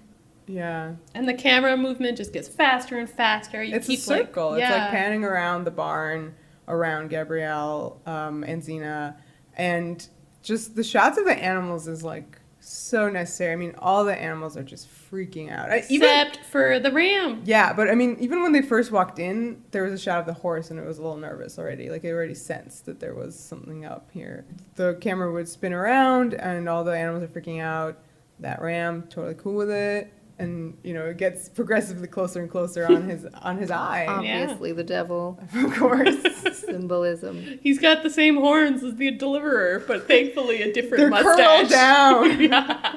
Yeah.
And the camera movement just gets faster and faster. You
It's
keep
a circle.
Like,
It's like panning around the barn, around Gabrielle and Xena. And just the shots of the animals is like so necessary. I mean, all the animals are just freaking out.
Except for the ram.
Yeah, but I mean, even when they first walked in, there was a shot of the horse and it was a little nervous already. Like, it already sensed that there was something up here. The camera would spin around and all the animals are freaking out. That ram, totally cool with it. And, you know, it gets progressively closer and closer on his eye.
Obviously, the devil.
Of course.
Symbolism.
He's got the same horns as the deliverer, but thankfully a different
They're
mustache.
curled down.
Yeah.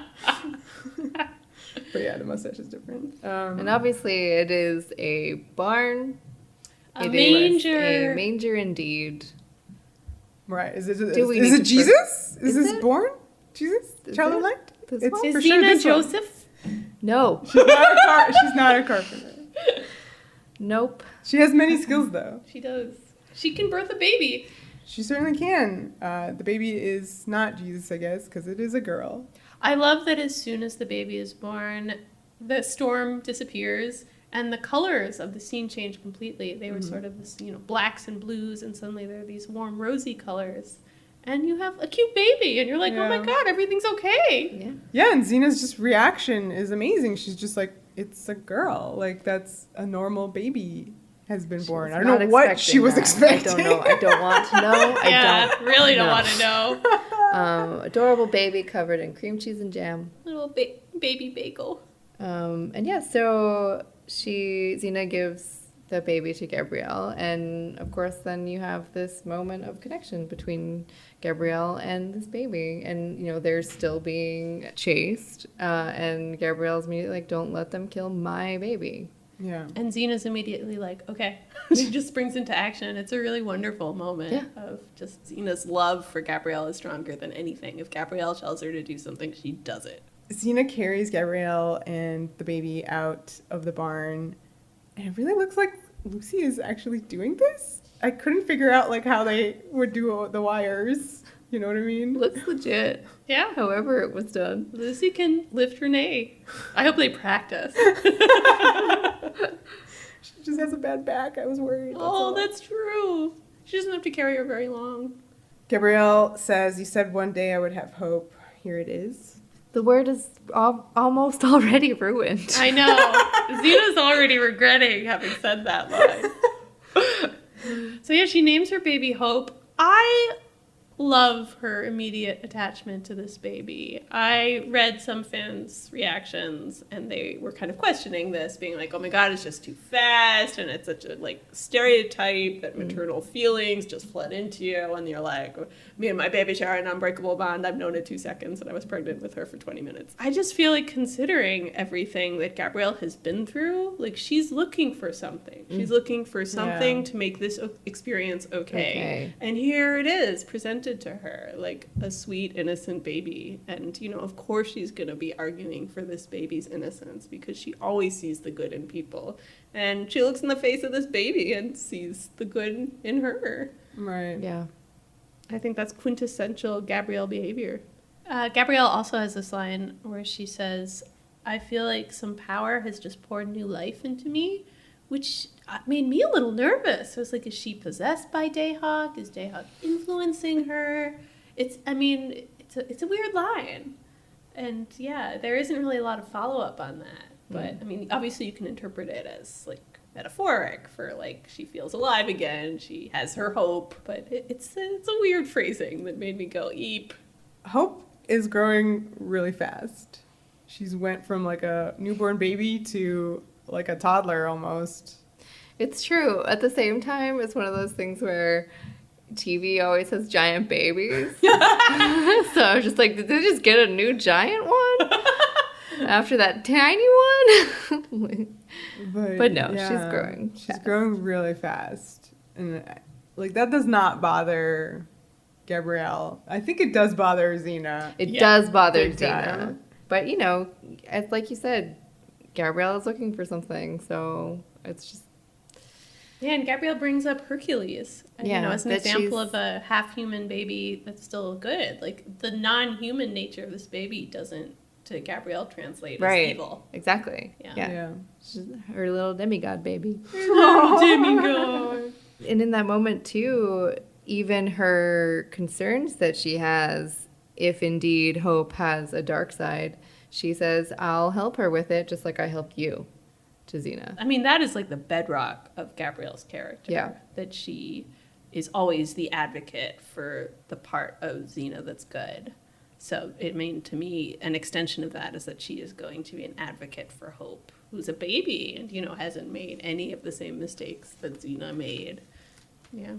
But yeah, the mustache is different.
And obviously, it is a barn.
A
It
manger.
is a manger indeed.
Right. Is it
we need to
Jesus? Is
Is
this
it?
born? Jesus?
Is
Child
it?
of light?
This
It's
one?
Is
for sure
Xena
this one.
Joseph?
No.
She's not a carpenter.
Nope.
She has many skills, though.
She does. She can birth a baby.
She certainly can. The baby is not Jesus, I guess, because it is a girl.
I love that as soon as the baby is born, the storm disappears and the colors of the scene change completely. They were sort of this, blacks and blues, and suddenly there are these warm rosy colors. And you have a cute baby, and you're like, oh my
Yeah.
God, everything's okay.
Yeah.
Yeah, and Xena's just reaction is amazing. She's just like, it's a girl. Like, that's a normal baby has been born. I don't know what she was expecting.
I don't know. I don't want to know.
Yeah, really don't
know.
want to know.
Adorable baby covered in cream cheese and jam.
Little baby bagel.
And yeah, so Xena gives the baby to Gabrielle, and of course then you have this moment of connection between Gabrielle and this baby, and they're still being chased, and Gabrielle's immediately like, don't let them kill my baby.
Yeah.
And Xena's immediately like, okay. She just springs into action. It's a really wonderful moment of just Xena's love for Gabrielle is stronger than anything. If Gabrielle tells her to do something, she does it.
Xena carries Gabrielle and the baby out of the barn, and it really looks like Lucy is actually doing this. I couldn't figure out like how they would do the wires. You know what I mean?
Looks legit.
Yeah.
However it was done.
Lucy can lift Renee. I hope they practice.
She just has a bad back. I was worried.
That's true. She doesn't have to carry her very long.
Gabrielle says, "You said one day I would have hope. Here it is."
The word is almost already ruined.
I know. Xena's already regretting having said that line. So yeah, she names her baby Hope. I love her immediate attachment to this baby. I read some fans' reactions, and they were kind of questioning this, being like, oh my god, it's just too fast, and it's such a, like, stereotype that maternal feelings just flood into you, and you're like, me and my baby share an unbreakable bond. I've known it 2 seconds, and I was pregnant with her for 20 minutes. I just feel like, considering everything that Gabrielle has been through, like, she's looking for something. She's looking for something to make this experience okay. And here it is, presented to her like a sweet, innocent baby. And, you know, of course she's going to be arguing for this baby's innocence, because she always sees the good in people. And she looks in the face of this baby and sees the good in her.
Right.
Yeah.
I think that's quintessential Gabrielle behavior. Gabrielle also has this line where she says, I feel like some power has just poured new life into me, which made me a little nervous. I was like, is she possessed by Dayhawk? Is Dayhawk influencing her? It's a weird line. And yeah, there isn't really a lot of follow-up on that. But I mean, obviously you can interpret it as like metaphoric for like she feels alive again, she has her hope. But it's a weird phrasing that made me go, eep.
Hope is growing really fast. She's went from like a newborn baby to like a toddler almost.
It's true. At the same time, it's one of those things where TV always has giant babies. So I was just like, did they just get a new giant one after that tiny one? But no, yeah, she's growing.
She's growing really fast. And like that does not bother Gabrielle. I think it does bother Xena.
It does bother Xena. But, you know, as like you said, Gabrielle is looking for something, so it's just...
Yeah, and Gabrielle brings up Hercules, you know, as an example of a half-human baby that's still good. Like, the non-human nature of this baby doesn't, to Gabrielle, translate as evil.
Exactly. Yeah. She's her little demigod baby.
Her little demigod.
And in that moment, too, even her concerns that she has, if indeed hope has a dark side, she says, I'll help her with it, just like I helped you, to Xena.
I mean, that is like the bedrock of Gabrielle's character.
Yeah.
That she is always the advocate for the part of Xena that's good. So, to me, an extension of that is that she is going to be an advocate for Hope, who's a baby and, you know, hasn't made any of the same mistakes that Xena made. Yeah.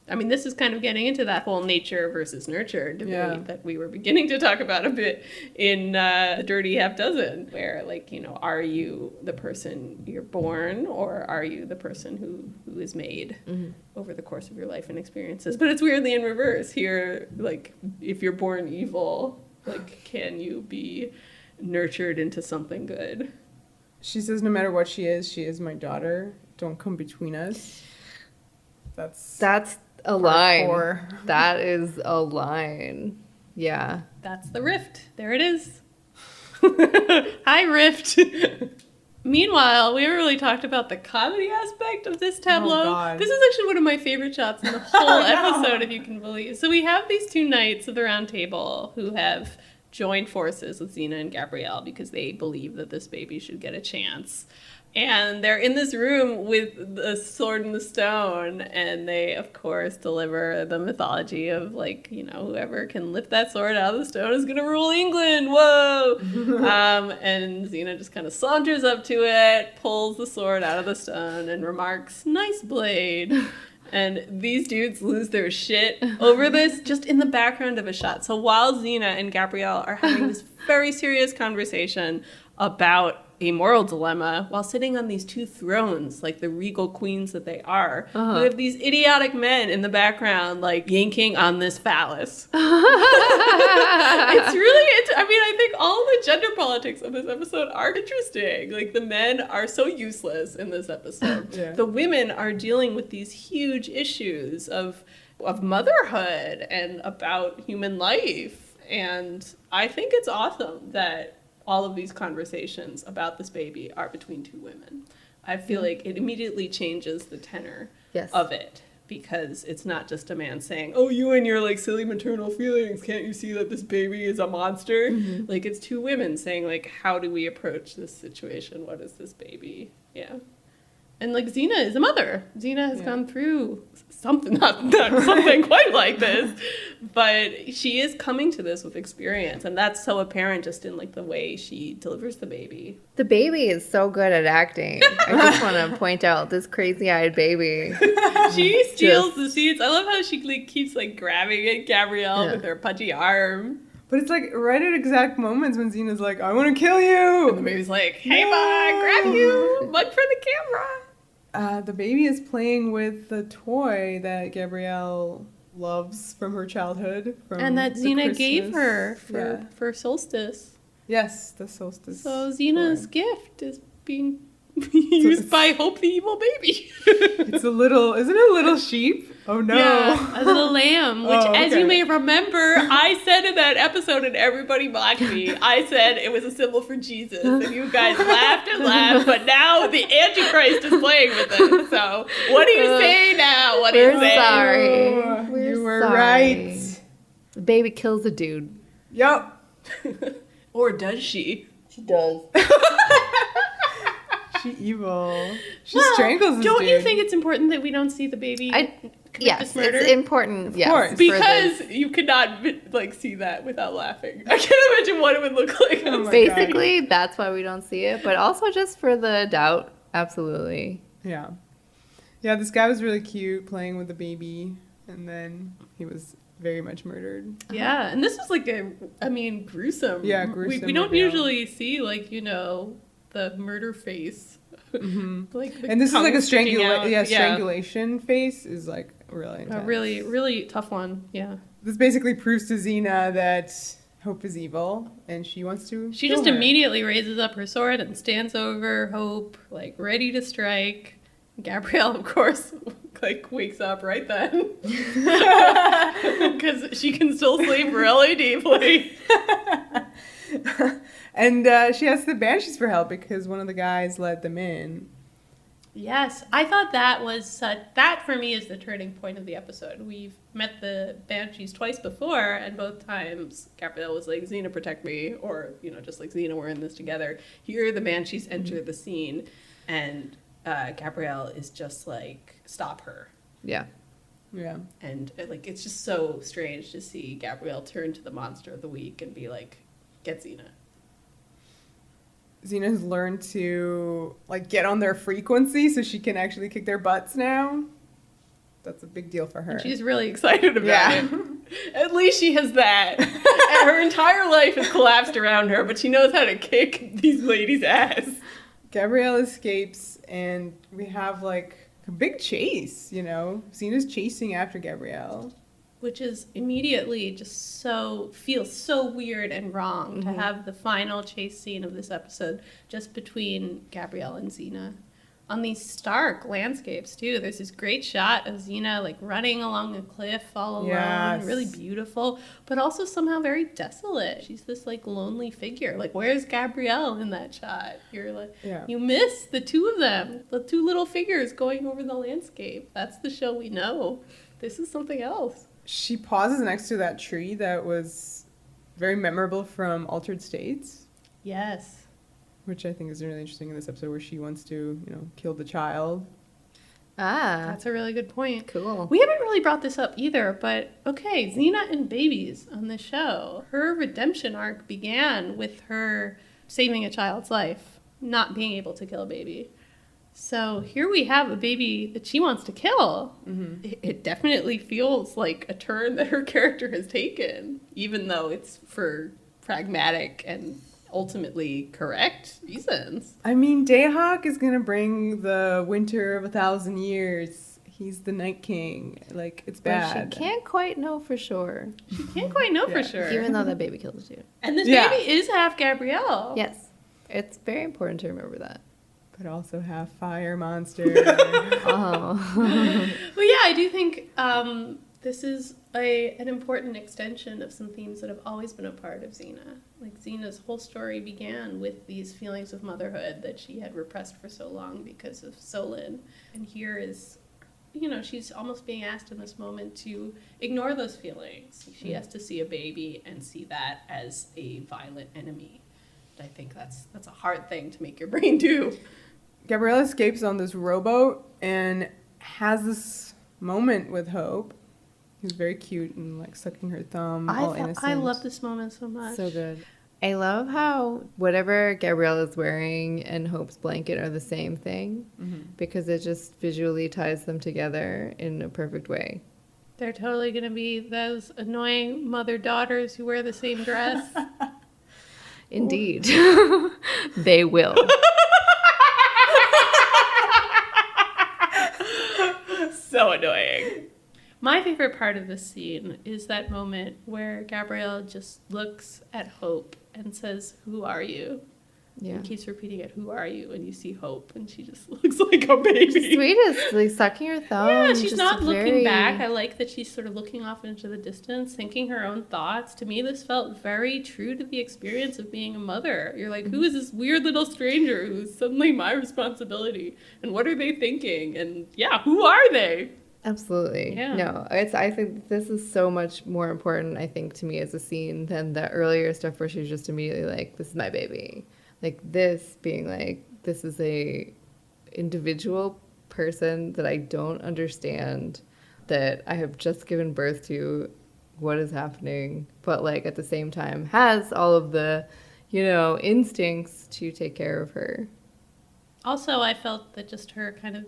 I mean, this is kind of getting into that whole nature versus nurture debate that we were beginning to talk about a bit in The Dirty Half Dozen, where, like, you know, are you the person you're born, or are you the person who is made over the course of your life and experiences? But it's weirdly in reverse here. Like, if you're born evil, like, can you be nurtured into something good?
She says no matter what she is my daughter. Don't come between us. That's a line. 4.
That is a line. Yeah.
That's the rift. There it is. Hi, Rift. Meanwhile, we haven't really talked about the comedy aspect of this tableau.
Oh,
this is actually one of my favorite shots in the whole episode, if you can believe. So we have these two knights of the Round Table who have joined forces with Xena and Gabrielle because they believe that this baby should get a chance. And they're in this room with the sword and the stone, and they, of course, deliver the mythology of, like, you know, whoever can lift that sword out of the stone is going to rule England. Whoa! And Xena just kind of saunters up to it, pulls the sword out of the stone, and remarks, "Nice blade." And these dudes lose their shit over this just in the background of a shot. So while Xena and Gabrielle are having this very serious conversation about a moral dilemma, while sitting on these two thrones, like the regal queens that they are, we have these idiotic men in the background, like, yanking on this phallus. I think all the gender politics of this episode are interesting. Like, the men are so useless in this episode. The women are dealing with these huge issues of motherhood and about human life. And I think it's awesome that all of these conversations about this baby are between two women. I feel like it immediately changes the tenor of it, because it's not just a man saying, "Oh, you and your, like, silly maternal feelings, can't you see that this baby is a monster?" Like, it's two women saying, like, how do we approach this situation? What is this baby? Yeah. And like Xena is a mother. Xena has gone through something, not something quite like this, but she is coming to this with experience, and that's so apparent just in like the way she delivers the baby.
The baby is so good at acting. I just want to point out this crazy-eyed baby.
She steals the scenes. I love how she like keeps like grabbing at Gabrielle with her pudgy arm.
But it's like right at exact moments when Xena's like, I want to kill you.
And the baby's like, hey, bye, grab you, mug for the camera.
The baby is playing with the toy that Gabrielle loves from her childhood.
And that Xena gave her
Yeah.
for solstice.
Yes, the solstice.
So Xena's
toy.
gift is being used by Hope the Evil Baby.
It's isn't it a little sheep? Oh no.
Yeah, a little lamb, which as you
okay.
may remember, I said in that episode and everybody mocked me. I said it was a symbol for Jesus and you guys laughed and laughed, but now the Antichrist is playing with it. So what do you say now? What do you say?
Sorry.
You were
sorry.
right.
The baby kills a dude.
Yep.
Or does she?
She does.
She evil. She
Well,
strangles this
don't
dude.
you think it's important that we don't see the baby commit
Yes,
this murder?
it's important. Yes,
course.
for
Because you could not like see that without laughing. I can't imagine what it would look like.
Oh my
basically, that's why we don't see it, but also just for the doubt. Absolutely.
Yeah. Yeah, this guy was really cute playing with the baby, and then he was very much murdered.
Yeah, and this was like gruesome.
Yeah,
We
gruesome
don't
reveal.
usually see the murder face. Like the
And this is like a
tongue sticking out.
strangulation face is like really
A
intense.
really, really tough one. Yeah.
This basically proves to Xena that Hope is evil, and she wants to
She
kill
just
her.
immediately raises up her sword and stands over Hope, like ready to strike. Gabrielle, of course, like wakes up right then because she can still sleep really deeply.
And she asks the Banshees for help because one of the guys let them in.
Yes, I thought that for me is the turning point of the episode. We've met the Banshees twice before, and both times Gabrielle was like, Xena, protect me, or, just like Xena, we're in this together. Here the Banshees enter the scene, and Gabrielle is just like, stop her.
Yeah.
Yeah.
And it's just so strange to see Gabrielle turn to the monster of the week and be like, get Xena.
Xena has learned to get on their frequency so she can actually kick their butts now. That's a big deal for her.
And she's really excited about it. At least she has that. And her entire life has collapsed around her, but she knows how to kick these ladies' ass.
Gabrielle escapes, and we have a big chase, Xena's chasing after Gabrielle.
Which is immediately just feels so weird and wrong to have the final chase scene of this episode just between Gabrielle and Xena. On these stark landscapes, too. There's this great shot of Xena, running along a cliff all alone.
Yes.
Really beautiful, but also somehow very desolate. She's this, lonely figure. Where's Gabrielle in that shot? You're you miss the two of them. The two little figures going over the landscape. That's the show we know. This is something else.
She pauses next to that tree that was very memorable from Altered States.
Yes.
Which I think is really interesting in this episode where she wants to, kill the child.
Ah,
That's a really good point.
cool.
We haven't really brought this up either, but okay, Xena and babies on the show. Her redemption arc began with her saving a child's life, not being able to kill a baby. So here we have a baby that she wants to kill. Mm-hmm. It definitely feels like a turn that her character has taken, even though it's for pragmatic and ultimately correct reasons.
I mean, Dayhawk is going to bring the winter of 1,000 years. He's the Night King. It's bad.
But she can't quite know for sure.
She can't quite know for sure.
Even though that baby killed a dude.
And this baby is half Gabrielle.
Yes. It's very important to remember that.
But also have fire monster.
Oh.
Well, yeah, I do think this is an important extension of some themes that have always been a part of Xena. Xena's whole story began with these feelings of motherhood that she had repressed for so long because of Solon. And here is, she's almost being asked in this moment to ignore those feelings. She has to see a baby and see that as a violent enemy. I think that's a hard thing to make your brain do.
Gabrielle escapes on this rowboat and has this moment with Hope. He's very cute and like sucking her thumb, all innocent.
I love this moment so much.
So good. I love how whatever Gabrielle is wearing and Hope's blanket are the same thing because it just visually ties them together in a perfect way.
They're totally going to be those annoying mother-daughters who wear the same dress.
Indeed. They will.
So annoying. My favorite part of this scene is that moment where Gabrielle just looks at Hope and says, "Who are you?"
Yeah.
And keeps repeating it, "Who are you?" And you see Hope, and she just looks like a baby.
Sweetest, like sucking her thumb.
Yeah, she's
just
not looking back. I like that she's sort of looking off into the distance, thinking her own thoughts. To me, this felt very true to the experience of being a mother. You're like, who is this weird little stranger who's suddenly my responsibility? And what are they thinking? And yeah, who are they?
Absolutely.
Yeah.
No, I think this is so much more important, I think, to me as a scene than the earlier stuff where she's just immediately like, this is my baby. Like this being like, this is a individual person that I don't understand, that I have just given birth to, what is happening, but like at the same time has all of the, instincts to take care of her.
Also, I felt that just her kind of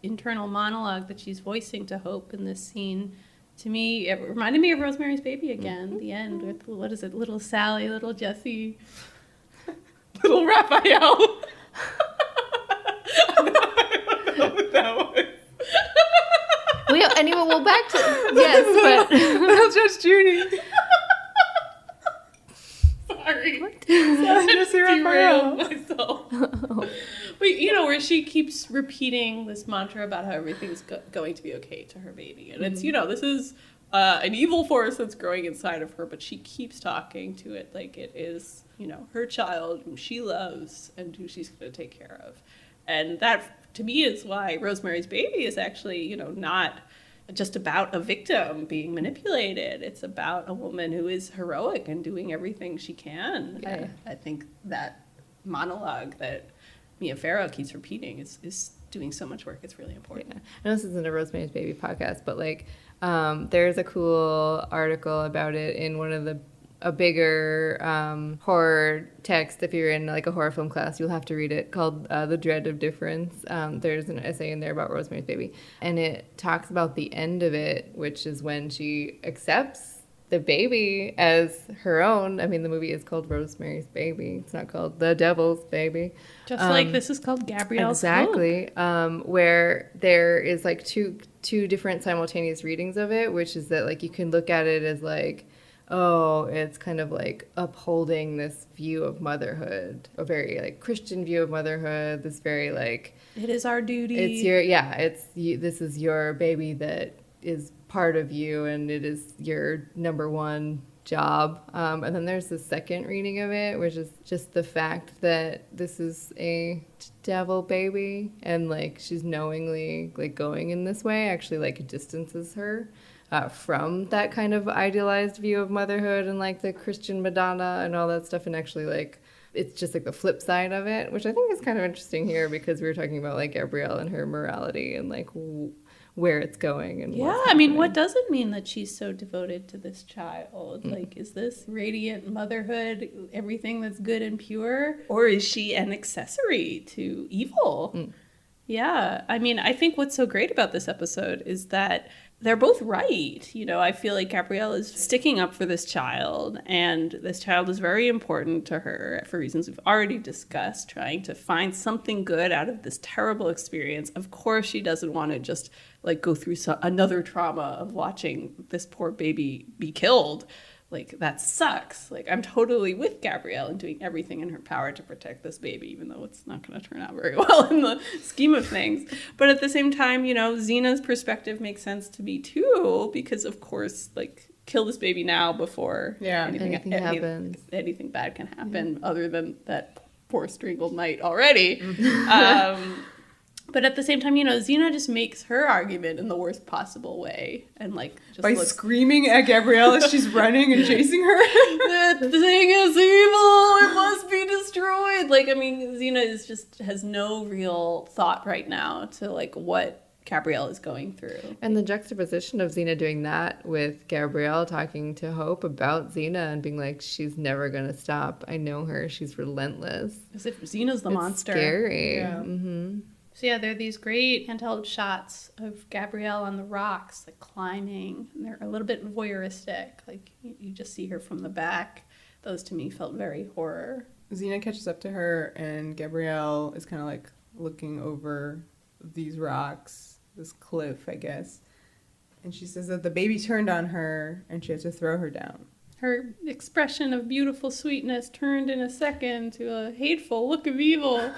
internal monologue that she's voicing to Hope in this scene, to me, it reminded me of Rosemary's Baby again. The end with, what is it, little Sally, little Jessie, little Raphael. I don't know what that was.
Well, back to, yes, but.
Little Judge Judy.
Sorry.
What? I just
derailed myself. But, where she keeps repeating this mantra about how everything's going to be okay to her baby. And it's, this is an evil force that's growing inside of her, but she keeps talking to it like it is, her child who she loves and who she's going to take care of. And that, to me, is why Rosemary's Baby is actually, not just about a victim being manipulated. It's about a woman who is heroic and doing everything she can.
Yeah.
I think that monologue that Mia Farrow keeps repeating is doing so much work. It's really important.
Yeah. I know this isn't a Rosemary's Baby podcast, but like there's a cool article about it in one of a bigger horror text. If you're in like a horror film class, you'll have to read it, called The Dread of Difference. There's an essay in there about Rosemary's Baby, and it talks about the end of it, which is when she accepts the baby as her own. I mean, the movie is called Rosemary's Baby. It's not called The Devil's Baby.
Just like this is called Gabrielle's
Exactly. Where there is like two different simultaneous readings of it, which is that like you can look at it as like, oh, it's kind of like upholding this view of motherhood, a very like Christian view of motherhood, this very like,
it is our duty.
This is your baby that is part of you, and it is your number one job. And then there's the second reading of it, which is just the fact that this is a devil baby, and like she's knowingly like going in this way actually like distances her from that kind of idealized view of motherhood and like the Christian Madonna and all that stuff, and actually like it's just like the flip side of it, which I think is kind of interesting here because we were talking about like Gabrielle and her morality and like where it's going. And
I mean, what does it mean that she's so devoted to this child? Like, is this radiant motherhood everything that's good and pure, or is she an accessory to evil? Yeah, I mean, I think what's so great about this episode is that they're both right. I feel like Gabrielle is sticking up for this child, and this child is very important to her for reasons we've already discussed, trying to find something good out of this terrible experience. Of course, she doesn't want to just like go through another trauma of watching this poor baby be killed. Like, that sucks. Like, I'm totally with Gabrielle and doing everything in her power to protect this baby, even though it's not going to turn out very well in the scheme of things. But at the same time, Xena's perspective makes sense to me too, because of course, like, kill this baby now before anything happens. Anything bad can happen other than that poor strangled knight already. But at the same time, Xena just makes her argument in the worst possible way. And, just
by screaming at Gabrielle as she's running and chasing her.
That thing is evil! It must be destroyed! Xena has no real thought right now to, what Gabrielle is going through.
And the juxtaposition of Xena doing that with Gabrielle talking to Hope about Xena and being like, she's never going to stop. I know her. She's relentless.
As if Xena's the monster.
Scary.
Yeah.
Mm-hmm.
So there are these great handheld shots of Gabrielle on the rocks, climbing. And they're a little bit voyeuristic. You just see her from the back. Those to me felt very horror.
Xena catches up to her, and Gabrielle is kind of looking over these rocks, this cliff, I guess. And she says that the baby turned on her, and she has to throw her down.
Her expression of beautiful sweetness turned in a second to a hateful look of evil.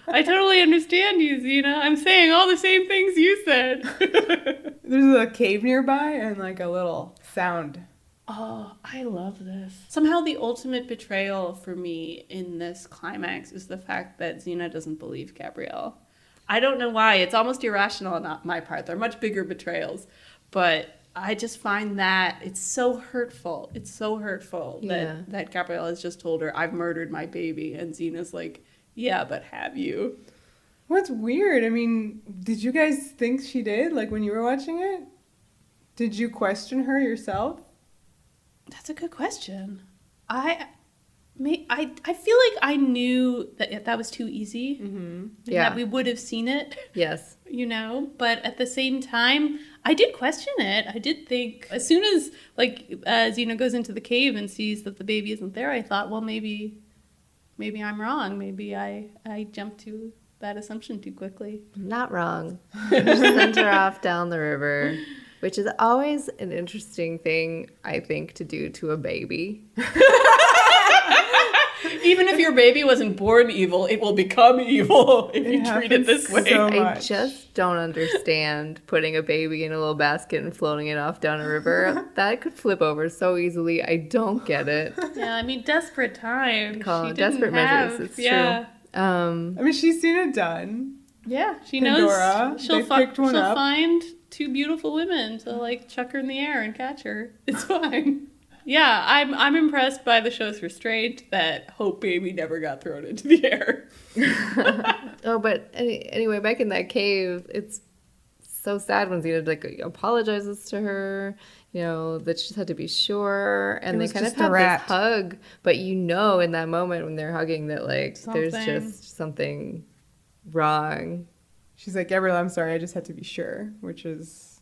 I totally understand you, Xena. I'm saying all the same things you said.
There's a cave nearby and a little sound.
Oh, I love this. Somehow the ultimate betrayal for me in this climax is the fact that Xena doesn't believe Gabrielle. I don't know why. It's almost irrational on my part. They're much bigger betrayals. But I just find that it's so hurtful. It's so hurtful that Gabrielle has just told her, I've murdered my baby. And Xena's like, yeah, but have you?
What's weird? I mean, did you guys think she did? When you were watching it? Did you question her yourself?
That's a good question. I feel like I knew that was too easy.
Mm-hmm.
Yeah.
That we would have seen it.
Yes.
But at the same time, I did question it. I did think, as soon as, Xena goes into the cave and sees that the baby isn't there, I thought, well, maybe I'm wrong. Maybe I jumped to that assumption too quickly.
Not wrong. Sent her off down the river, which is always an interesting thing, I think, to do to a baby.
Even if your baby wasn't born evil, it will become evil if you treat it this way.
So
I just don't understand putting a baby in a little basket and floating it off down a river. That could flip over so easily. I don't get it.
Yeah, desperate times.
Call it desperate measures. It's true.
She's seen it done.
Yeah, she
Pandora,
knows she'll find two beautiful women to chuck her in the air and catch her. It's fine. Yeah, I'm impressed by the show's restraint that Hope Baby never got thrown into the air.
Oh, but anyway, back in that cave, it's so sad when Xena apologizes to her, that she just had to be sure, and they kind of have this hug, but in that moment when they're hugging that there's just something wrong.
She's like, Gabrielle, I'm sorry, I just had to be sure, which is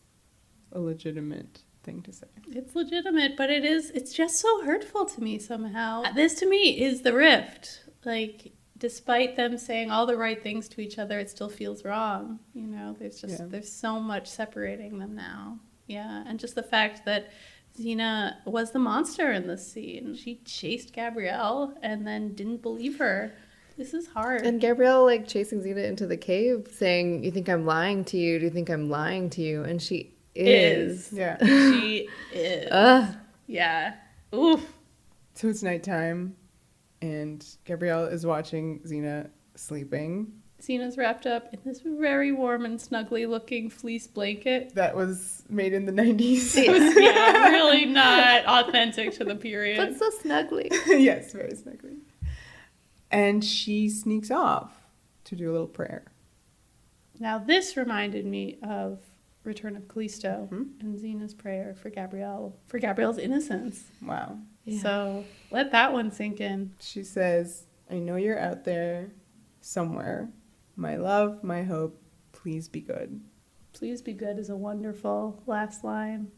a legitimate thing to say.
It's legitimate, but it's just so hurtful to me somehow. This to me is the rift. Despite them saying all the right things to each other, it still feels wrong. There's so much separating them now. Yeah, and just the fact that Xena was the monster in this scene. She chased Gabrielle and then didn't believe her. This is hard.
And Gabrielle chasing Xena into the cave saying, you think I'm lying to you? Do you think I'm lying to you? And she is.
Yeah.
She is. Yeah. Oof.
So it's nighttime, and Gabrielle is watching Xena sleeping.
Xena's wrapped up in this very warm and snuggly looking fleece blanket.
That was made in the 90s.
Yeah, really not authentic to the period.
But so snugly.
Yes, very snugly. And she sneaks off to do a little prayer.
Now this reminded me of Return of Callisto and Xena's prayer for Gabrielle's innocence.
Wow.
Yeah.
So let that one sink in.
She says, I know you're out there somewhere. My love, my hope, please be good.
Please be good is a wonderful last line.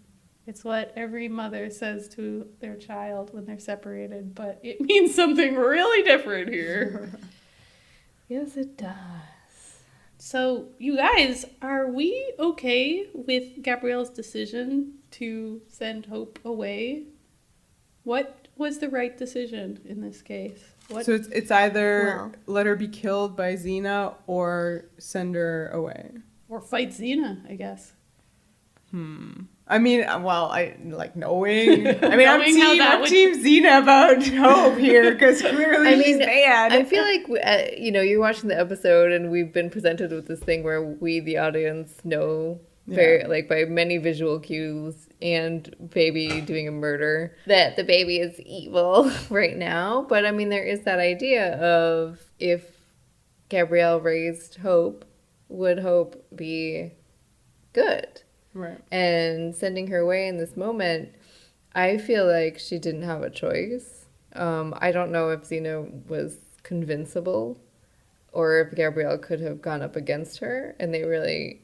It's what every mother says to their child when they're separated, but it means something really different here.
Yes, it does.
So, you guys, are we okay with Gabrielle's decision to send Hope away? What was the right decision in this case?
So it's either let her be killed by Xena or send her away.
Or fight Xena, I guess.
I mean, well, I like knowing. I mean,
Knowing how that
I'm Team Xena about Hope here because clearly
I mean,
she's bad.
I feel like you're watching the episode, and we've been presented with this thing where we, the audience, know very like by many visual cues and baby doing a murder that the baby is evil right now. But I mean, there is that idea of if Gabrielle raised Hope, would Hope be good?
Right.
And sending her away in this moment, I feel like she didn't have a choice. I don't know if Xena was convincible or if Gabrielle could have gone up against her and they really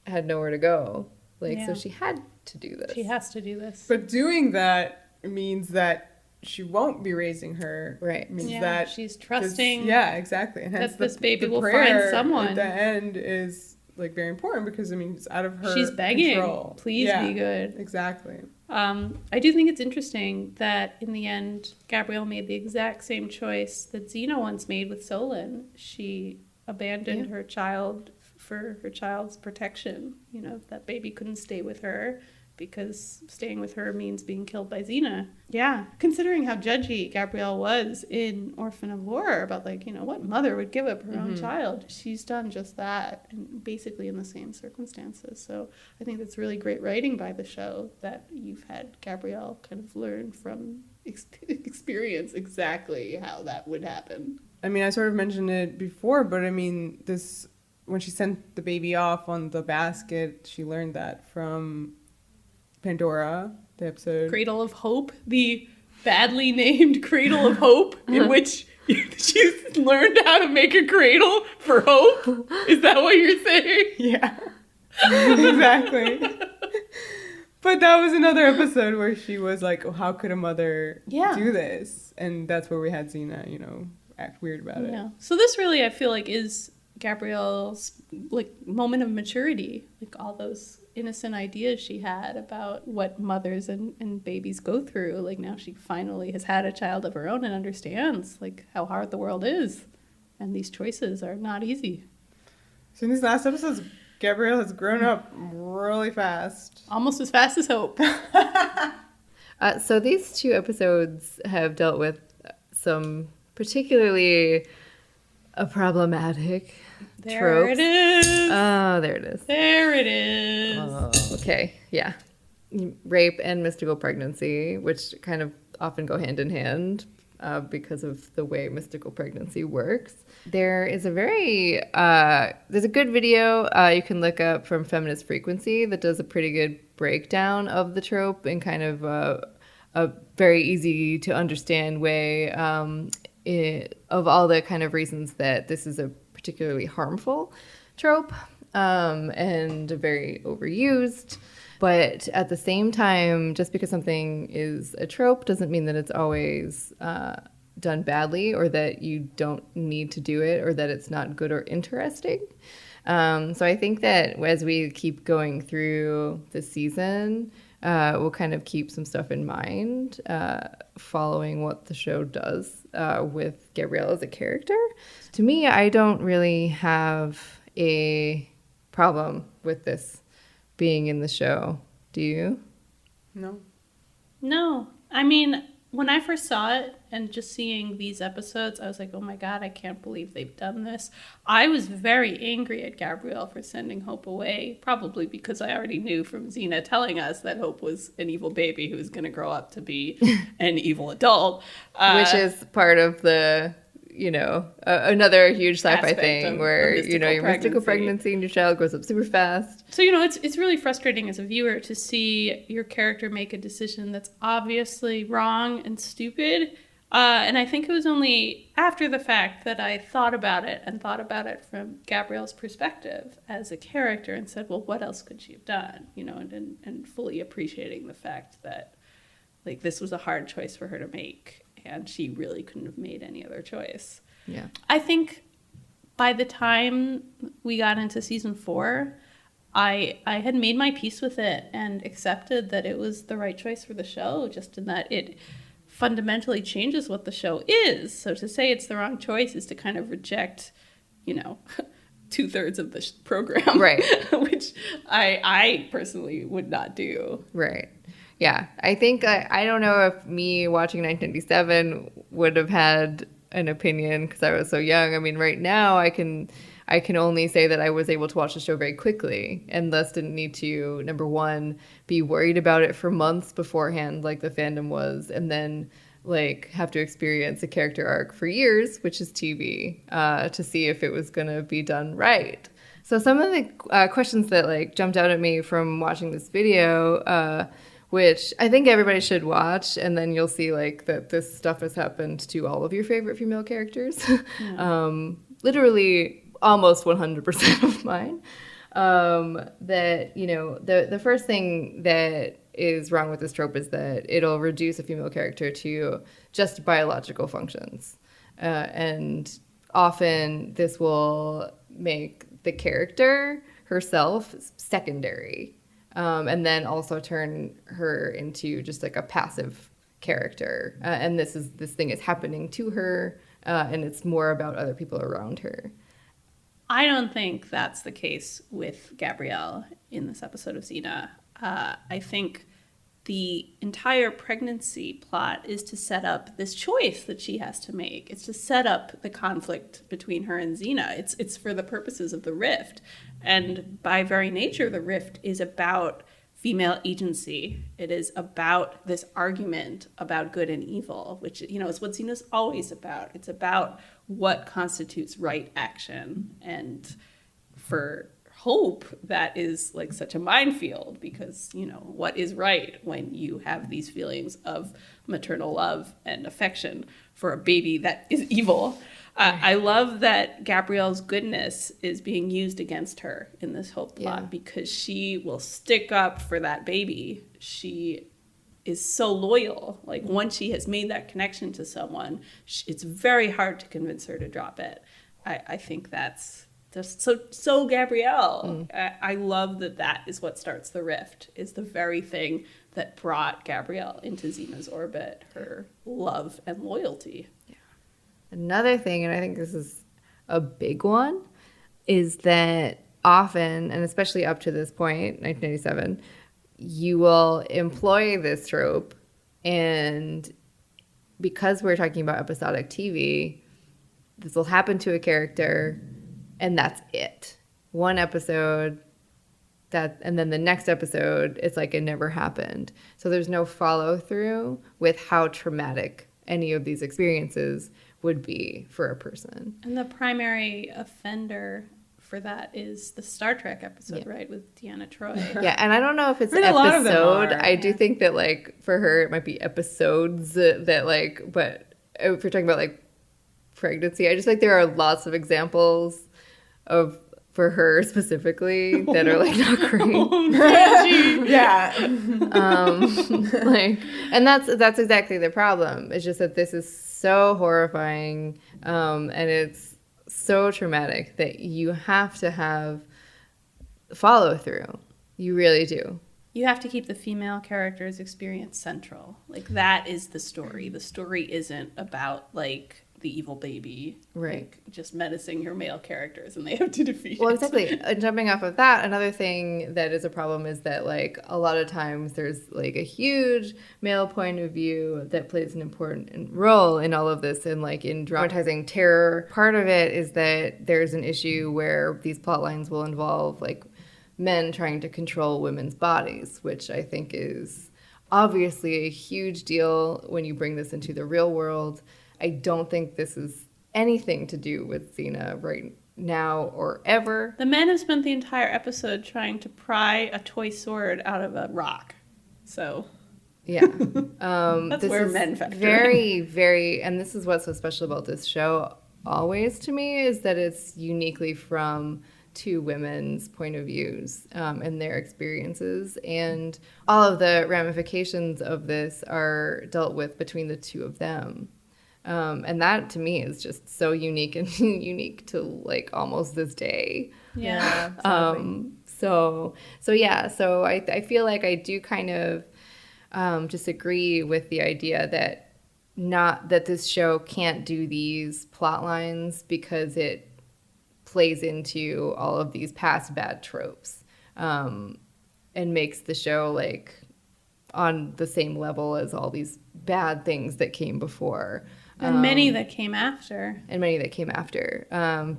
had nowhere to go. So she had to do this.
She has to do this.
But doing that means that she won't be raising her.
Right.
Means
Yeah,
that
she's trusting.
Yeah, exactly. And hence
that this baby
the
will
prayer
find someone.
at the end is like very important because I mean it's out of her
She's begging,
control.
please be good.
Exactly.
I do think it's interesting that in the end, Gabrielle made the exact same choice that Xena once made with Solon. She abandoned her child for her child's protection. That baby couldn't stay with her because staying with her means being killed by Xena. Yeah, considering how judgy Gabrielle was in Orphan of War about what mother would give up her own child, she's done just that, and basically in the same circumstances. So I think that's really great writing by the show that you've had Gabrielle kind of learn from experience exactly how that would happen.
I mean, I sort of mentioned it before, but I mean, when she sent the baby off on the basket, she learned that from Pandora, the episode
Cradle of Hope, the badly named Cradle of Hope, in which she's learned how to make a cradle for hope. Is that what you're saying?
Yeah, exactly. But that was another episode where she was like, oh, how could a mother do this? And that's where we had Xena, act weird about it.
Yeah. So this really, I feel like, is Gabrielle's moment of maturity, all those innocent ideas she had about what mothers and babies go through. Now she finally has had a child of her own and understands how hard the world is, and these choices are not easy.
So in these last episodes, Gabrielle has grown up really fast,
almost as fast as Hope.
So these two episodes have dealt with some particularly problematic tropes.
It is.
Oh, there it is.
There it is.
Oh, okay, yeah. Rape and mystical pregnancy, which kind of often go hand in hand because of the way mystical pregnancy works. There is there's a good video you can look up from Feminist Frequency that does a pretty good breakdown of the trope in kind of a very easy to understand way of all the kind of reasons that this is a particularly harmful trope and very overused. But at the same time, just because something is a trope doesn't mean that it's always done badly or that you don't need to do it or that it's not good or interesting. So I think that as we keep going through the season, we'll kind of keep some stuff in mind following what the show does with Gabrielle as a character. To me, I don't really have a problem with this being in the show. Do you?
No. I mean, when I first saw it and just seeing these episodes, I was like, oh my God, I can't believe they've done this. I was very angry at Gabrielle for sending Hope away, probably because I already knew from Xena telling us that Hope was an evil baby who was going to grow up to be an evil adult.
Which is part of the, another huge sci-fi thing where, your mystical pregnancy and your child grows up super fast.
So, it's really frustrating as a viewer to see your character make a decision that's obviously wrong and stupid. And I think it was only after the fact that I thought about it from Gabrielle's perspective as a character and said, well, what else could she have done? And fully appreciating the fact that, this was a hard choice for her to make. And she really couldn't have made any other choice.
Yeah.
I think by the time we got into season 4, I had made my peace with it and accepted that it was the right choice for the show, just in that it fundamentally changes what the show is. So to say it's the wrong choice is to kind of reject, 2/3 of the program.
Right.
Which I personally would not do.
Right. Yeah. I think, I don't know if me watching 1997 would have had an opinion because I was so young. I mean, right now I can only say that I was able to watch the show very quickly and thus didn't need to, number one, be worried about it for months beforehand like the fandom was, and then like have to experience a character arc for years, which is TV, to see if it was going to be done right. So some of the questions that like jumped out at me from watching this video, which I think everybody should watch, and then you'll see like that this stuff has happened to all of your favorite female characters. Yeah. Literally almost 100% of mine. That, you know, the first thing that is wrong with this trope is that it'll reduce a female character to just biological functions. And often this will make the character herself secondary. And then also turn her into just like a passive character. And this thing is happening to her, and it's more about other people around her.
I don't think that's the case with Gabrielle in this episode of Xena. I think the entire pregnancy plot is to set up this choice that she has to make. It's to set up the conflict between her and Xena. It's for the purposes of the rift. And by very nature, the rift is about female agency. It is about this argument about good and evil, which, you know, is what Xena's always about. It's about what constitutes right action. And for Hope, that is like such a minefield because, you know, what is right when you have these feelings of maternal love and affection for a baby that is evil? I love that Gabrielle's goodness is being used against her in this Hope plot because she will stick up for that baby. She is so loyal. Like, once she has made that connection to someone, it's very hard to convince her to drop it. I think that's just so Gabrielle. I love that is what starts the rift, is the very thing that brought Gabrielle into Xena's orbit, her love and loyalty.
Yeah. Another thing, and I think this is a big one, is that often, and especially up to this point, 1987, you will employ this trope, and because we're talking about episodic TV, this will happen to a character, and that's it. One episode, and then the next episode, it's like it never happened. So there's no follow-through with how traumatic any of these experiences would be for a person.
And the primary offender for that is the Star Trek episode, right, with Deanna Troi.
Yeah, and I don't know if it's episode. I do think that, like, for her, it might be episodes that, like, but if you're talking about, like, pregnancy, I just think there are lots of examples of, for her specifically, that are, like, not great.
Yeah.
Like, and that's exactly the problem. It's just that this is so horrifying, and it's so traumatic that you have to have follow through. You really do.
You have to keep the female character's experience central. Like, that is the story. The story isn't about, like, the evil baby,
right?
Like, just menacing your male characters and they have to defeat
Well,
it.
exactly. And jumping off of that, another thing that is a problem is that, like, a lot of times there's, like, a huge male point of view that plays an important role in all of this, and, like, in dramatizing terror. Part of it is that there's an issue where these plot lines will involve, like, men trying to control women's bodies, which I think is obviously a huge deal when you bring this into the real world. I don't think this is anything to do with Xena right now or ever.
The men have spent the entire episode trying to pry a toy sword out of a rock. So,
yeah.
That's
this
where
is
men factor
very, very, and this is what's so special about this show always to me, is that it's uniquely from two women's point of views and their experiences, and all of the ramifications of this are dealt with between the two of them. And that, to me, is just so unique and unique to, like, almost this day.
Yeah.
So I feel like I do kind of disagree with the idea that this show can't do these plot lines because it plays into all of these past bad tropes, and makes the show like on the same level as all these bad things that came before.
And many that came after.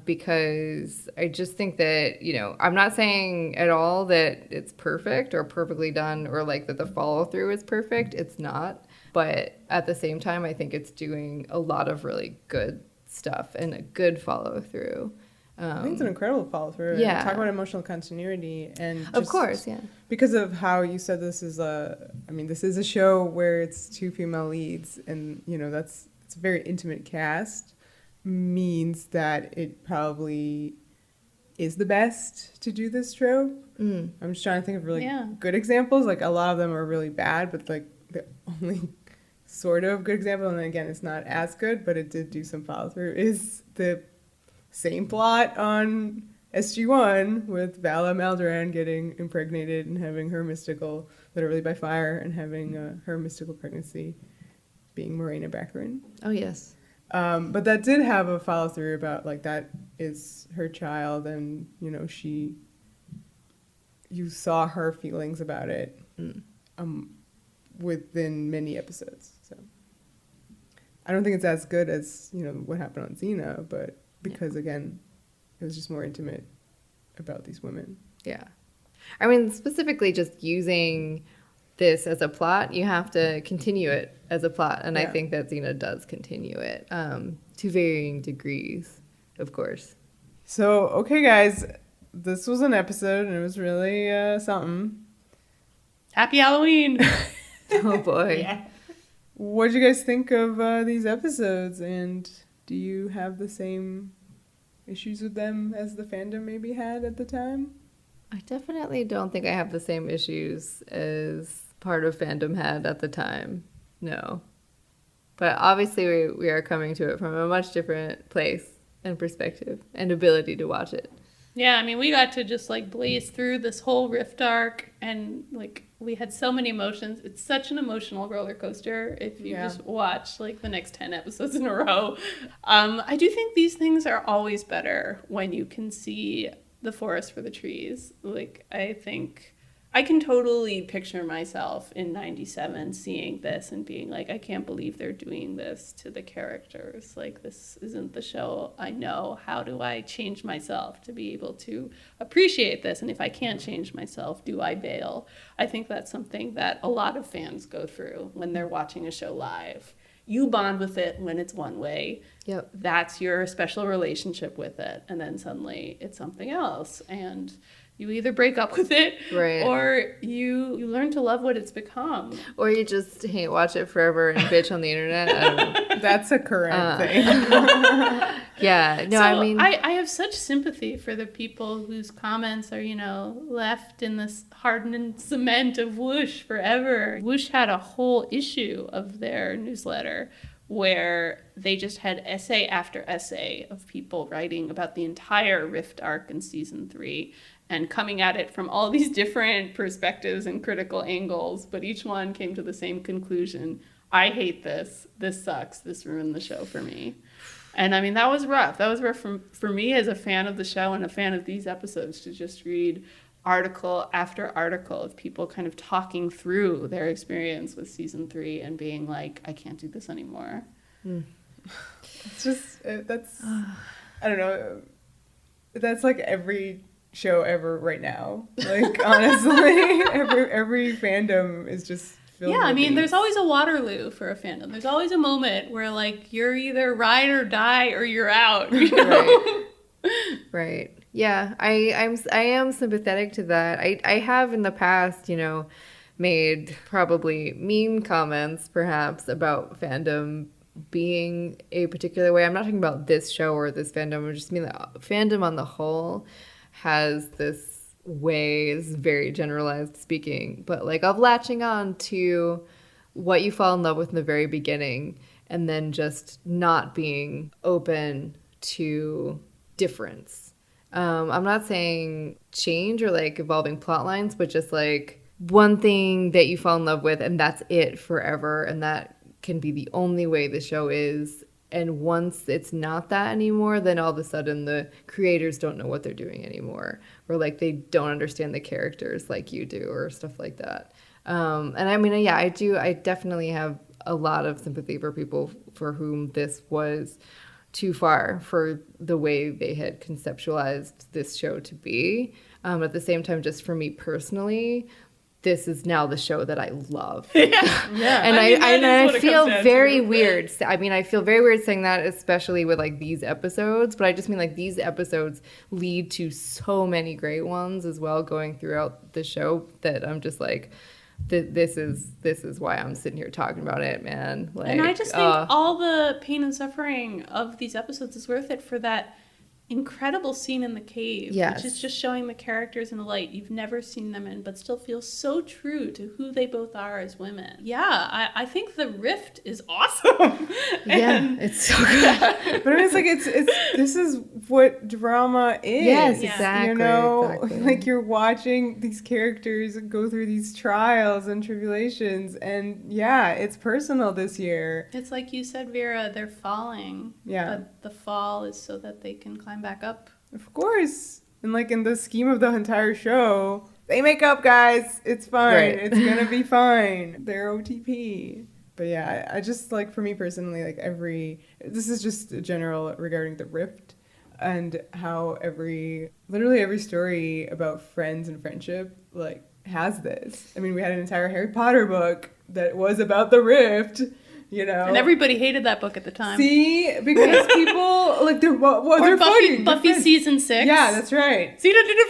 Because I just think that, you know, I'm not saying at all that it's perfect or perfectly done or like that the follow through is perfect. It's not. But at the same time, I think it's doing a lot of really good stuff and a good follow through.
I think it's an incredible follow through.
Yeah.
Talk about emotional continuity. And just
of course, yeah.
because of how you said this is this is a show where it's 2 female leads, and, you know, it's a very intimate cast, means that it probably is the best to do this trope. I'm just trying to think of really good examples. Like, a lot of them are really bad, but like the only sort of good example, and again, it's not as good, but it did do some follow through, is the same plot on SG-1 with Vala Maldoran getting impregnated and having her mystical, literally by fire, and having her mystical pregnancy being Morena Baccarin.
Oh, yes.
But that did have a follow through about, like, that is her child, and, you know, you saw her feelings about it within many episodes. So I don't think it's as good as, you know, what happened on Xena, but because, again, it was just more intimate about these women.
Yeah. I mean, specifically just using this as a plot, you have to continue it as a plot. And I think that Xena does continue it to varying degrees, of course.
So, okay, guys, this was an episode, and it was really something.
Happy Halloween!
Oh, boy.
Yeah.
What did you guys think of these episodes, and do you have the same issues with them as the fandom maybe had at the time?
I definitely don't think I have the same issues as part of fandom had at the time. No. But obviously we are coming to it from a much different place and perspective and ability to watch it.
Yeah, I mean, we got to just, like, blaze through this whole Rift arc, and, like, we had so many emotions. It's such an emotional roller coaster if you just watch, like, the next 10 episodes in a row. I do think these things are always better when you can see the forest for the trees. Like, I think I can totally picture myself in 97 seeing this and being like, I can't believe they're doing this to the characters. Like, this isn't the show I know. How do I change myself to be able to appreciate this? And if I can't change myself, do I bail? I think that's something that a lot of fans go through when they're watching a show live. You bond with it when it's one way.
Yep.
That's your special relationship with it. And then suddenly it's something else. And you either break up with it,
right,
or you learn to love what it's become.
Or you just watch it forever and bitch on the internet. I don't know.
That's a current thing.
Yeah. No,
so
I mean,
I have such sympathy for the people whose comments are, left in this hardened cement of Whoosh forever. Whoosh had a whole issue of their newsletter where they just had essay after essay of people writing about the entire Rift arc in season 3 and coming at it from all these different perspectives and critical angles, but each one came to the same conclusion. I hate this. This sucks. This ruined the show for me. And I mean, that was rough. That was rough for me as a fan of the show and a fan of these episodes to just read article after article of people kind of talking through their experience with season 3 and being like, I can't do this anymore.
It's just, that's, I don't know, that's like every show ever right now. Like, honestly, every fandom is just filled with these.
There's always a Waterloo for a fandom. There's always a moment where, like, you're either ride or die or you're out.
Right. Yeah, I am sympathetic to that. I have in the past, made probably mean comments perhaps about fandom being a particular way. I'm not talking about this show or this fandom. I just mean that fandom on the whole has this way, this is very generalized speaking, but like of latching on to what you fall in love with in the very beginning and then just not being open to difference. I'm not saying change or like evolving plot lines, but just like one thing that you fall in love with and that's it forever, and that can be the only way the show is, And once it's not that anymore, then all of a sudden the creators don't know what they're doing anymore, or like they don't understand the characters like you do, or stuff like that. And I mean, yeah, I definitely have a lot of sympathy for people for whom this was too far for the way they had conceptualized this show to be. At the same time, just for me personally, this is now the show that I love.
Yeah.
And I feel very weird. I mean, I feel very weird saying that, especially with like these episodes, but I just mean like these episodes lead to so many great ones as well going throughout the show that I'm just like, this is why I'm sitting here talking about it, man. Like,
and I just think all the pain and suffering of these episodes is worth it for that incredible scene in the cave,
yes,
which is just showing the characters in a light you've never seen them in, but still feels so true to who they both are as women. Yeah, I think the rift is awesome.
Yeah, it's so good.
But it's like it's this is what drama is.
Yes, exactly.
You know,
exactly.
like you're watching these characters go through these trials and tribulations, and yeah, it's personal this year.
It's like you said, Vera, they're falling.
Yeah.
But the fall is so that they can climb back up.
Of course. And like in the scheme of the entire show, they make up, guys. It's fine.
Right.
It's gonna be fine. They're OTP. But yeah, I just like, for me personally, like this is just a general regarding the rift and how literally every story about friends and friendship like has this. I mean, we had an entire Harry Potter book that was about the rift. You know,
and everybody hated that book at the time.
See, because people like they're
Buffy,
fighting.
Buffy season 6.
Yeah, that's right.
Xena did it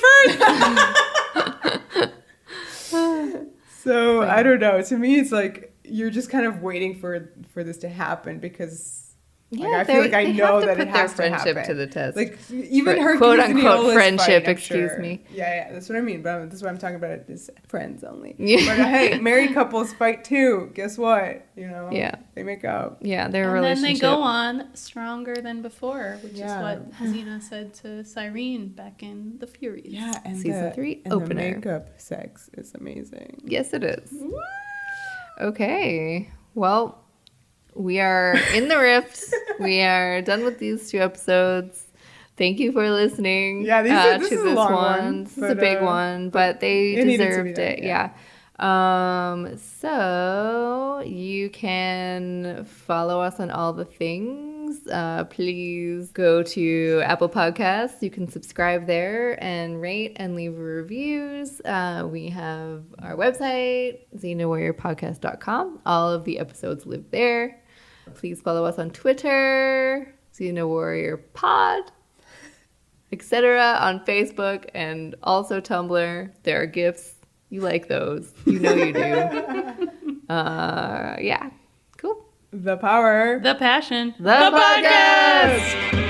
first.
So I don't know. To me, it's like you're just kind of waiting for this to happen because like, I feel like I know that it has to happen.
To the test.
Like even her
quote unquote friendship.
Fight,
excuse
sure.
me.
Yeah, that's what I mean. But that's why I'm talking about it is friends only.
Yeah.
But hey, married couples fight too. Guess what? You know.
Yeah.
They make up.
Yeah, their
and
relationship.
then they go on stronger than before, which
Yeah.
is what Xena said to Cyrene back in The Furies.
Yeah, and
Season 3
and
opener.
the makeup sex is amazing.
Yes, it is. Woo! Okay. Well, we are in the rift. We are done with these 2 episodes. Thank you for listening.
Yeah, this is a long one.
This is a big one, but they deserved it.
Done,
yeah. So you can follow us on all the things. Please go to Apple Podcasts. You can subscribe there and rate and leave reviews. We have our website, XenaWarriorPodcast.com. All of the episodes live there. Please follow us on Twitter, Xena Warrior Pod, etc. on Facebook and also Tumblr. There are GIFs. You like those. You know you do. Yeah. Cool.
The power.
The passion.
The podcast!